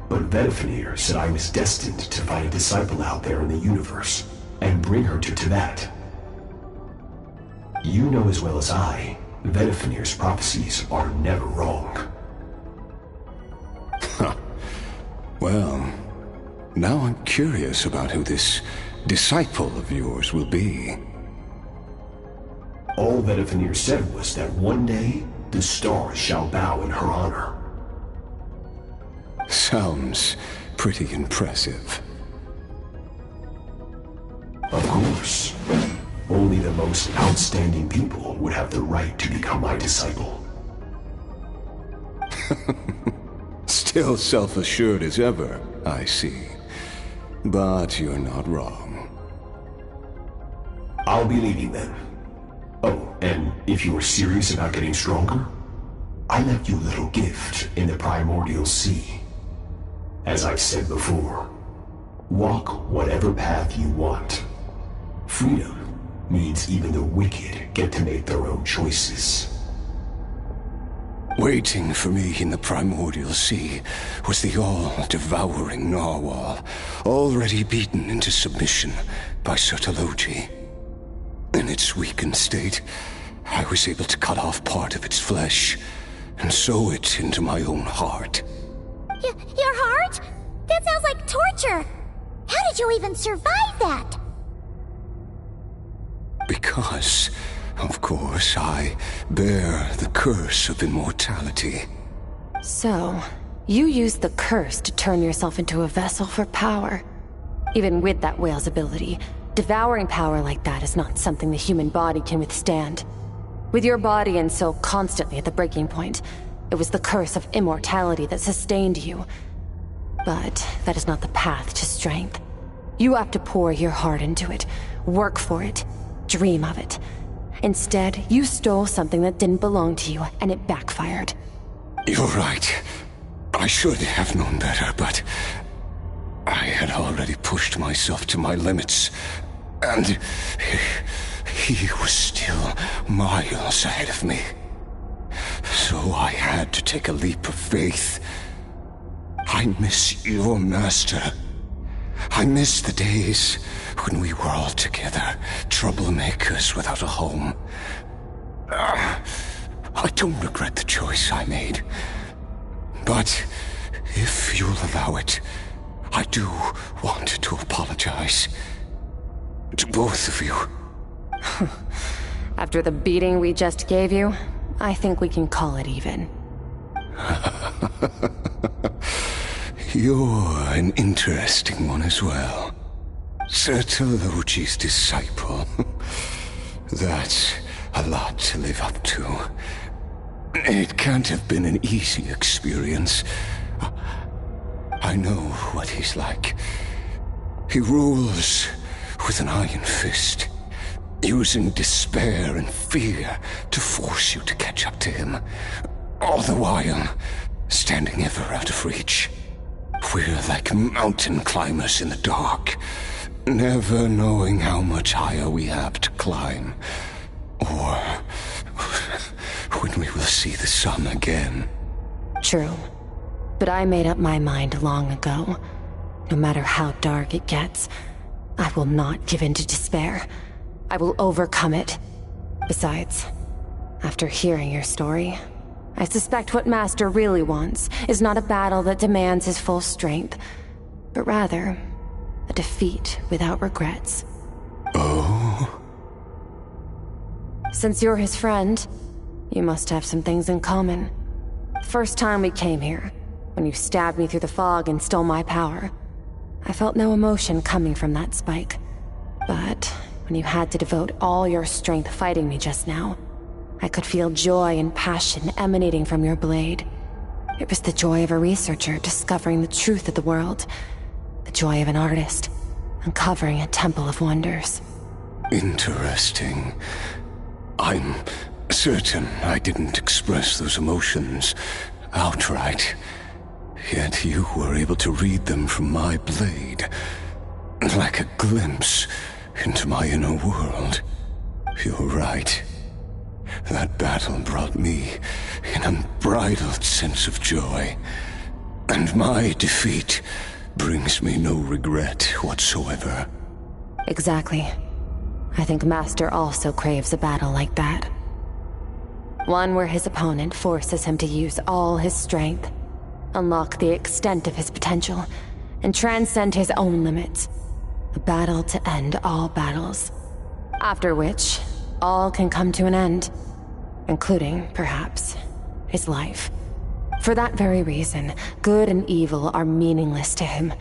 but Vedifenir said I was destined to find a disciple out there in the universe, and bring her to Tibet. You know as well as I, Vedifenir's prophecies are never wrong. Well, now I'm curious about who this disciple of yours will be. All Vedifenir said was that one day, the stars shall bow in her honor. Sounds pretty impressive. Of course. Only the most outstanding people would have the right to become my disciple. Still self-assured as ever, I see. But you're not wrong. I'll be leaving then. Oh, and if you are serious about getting stronger, I left you a little gift in the primordial sea. As I've said before, walk whatever path you want. Freedom means even the wicked get to make their own choices. Waiting for me in the primordial sea was the all-devouring narwhal, already beaten into submission by Sertologi. In its weakened state, I was able to cut off part of its flesh and sew it into my own heart. Your heart? That sounds like torture! How did you even survive that? Because, of course, I bear the curse of immortality. So, you used the curse to turn yourself into a vessel for power. Even with that whale's ability, devouring power like that is not something the human body can withstand. With your body and soul constantly at the breaking point, it was the curse of immortality that sustained you. But that is not the path to strength. You have to pour your heart into it, work for it, dream of it. Instead, you stole something that didn't belong to you, and it backfired. You're right. I should have known better, but I had already pushed myself to my limits, and he was still miles ahead of me. So I had to take a leap of faith. I miss your master. I miss the days when we were all together, troublemakers without a home. I don't regret the choice I made. But if you'll allow it, I do want to apologize. To both of you. After the beating we just gave you, I think we can call it even. You're an interesting one as well. Sertologi's disciple. That's a lot to live up to. It can't have been an easy experience. I know what he's like. He rules with an iron fist, using despair and fear to force you to catch up to him, all the while standing ever out of reach. We're like mountain climbers in the dark, never knowing how much higher we have to climb, or when we will see the sun again. True. But I made up my mind long ago. No matter how dark it gets, I will not give in to despair. I will overcome it. Besides, after hearing your story, I suspect what Master really wants is not a battle that demands his full strength, but rather a defeat without regrets. Oh? Since you're his friend, you must have some things in common. The first time we came here, when you stabbed me through the fog and stole my power, I felt no emotion coming from that spike. But when you had to devote all your strength fighting me just now, I could feel joy and passion emanating from your blade. It was the joy of a researcher discovering the truth of the world. The joy of an artist uncovering a temple of wonders. Interesting. I'm certain I didn't express those emotions outright. Yet you were able to read them from my blade, like a glimpse into my inner world. You're right. That battle brought me an unbridled sense of joy, and my defeat brings me no regret whatsoever. Exactly. I think Master also craves a battle like that. One where his opponent forces him to use all his strength, unlock the extent of his potential, and transcend his own limits. A battle to end all battles. After which, all can come to an end, including, perhaps, his life. For that very reason, good and evil are meaningless to him.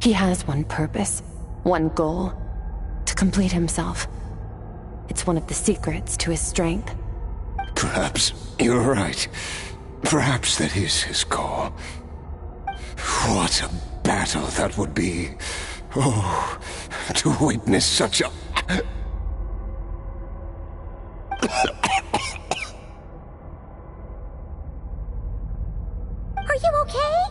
He has one purpose, one goal: to complete himself. It's one of the secrets to his strength. Perhaps you're right. Perhaps that is his call. What a battle that would be. Oh, to witness such a... Are you okay?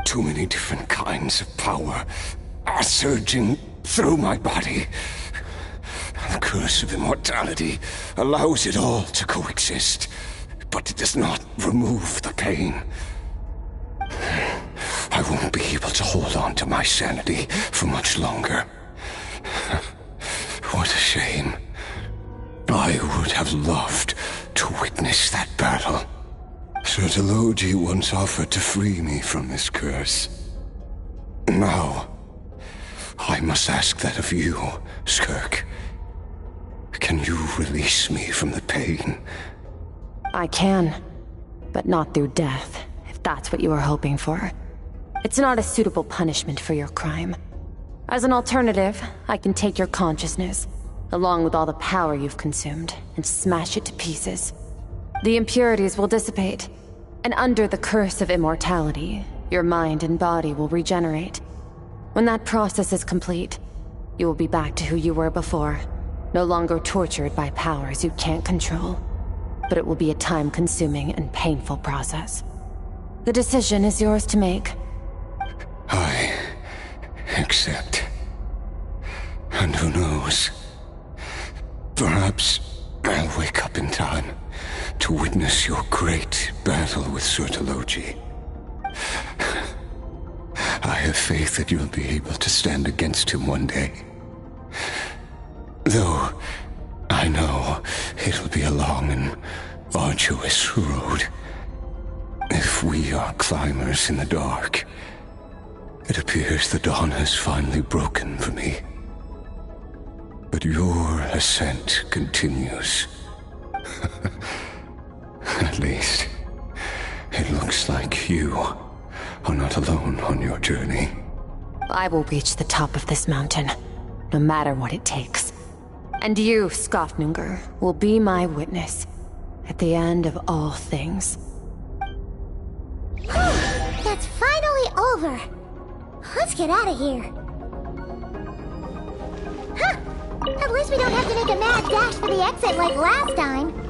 Too many different kinds of power are surging through my body. The curse of immortality allows it all to coexist, but it does not remove the pain. I won't be able to hold on to my sanity for much longer. What a shame. I would have loved to witness that battle. Sertologi once offered to free me from this curse. Now, I must ask that of you, Skirk. Can you release me from the pain? I can, but not through death, if that's what you were hoping for. It's not a suitable punishment for your crime. As an alternative, I can take your consciousness, along with all the power you've consumed, and smash it to pieces. The impurities will dissipate, and under the curse of immortality, your mind and body will regenerate. When that process is complete, you will be back to who you were before, no longer tortured by powers you can't control. But it will be a time-consuming and painful process. The decision is yours to make. I accept. And who knows? Perhaps I'll wake up in time to witness your great battle with Sertologi. I have faith that you'll be able to stand against him one day. Though I know it'll be a long and arduous road. If we are climbers in the dark, it appears the dawn has finally broken for me. But your ascent continues. At least, it looks like you are not alone on your journey. I will reach the top of this mountain, no matter what it takes. And you, Skofnunger, will be my witness at the end of all things. That's finally over. Let's get out of here. Huh! At least we don't have to make a mad dash for the exit like last time.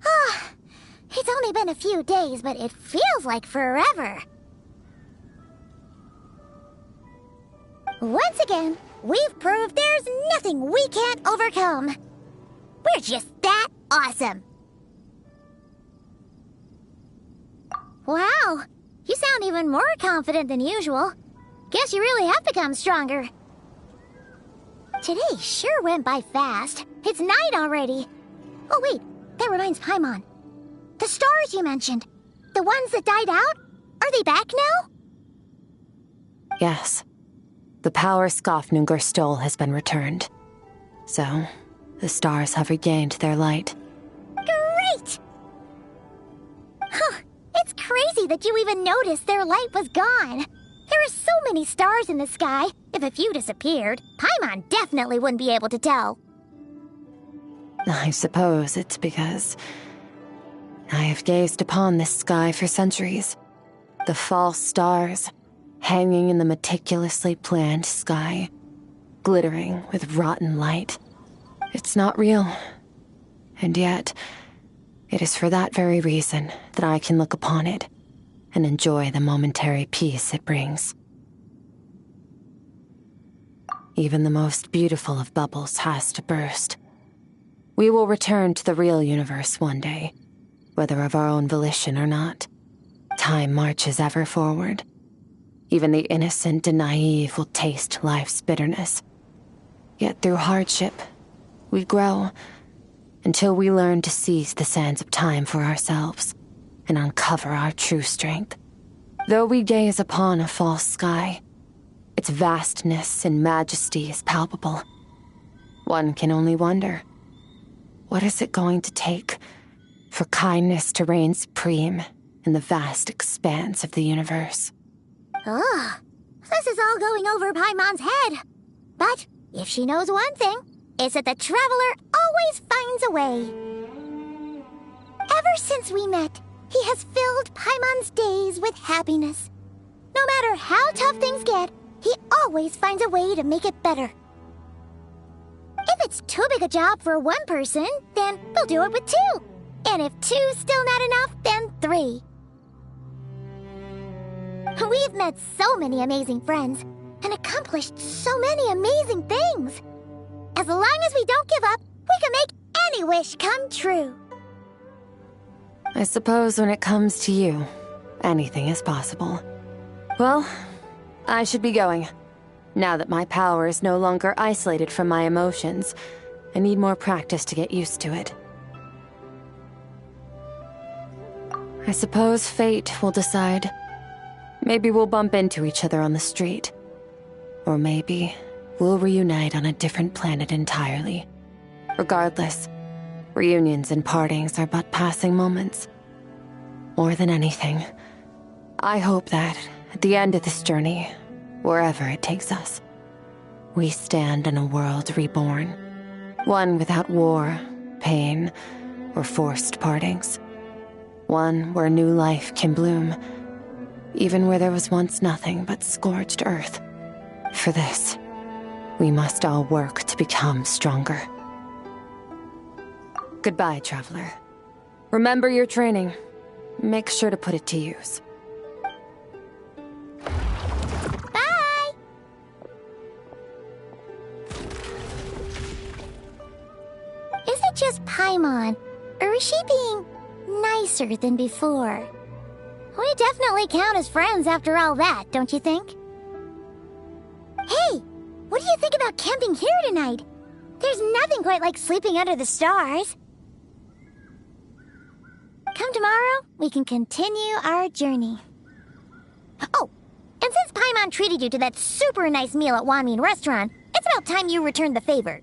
Ah, it's only been a few days, but it feels like forever. Once again, we've proved there's nothing we can't overcome. We're just that awesome. Wow, you sound even more confident than usual. Guess you really have become stronger. Today sure went by fast. It's night already. Oh wait, that reminds Paimon. The stars you mentioned, the ones that died out, are they back now? Yes. The power Skafnungur stole has been returned. So, the stars have regained their light. Great! Huh, it's crazy that you even noticed their light was gone. There are so many stars in the sky. If a few disappeared, Paimon definitely wouldn't be able to tell. I suppose it's because I have gazed upon this sky for centuries. The false stars, hanging in the meticulously planned sky, glittering with rotten light. It's not real. And yet, it is for that very reason that I can look upon it and enjoy the momentary peace it brings. Even the most beautiful of bubbles has to burst. We will return to the real universe one day, whether of our own volition or not. Time marches ever forward. Even the innocent and naive will taste life's bitterness. Yet through hardship, we grow until we learn to seize the sands of time for ourselves and uncover our true strength. Though we gaze upon a false sky, its vastness and majesty is palpable. One can only wonder, what is it going to take for kindness to reign supreme in the vast expanse of the universe? Ugh, this is all going over Paimon's head. But if she knows one thing, it's that the traveler always finds a way. Ever since we met, he has filled Paimon's days with happiness. No matter how tough things get, he always finds a way to make it better. If it's too big a job for one person, then we'll do it with two. And if two's still not enough, then three. We've met so many amazing friends and accomplished so many amazing things. As long as we don't give up, we can make any wish come true. I suppose when it comes to you, anything is possible. Well, I should be going. Now that my power is no longer isolated from my emotions, I need more practice to get used to it. I suppose fate will decide. Maybe we'll bump into each other on the street. Or maybe we'll reunite on a different planet entirely. Regardless, reunions and partings are but passing moments. More than anything, I hope that, at the end of this journey, wherever it takes us, we stand in a world reborn. One without war, pain, or forced partings. One where new life can bloom, even where there was once nothing but scorched earth. For this, we must all work to become stronger. Goodbye, traveler. Remember your training. Make sure to put it to use. Bye! Is it just Paimon, or is she being nicer than before? We definitely count as friends after all that, don't you think? Hey, what do you think about camping here tonight? There's nothing quite like sleeping under the stars. Come tomorrow, we can continue our journey. Oh, and since Paimon treated you to that super nice meal at Wanmin Restaurant, it's about time you returned the favor.